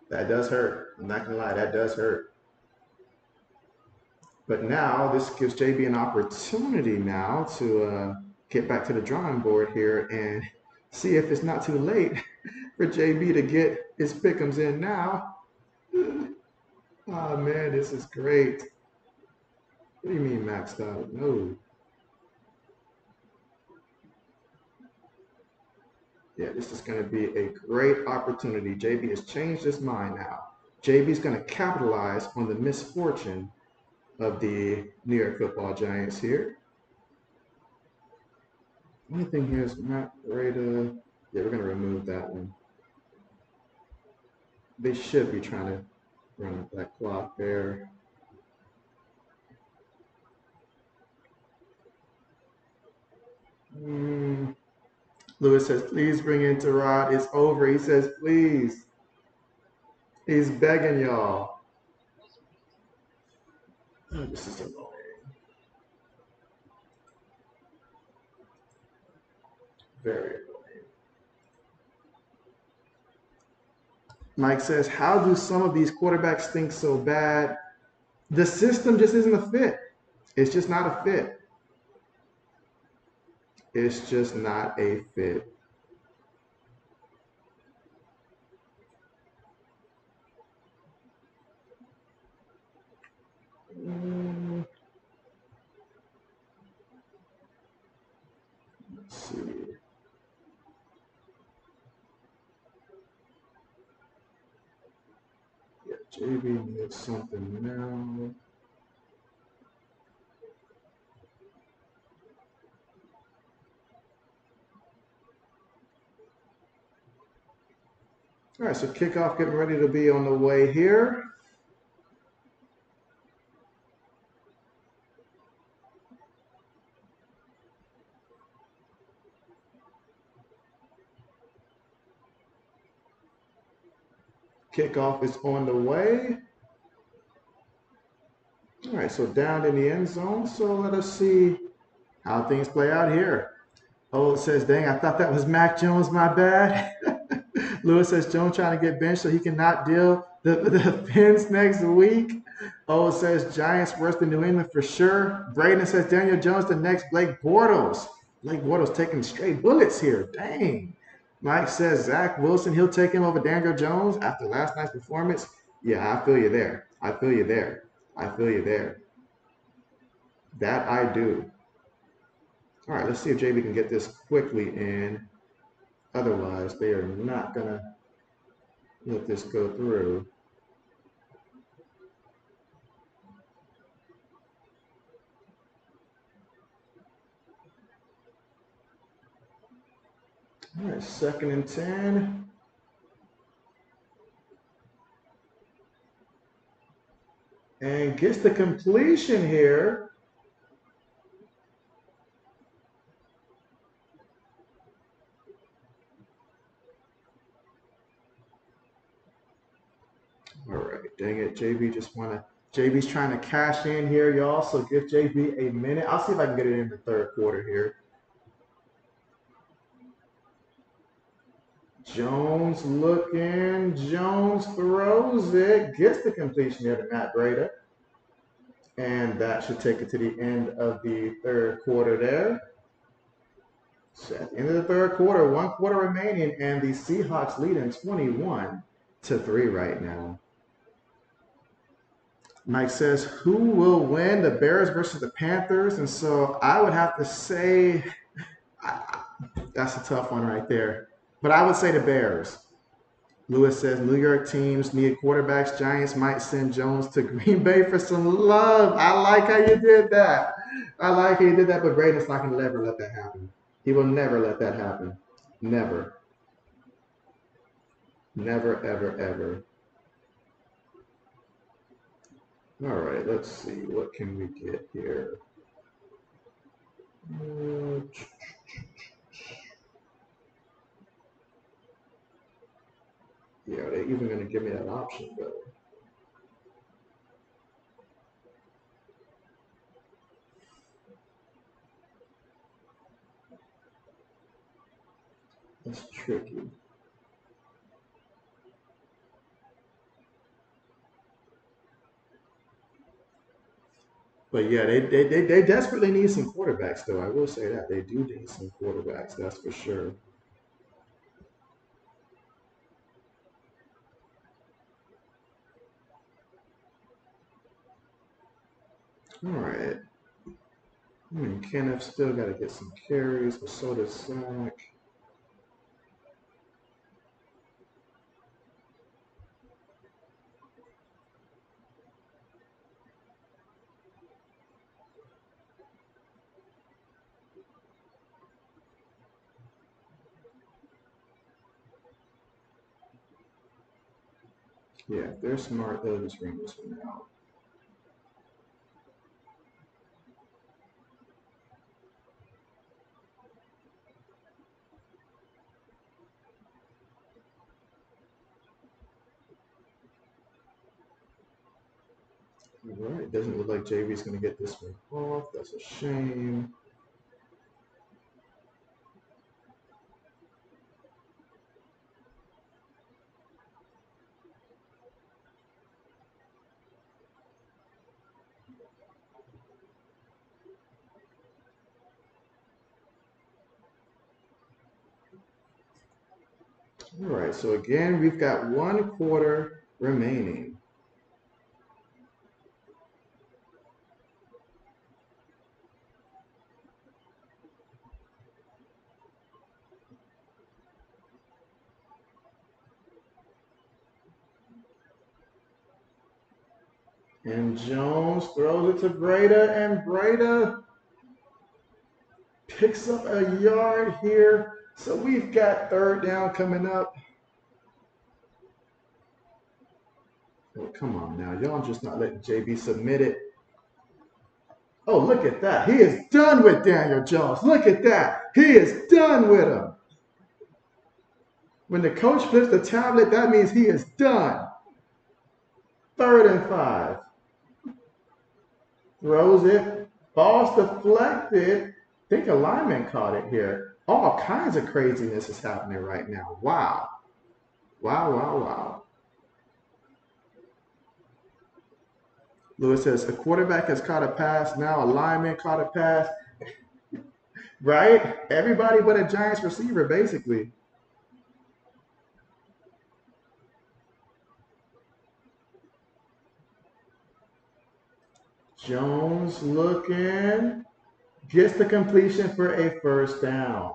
That does hurt. I'm not going to lie, that does hurt. But now this gives JB an opportunity now to get back to the drawing board here and see if it's not too late for JB to get his pick'ems in now. Oh, man, this is great. What do you mean maxed out? No. Yeah, this is going to be a great opportunity. JB has changed his mind now. JB is going to capitalize on the misfortune of the New York Football Giants here. Only thing here is not right. Yeah, we're going to remove that one. They should be trying to run that clock there. Lewis says, please bring in Terod. It's over. He says, please. He's begging y'all. Oh, this is annoying. Very annoying. Mike says, how do some of these quarterbacks think so bad? The system just isn't a fit. It's just not a fit. It's just not a fit. Let's see. Yeah, JB needs something now. All right, so kickoff getting ready to be on the way here. Kickoff is on the way. All right, so down in the end zone. So let us see how things play out here. Oh, it says, dang, I thought that was Mac Jones, my bad. Lewis says, Jones trying to get benched so he cannot deal the Pins next week. Oh, it says, Giants worse than New England for sure. Braden says, Daniel Jones the next Blake Bortles. Blake Bortles taking straight bullets here. Dang. Mike says, Zach Wilson, he'll take him over Daniel Jones after last night's performance. Yeah, I feel you there. I feel you there. I feel you there. That I do. All right, let's see if JB can get this quickly in. Otherwise, they are not going to let this go through. All right, 2nd and 10. And gets the completion here. All right, dang it, JB just want to JB's trying to cash in here, y'all. So give JB a minute. I'll see if I can get it in the third quarter here. Jones looking. Jones throws it. Gets the completion here to Matt Breida. And that should take it to the end of the third quarter there. So at the end of the third quarter, 1 quarter remaining, and the Seahawks leading 21-3 right now. Mike says, who will win, the Bears versus the Panthers? And so I would have to say, that's a tough one right there. But I would say the Bears. Lewis says, New York teams need quarterbacks. Giants might send Jones to Green Bay for some love. I like how you did that. I like how you did that, but Braden's not going to ever let that happen. He will never let that happen. Never. Never, ever, ever. All right, let's see. What can we get here? Yeah, are they even going to give me that option, though? That's tricky. But yeah, they desperately need some quarterbacks, though. I will say that. They do need some quarterbacks, that's for sure. All right. Kenneth still got to get some carries, but so does Zach. Yeah, if they're smart, they'll just bring this one out. All right, doesn't look like JB's going to get this one off. That's a shame. All right, so again, we've got 1 quarter remaining. And Jones throws it to Breida, and Breida picks up a yard here. So we've got third down coming up. Oh, come on now. Y'all just not letting JB submit it. Oh, look at that. He is done with Daniel Jones. Look at that. He is done with him. When the coach flips the tablet, that means he is done. 3rd and 5. Throws it. Ball's deflected. I think a lineman caught it here. All kinds of craziness is happening right now. Wow. Wow, wow, wow. Lewis says, a quarterback has caught a pass. Now a lineman caught a pass. Right? Everybody but a Giants receiver, basically. Jones looking. Gets the completion for a first down.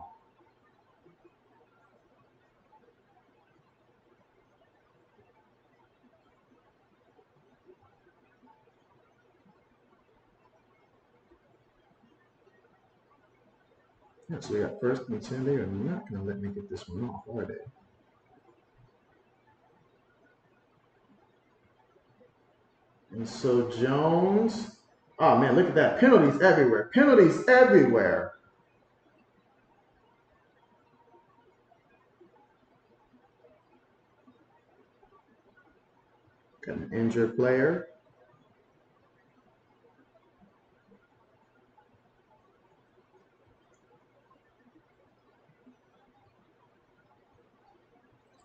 Yeah, so we got 1st and 10. They are not going to let me get this one off, are they? And so Jones, oh man, look at that. Penalties everywhere. Penalties everywhere. Got an injured player.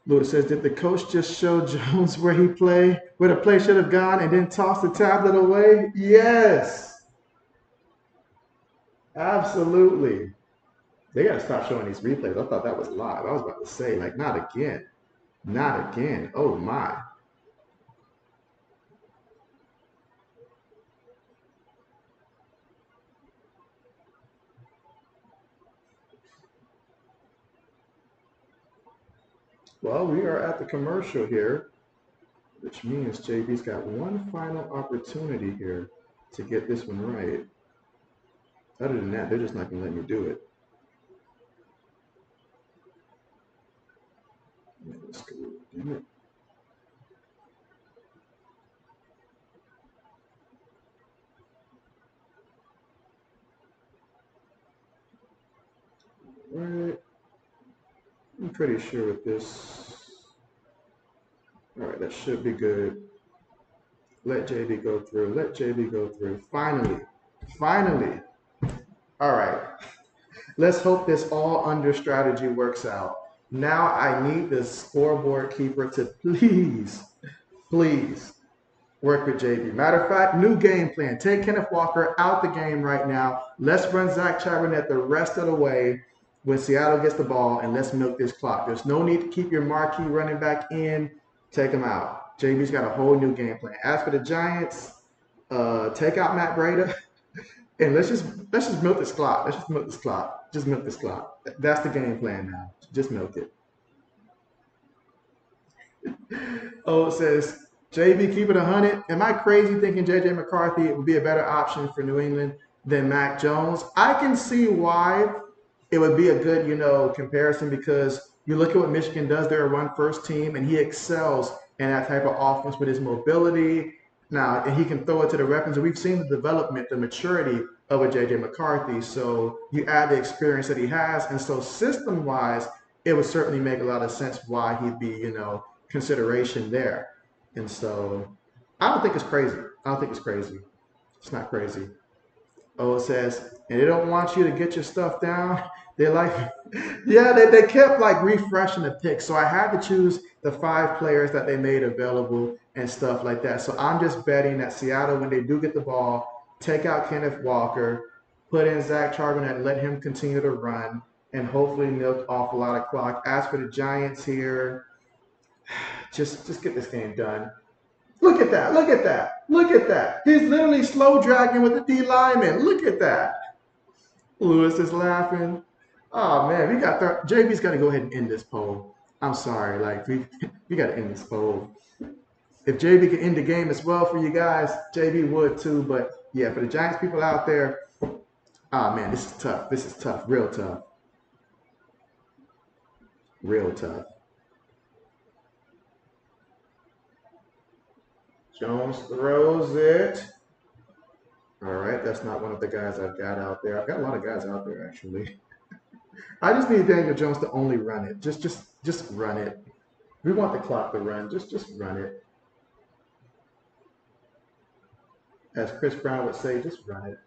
Luda says, did the coach just show Jones where the play should have gone and then toss the tablet away? Yes, absolutely. They got to stop showing these replays. I thought that was live. I was about to say, like, not again. Not again. Oh, my. Well, we are at the commercial here, which means JB's got one final opportunity here to get this one right. Other than that, they're just not going to let me do it. Let's go. Damn it. All right. I'm pretty sure with this. All right, that should be good. Let JB go through. Let JB go through. Finally. Finally. All right. Let's hope this all under strategy works out. Now I need the scoreboard keeper to please work with JB. Matter of fact, new game plan. Take Kenneth Walker out the game right now. Let's run Zach Charbonnet the rest of the way when Seattle gets the ball, and let's milk this clock. There's no need to keep your marquee running back in. Take him out. JB's got a whole new game plan. As for the Giants, take out Matt Breida, and let's just milk this clock. Let's just milk this clock. Just milk this clock. That's the game plan now. Just milk it. Oh, it says JB, keep it 100. Am I crazy thinking JJ McCarthy would be a better option for New England than Mac Jones? I can see why it would be a good, comparison, because you look at what Michigan does. They're a run-first team, and he excels in that type of offense with his mobility. Now, and he can throw it to the weapons. And we've seen the development, the maturity of a JJ McCarthy. So you add the experience that he has, and so system-wise, it would certainly make a lot of sense why he'd be, consideration there. And so I don't think it's crazy. I don't think it's crazy. It's not crazy. Oh, it says, and they don't want you to get your stuff down. They're like, yeah, they kept like refreshing the picks. So I had to choose the 5 players that they made available and stuff like that. So I'm just betting that Seattle, when they do get the ball, take out Kenneth Walker, put in Zach Charbonnet, let him continue to run, and hopefully milk off a lot of clock. As for the Giants here, just get this game done. Look at that. Look at that. Look at that. He's literally slow dragging with the D lineman. Look at that. Lewis is laughing. Oh, man. JB's got to go ahead and end this poll. I'm sorry. Like, we got to end this poll. If JB could end the game as well for you guys, JB would too. But, yeah, for the Giants people out there, oh, man, this is tough. This is tough. Real tough. Real tough. Jones throws it. All right, that's not one of the guys I've got out there. I've got a lot of guys out there, actually. I just need Daniel Jones to only run it. Just run it. We want the clock to run. Just run it. As Chris Brown would say, just run it.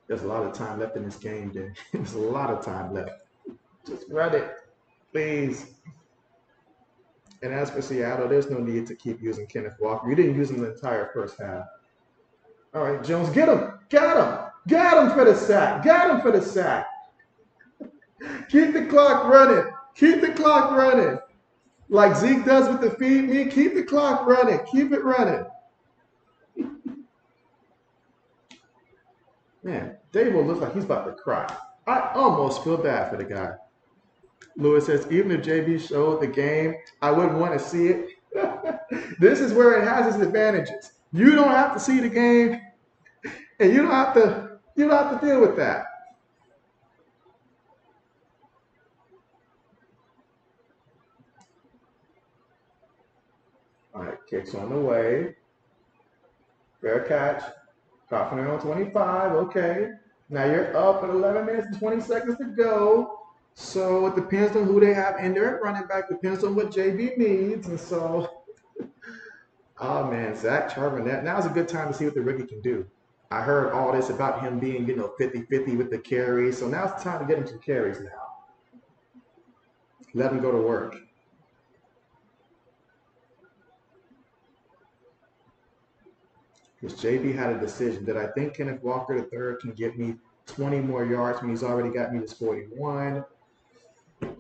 There's a lot of time left in this game, Dan. There's a lot of time left. Just run it, please. And as for Seattle, there's no need to keep using Kenneth Walker. You didn't use him the entire first half. All right, Jones, get him. Got him. Got him for the sack. Got him for the sack. Keep the clock running. Keep the clock running. Like Zeke does with the feed me, keep the clock running. Keep it running. Man, Dable looks like he's about to cry. I almost feel bad for the guy. Lewis says, even if JB showed the game, I wouldn't want to see it. This is where it has its advantages. You don't have to see the game, and you don't have to deal with that. All right, kicks on the way. Fair catch. Confident on 25. Okay. Now you're up at 11 minutes and 20 seconds to go. So it depends on who they have in there at running back. Depends on what JB needs. And so, oh man, Zach Charbonnet. Now's a good time to see what the rookie can do. I heard all this about him being, 50-50 with the carries. So now it's time to get him some carries now. Let him go to work. Because JB had a decision. Did I think Kenneth Walker III can get me 20 more yards when he's already got me to 41? JB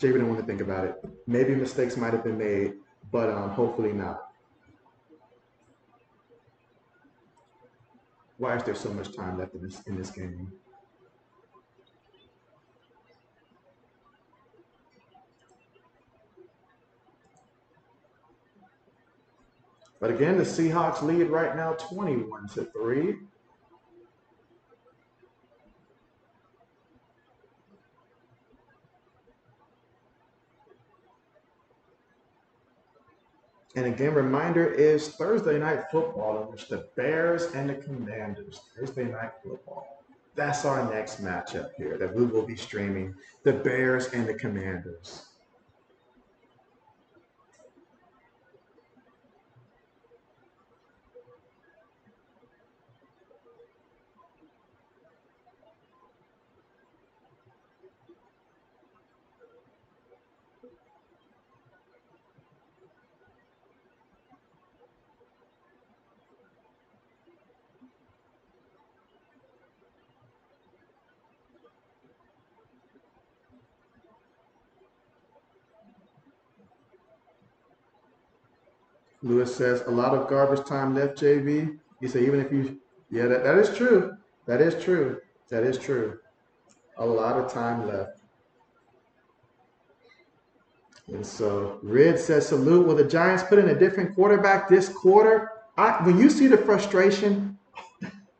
didn't want to think about it. Maybe mistakes might have been made, but hopefully not. Why is there so much time left in this game? But again, the Seahawks lead right now 21-3. And again, reminder is Thursday night football, in which the Bears and the Commanders, Thursday night football. That's our next matchup here that we will be streaming, the Bears and the Commanders. Lewis says, a lot of garbage time left, JB. You say, even if you, yeah, that is true. That is true. That is true. A lot of time left. And so Red says, salute. Will the Giants put in a different quarterback this quarter? When you see the frustration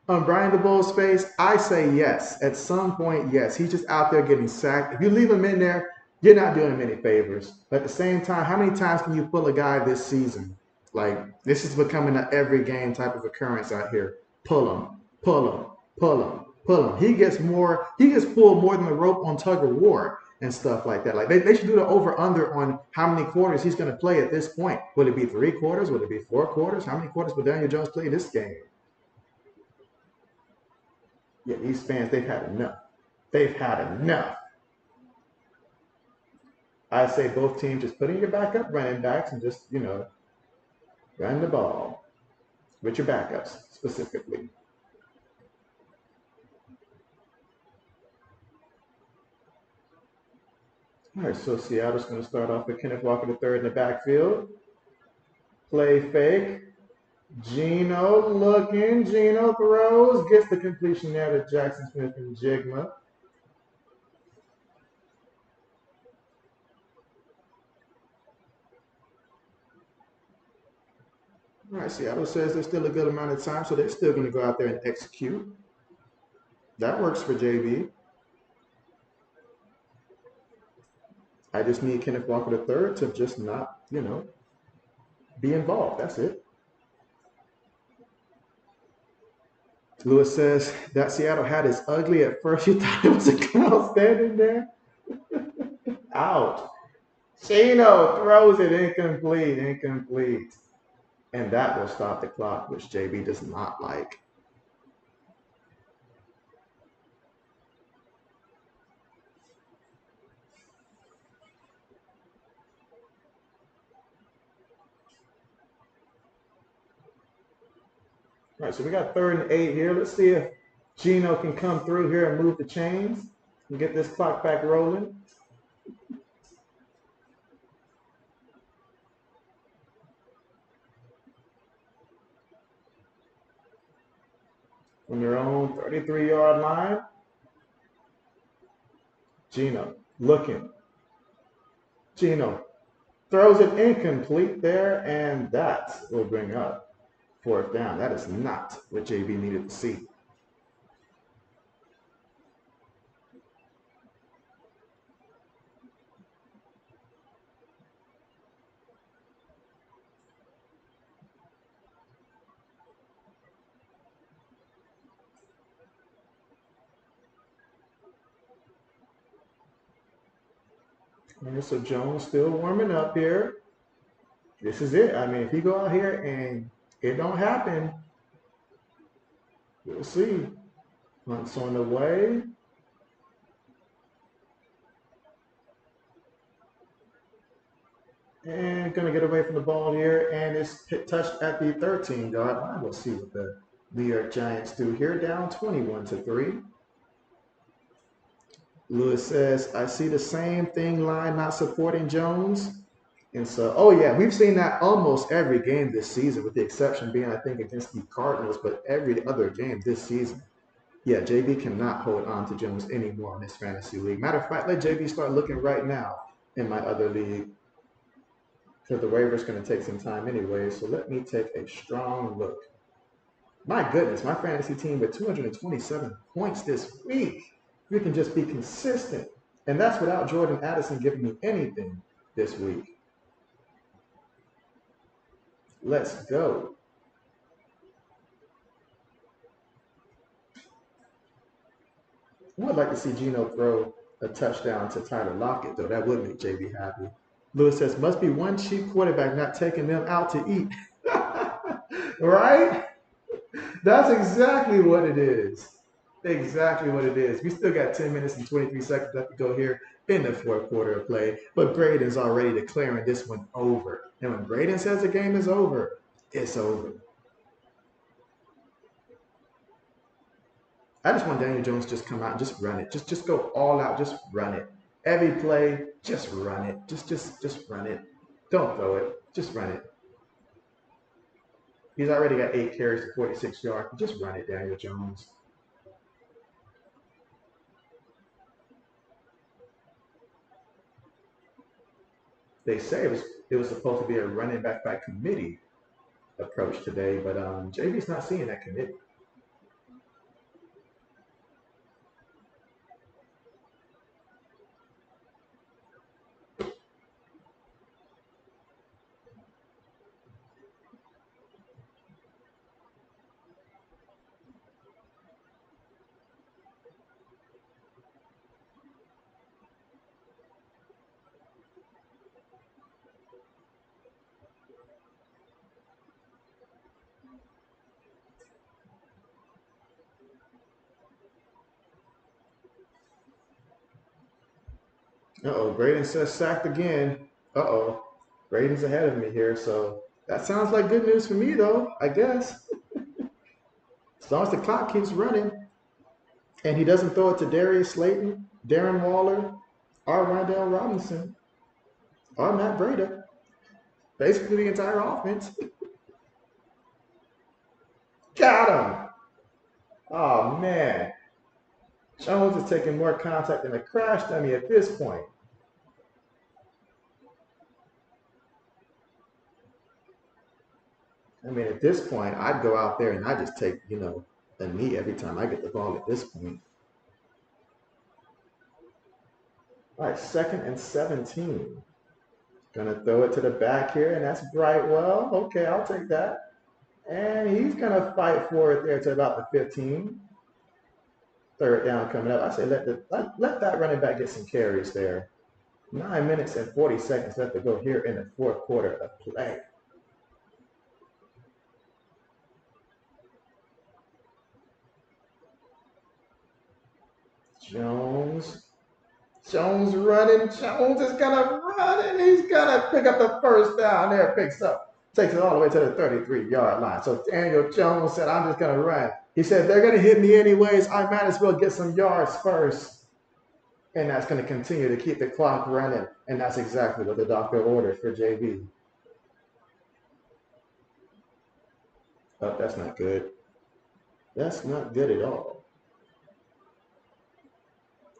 on Brian DeBoer's face, I say yes. At some point, yes. He's just out there getting sacked. If you leave him in there, you're not doing him any favors. But at the same time, how many times can you pull a guy this season? Like, this is becoming an every game type of occurrence out here. Pull him, pull him, pull him, pull him. He gets pulled more than the rope on tug of war and stuff like that. Like, they should do the over-under on how many quarters he's going to play at this point. Would it be 3 quarters? Would it be 4 quarters? How many quarters would Daniel Jones play this game? Yeah, these fans, they've had enough. They've had enough. I say both teams just put in your backup running backs and just, run the ball with your backups specifically. All right, so Seattle's going to start off with Kenneth Walker III in the backfield. Play fake. Geno looking. Geno throws. Gets the completion there to Jackson Smith and Jigma. All right, Seattle says there's still a good amount of time, so they're still going to go out there and execute. That works for JB. I just need Kenneth Walker III to just not, be involved. That's it. Lewis says that Seattle hat is ugly. At first, you thought it was a clown standing there. Out. Chino throws it incomplete. And that will stop the clock, which JB does not like. All right, so we got 3rd and 8 here. Let's see if Geno can come through here and move the chains and get this clock back rolling. On their own 33-yard line. Geno looking. Geno throws it incomplete there, and that will bring up 4th down. That is not what JB needed to see. And so Jones still warming up here. This is it. I mean, if you go out here and it don't happen, We'll see. Hunt's on the way. And gonna get away from the ball here, and it's touched at the 13-yard line. We'll see what the New York Giants do here, down 21-3. Lewis says, I see the same thing, line not supporting Jones. And so, oh yeah, we've seen that almost every game this season, with the exception being, I think, against the Cardinals, but every other game this season. Yeah, JB cannot hold on to Jones anymore in this fantasy league. Matter of fact, let JB start looking right now in my other league, because the waiver's going to take some time anyway. So let me take a strong look. My goodness, my fantasy team with 227 points this week. We can just be consistent. And that's without Jordan Addison giving me anything this week. Let's go. I would like to see Geno throw a touchdown to Tyler Lockett, though. That would make JB happy. Lewis says, must be one cheap quarterback not taking them out to eat. Right? That's exactly what it is. Exactly what it is. We still got 10 minutes and 23 seconds left to go here in the fourth quarter of play, but Braden's already declaring this one over. And when Braden says the game is over, it's over. I just want Daniel Jones to just come out and just run it. Just go all out. Just run it. Every play, just run it. Just run it. Don't throw it. Just run it. He's already got 8 carries to 46 yards. Just run it, Daniel Jones. They say it was supposed to be a running back by committee approach today, but JB's not seeing that committee. Uh-oh, Braden says sacked again. Uh-oh, Braden's ahead of me here, so that sounds like good news for me, though, I guess. As long as the clock keeps running and he doesn't throw it to Darius Slayton, Darren Waller, or Rondell Robinson, or Matt Breida, basically the entire offense. Got him! Oh, man. Jones is taking more contact than a crash dummy at this point. I mean, at this point, I'd go out there and I just take, a knee every time I get the ball at this point. All right, 2nd and 17. Gonna throw it to the back here, and that's Brightwell. Okay, I'll take that. And he's gonna fight for it there to about the 15. 3rd down coming up. I say let that running back get some carries there. 9 minutes and 40 seconds left to go here in the fourth quarter of play. Jones running. Jones is gonna run, and he's gonna pick up the first down there. Picks up, takes it all the way to the 33-yard line. So Daniel Jones said, "I'm just gonna run." He said, "They're gonna hit me anyways. I might as well get some yards first." And that's gonna continue to keep the clock running. And that's exactly what the doctor ordered for JB. Oh, that's not good. That's not good at all.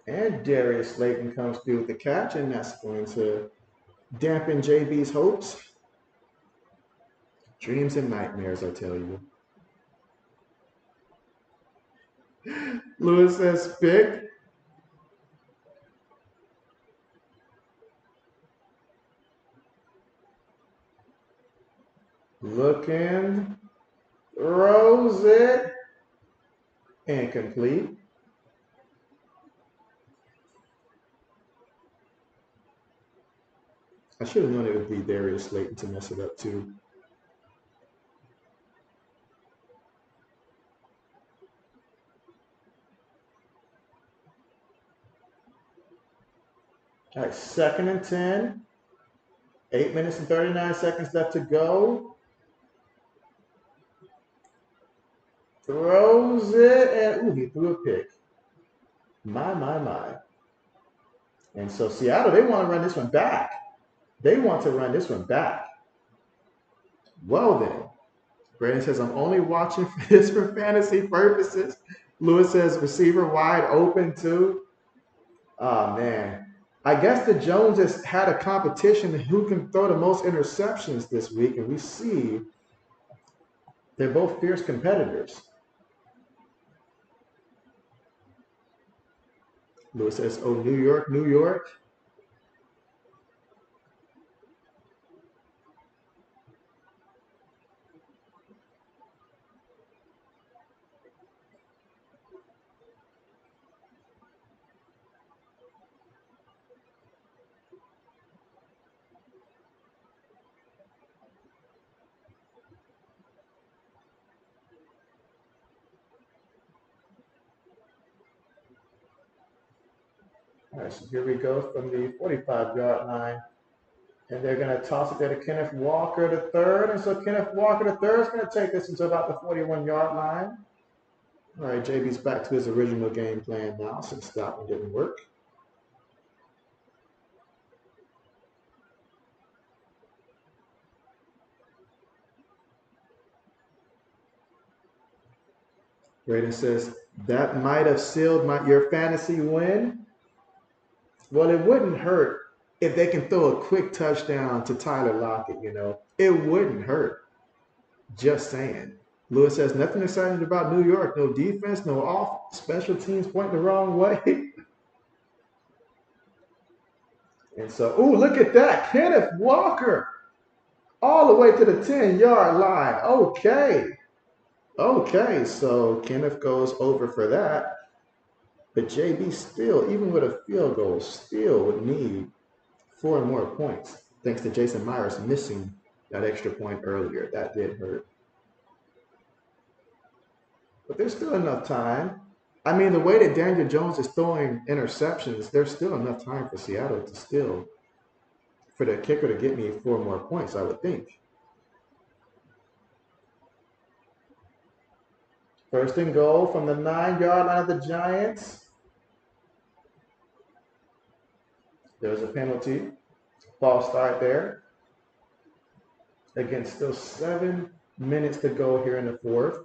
And Darius Slayton comes through with the catch, and that's going to dampen JB's hopes. Dreams and nightmares, I tell you. Lewis says pick. Looking. Throws it. Incomplete. I should have known it would be Darius Slayton to mess it up too. All right, 2nd and 10. 8 minutes and 39 seconds left to go. Throws it, and he threw a pick. My. And so Seattle, they want to run this one back. Well then, Brandon says, I'm only watching this for fantasy purposes. Lewis says, receiver wide open too. Oh, man. I guess the Joneses had a competition who can throw the most interceptions this week, and we see they're both fierce competitors. Lewis says, oh, New York, New York. All right, so here we go from the 45-yard line. And they're going to toss it there to Kenneth Walker the third. And so Kenneth Walker the third is going to take this into about the 41-yard line. All right, JB's back to his original game plan now since that one didn't work. Braden says, that might have sealed your fantasy win. Well, it wouldn't hurt if they can throw a quick touchdown to Tyler Lockett, It wouldn't hurt. Just saying. Lewis says, nothing exciting about New York. No defense, no off. Special teams pointing the wrong way. And so, look at that. Kenneth Walker all the way to the 10-yard line. Okay, so Kenneth goes over for that. But JB still, even with a field goal, still would need 4 more points, thanks to Jason Myers missing that extra point earlier. That did hurt. But there's still enough time. I mean, the way that Daniel Jones is throwing interceptions, there's still enough time for Seattle to still, for the kicker to get me 4 more points, I would think. First and goal from the 9-yard line of the Giants. There's a penalty. False start there. Again, still 7 minutes to go here in the fourth.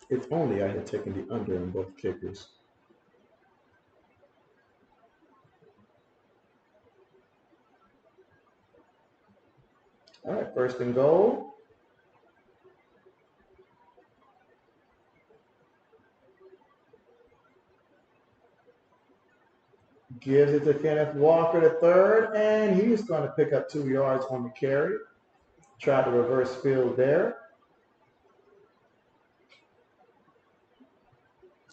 If only I had taken the under on both kickers. All right, first and goal. Gives it to Kenneth Walker the third, and he's going to pick up 2 yards on the carry. Try to reverse field there.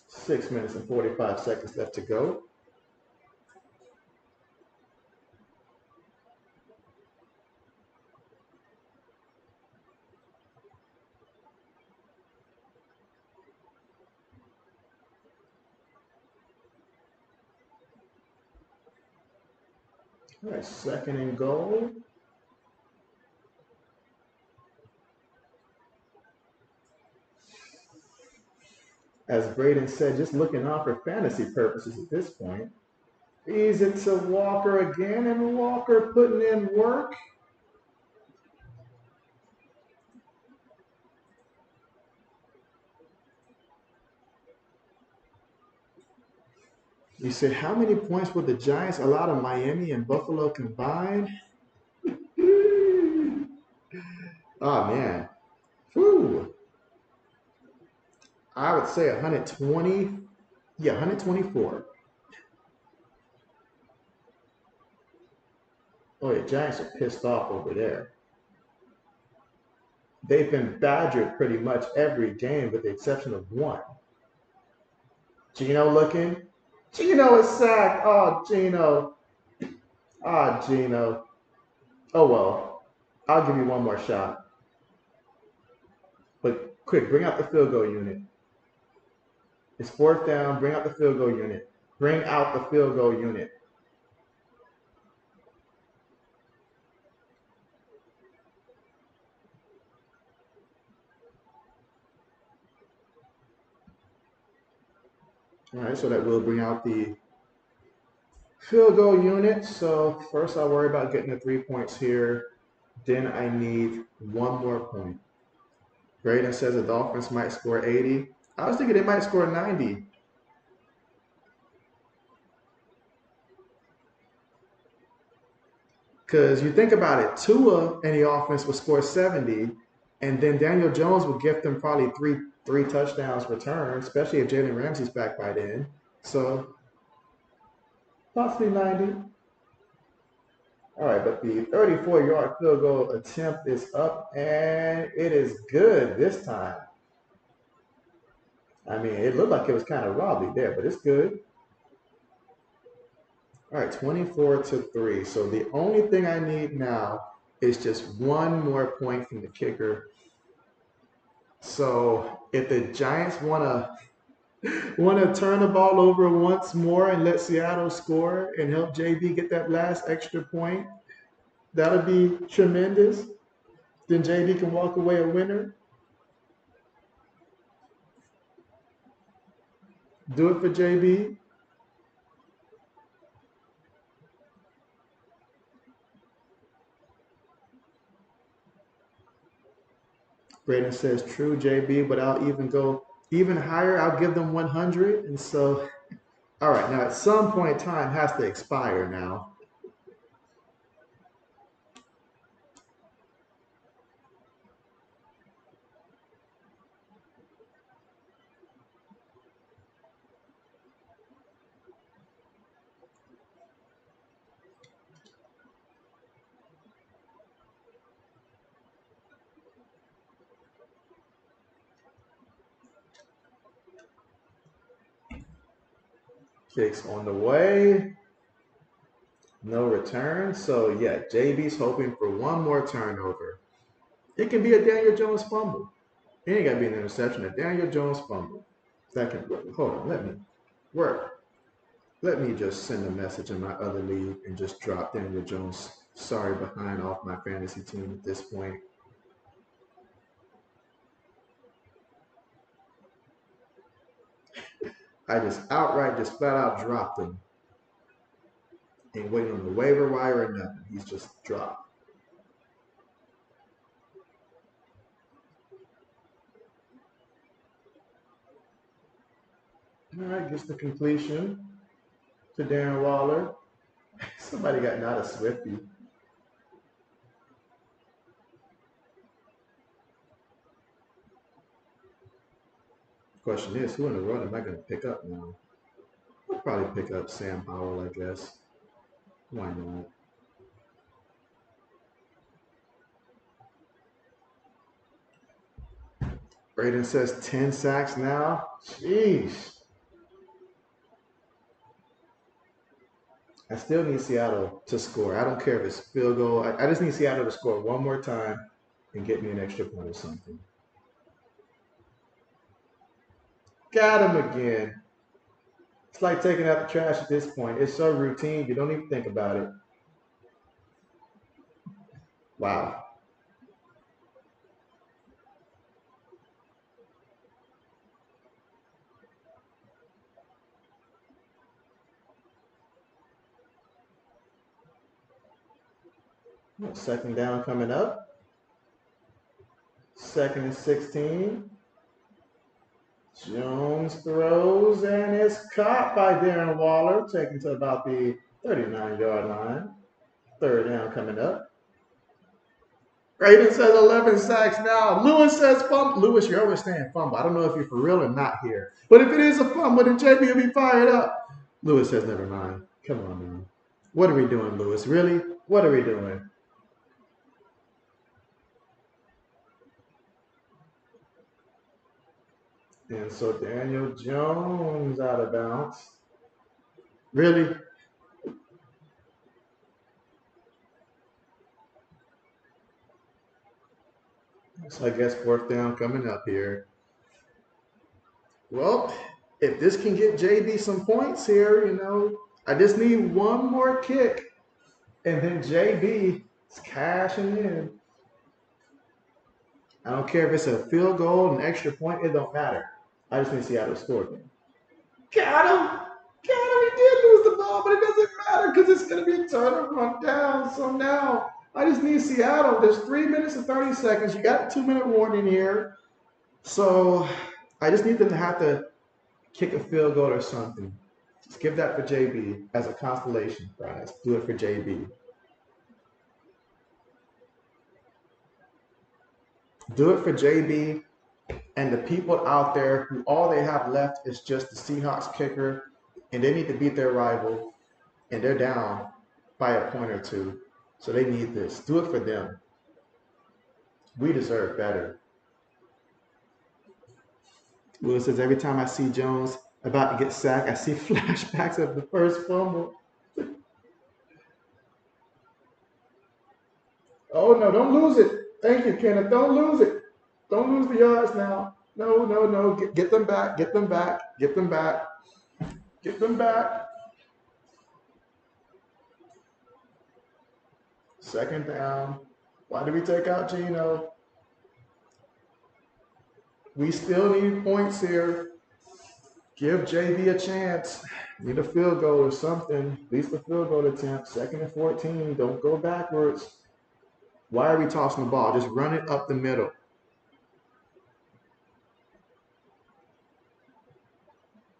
6 minutes and 45 seconds left to go. All right, second and goal. As Braden said, just looking out for fantasy purposes at this point. Feeds it to Walker again, and Walker putting in work. You said, how many points will the Giants allow to Miami and Buffalo combined? Oh, man. Whew. I would say 120. Yeah, 124. Oh, the Giants are pissed off over there. They've been badgered pretty much every game with the exception of one. Gino looking. Gino is sacked. Oh, Gino. Gino. Oh, well. I'll give you one more shot. But quick, bring out the field goal unit. It's fourth down. Bring out the field goal unit. Bring out the field goal unit. All right, so that will bring out the field goal unit. So first I'll worry about getting the 3 points here. Then I need one more point. Braden says the Dolphins might score 80. I was thinking they might score 90. Because you think about it, Tua and the offense would score 70, and then Daniel Jones would give them probably three touchdowns return, especially if Jalen Ramsey's back by then. So possibly 90. All right, but the 34-yard field goal attempt is up, and it is good this time. I mean, it looked like it was kind of wobbly there, but it's good. All right, 24-3. So the only thing I need now is just one more point from the kicker. So if the Giants wanna turn the ball over once more and let Seattle score and help JB get that last extra point, that'll be tremendous. Then JB can walk away a winner. Do it for JB. Braden says true, JB, but I'll even go even higher. I'll give them 100. And so, all right, now at some point, time has to expire now. Kicks on the way. No return. So, yeah, JB's hoping for one more turnover. It can be a Daniel Jones fumble. It ain't got to be an interception. A Daniel Jones fumble. That can hold on. Let me work. Let me just send a message in my other league and just drop Daniel Jones. Sorry, behind off my fantasy team at this point. I just outright, just flat out dropped him. Ain't waiting on the waiver wire or nothing. He's just dropped. All right, gets the completion to Darren Waller. Somebody got not a Swifty. Question is, who in the run am I going to pick up now? I'll probably pick up Sam Howell, I guess. Why not? Braden says 10 sacks now. Jeez. I still need Seattle to score. I don't care if it's field goal. I just need Seattle to score one more time and get me an extra point or something. Got him again. It's like taking out the trash at this point. It's so routine, you don't even think about it. Wow. Second down coming up. Second and 16. Jones throws and it's caught by Darren Waller, taken to about the 39-yard line. Third down coming up. Raiden says 11 sacks now. Lewis says fumble. Lewis, you're always saying fumble. I don't know if you're for real or not here. But if it is a fumble, then JB will be fired up. Lewis says never mind. Come on now. What are we doing, Lewis? Really? What are we doing? And so Daniel Jones out of bounds. Really? So I guess fourth down coming up here. Well, If this can get JB some points here, you know, I just need one more kick, and then JB is cashing in. I don't care if it's a field goal, an extra point, it don't matter. I just need Seattle to score again. Got him! Got him! He did lose the ball, but it doesn't matter because it's going to be a turn run down. So now I just need Seattle. There's 3 minutes and 30 seconds. You got a 2-minute warning here. So I just need them to have to kick a field goal or something. Just give that for JB as a constellation prize. Do it for JB. Do it for JB and the people out there who all they have left is just the Seahawks kicker, and they need to beat their rival, and they're down by a point or two. So they need this. Do it for them. We deserve better. Lewis says, every time I see Jones about to get sacked, I see flashbacks of the first fumble. Oh, no, don't lose it. Thank you, Kenneth. Don't lose it. Don't lose the yards now. No, no, no. Get them back. Get them back. Get them back. Get them back. Second down. Why did we take out Gino? We still need points here. Give JB a chance. Need a field goal or something. At least a field goal attempt. 2nd and 14. Don't go backwards. Why are we tossing the ball? Just run it up the middle.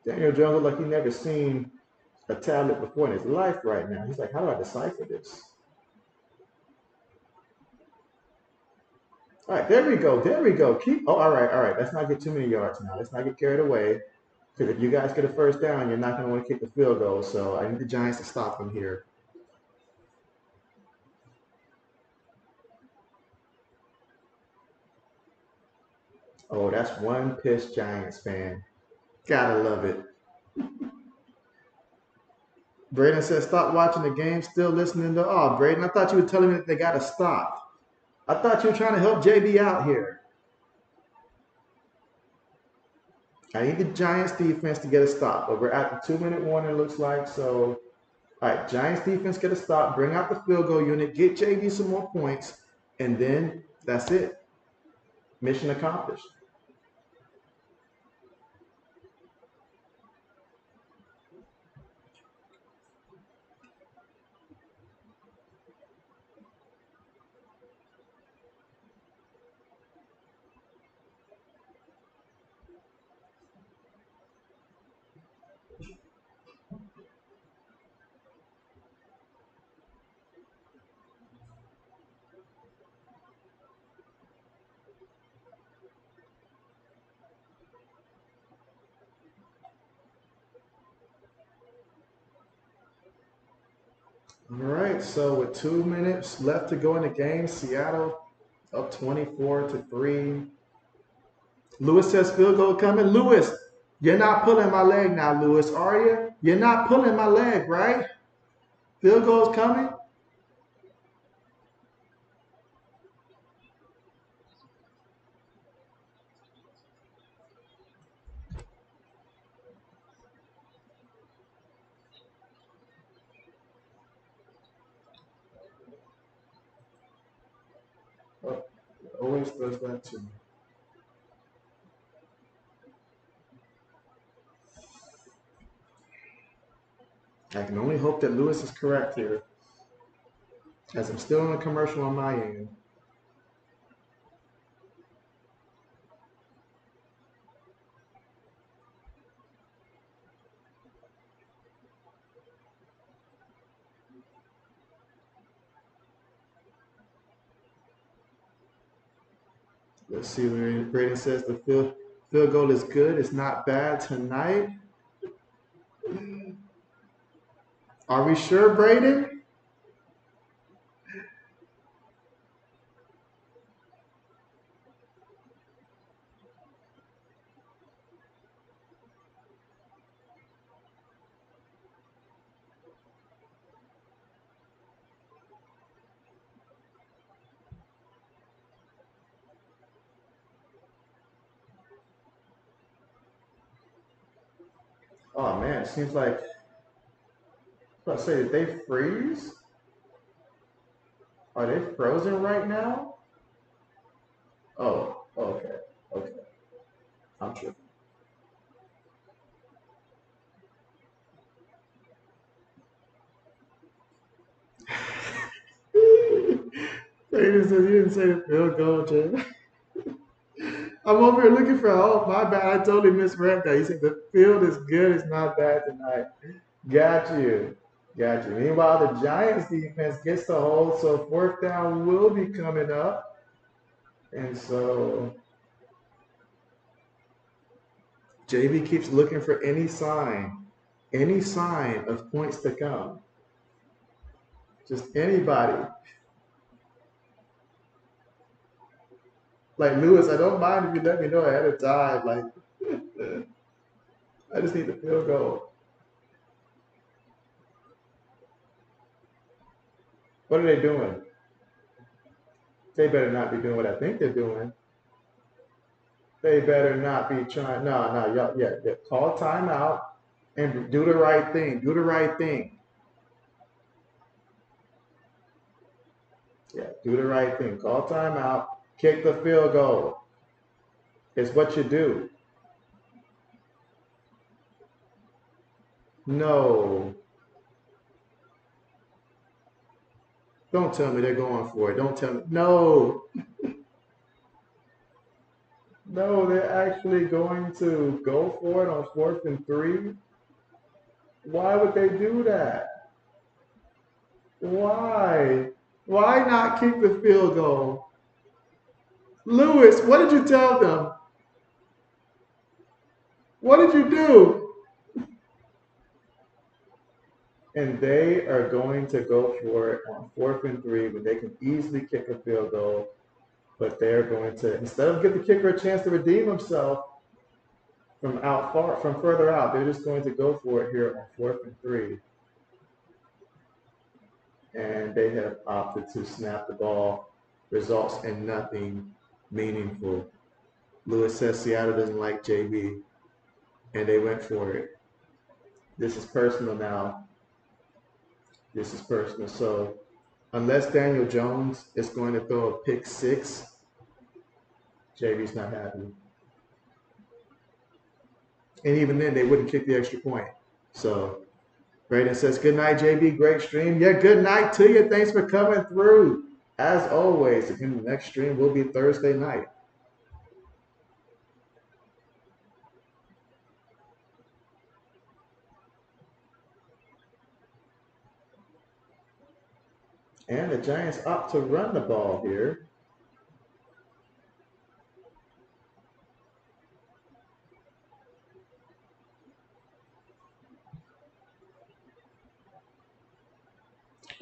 Daniel Jones looked like he never seen a tablet before in his life right now. He's like, how do I decipher this? All right, there we go. There we go. All right. Let's not get too many yards now. Let's not get carried away. Because if you guys get a first down, you're not going to want to kick the field goal. So I need the Giants to stop them here. Oh, that's one pissed Giants fan. Gotta love it. Braden says, stop watching the game, still listening to. Oh, Braden, I thought you were telling me that they got to stop. I thought you were trying to help JB out here. I need the Giants defense to get a stop, but we're at the 2-minute warning, it looks like. So, all right, Giants defense get a stop, bring out the field goal unit, get JB some more points, and then that's it. Mission accomplished. All right, so with 2 minutes left to go in the game, Seattle up 24-3. Lewis says field goal coming. Lewis, you're not pulling my leg now, Lewis, are you? You're not pulling my leg, right? Field goal's coming. Oh, always does that too. I can only hope that Lewis is correct here, as I'm still in a commercial on my end. Let's see what Braden says. The field goal is good. It's not bad tonight. Are we sure, Braden? Oh man, it seems like let's say did they freeze? Are they frozen right now? Oh, okay. Okay. I'm tripping. You didn't say the field goal, Jim. I'm over here looking for, oh, my bad. I totally misread that. You said the field is good. It's not bad tonight. Got you. Got you. Meanwhile, the Giants defense gets the hold, so fourth down will be coming up. And so JB keeps looking for any sign of points to come. Just anybody. Like Lewis, I don't mind if you let me know ahead of time. Like, I just need the field goal. What are they doing? They better not be doing what I think they're doing. They better not be trying. No, no, yeah. Call timeout and do the right thing. Do the right thing. Yeah, do the right thing. Call timeout. Kick the field goal. It's what you do. No. Don't tell me they're going for it. Don't tell me. No. No, they're actually going to go for it on 4th and 3. Why would they do that? Why? Why not kick the field goal? Lewis, what did you tell them? What did you do? And they are going to go for it on 4th and 3 when they can easily kick a field goal. But they're going to, instead of give the kicker a chance to redeem himself from further out, they're just going to go for it here on 4th and 3. And they have opted to snap the ball, results in nothing meaningful. Lewis says Seattle doesn't like JB, and they went for it. This is personal now. This is personal. So unless Daniel Jones is going to throw a pick 6, JB's not happy. And even then, they wouldn't kick the extra point. So Braden says, good night, JB. Great stream. Yeah, good night to you. Thanks for coming through. As always, again, the next stream will be Thursday night. And the Giants opt to run the ball here.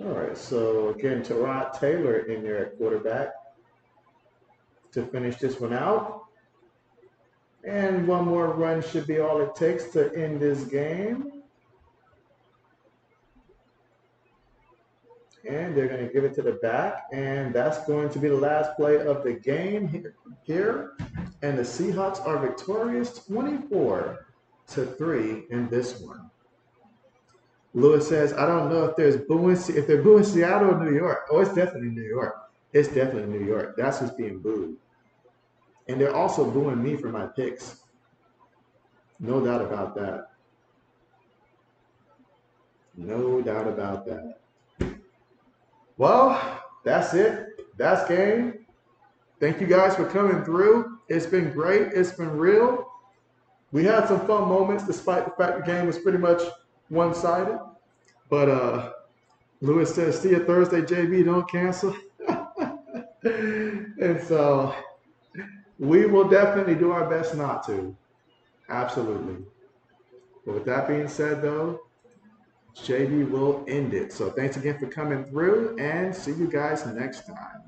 All right, so again, Tyrod Taylor in there at quarterback to finish this one out. And one more run should be all it takes to end this game. And they're going to give it to the back, and that's going to be the last play of the game here. And the Seahawks are victorious 24-3 in this one. Lewis says, I don't know if they're booing Seattle or New York. Oh, it's definitely New York. It's definitely New York. That's who's being booed. And they're also booing me for my picks. No doubt about that. No doubt about that. Well, that's it. That's game. Thank you guys for coming through. It's been great. It's been real. We had some fun moments despite the fact the game was pretty much one-sided. But Lewis says, see you Thursday, JB. Don't cancel. And so we will definitely do our best not to. Absolutely. But with that being said, though, JB will end it. So thanks again for coming through, and see you guys next time.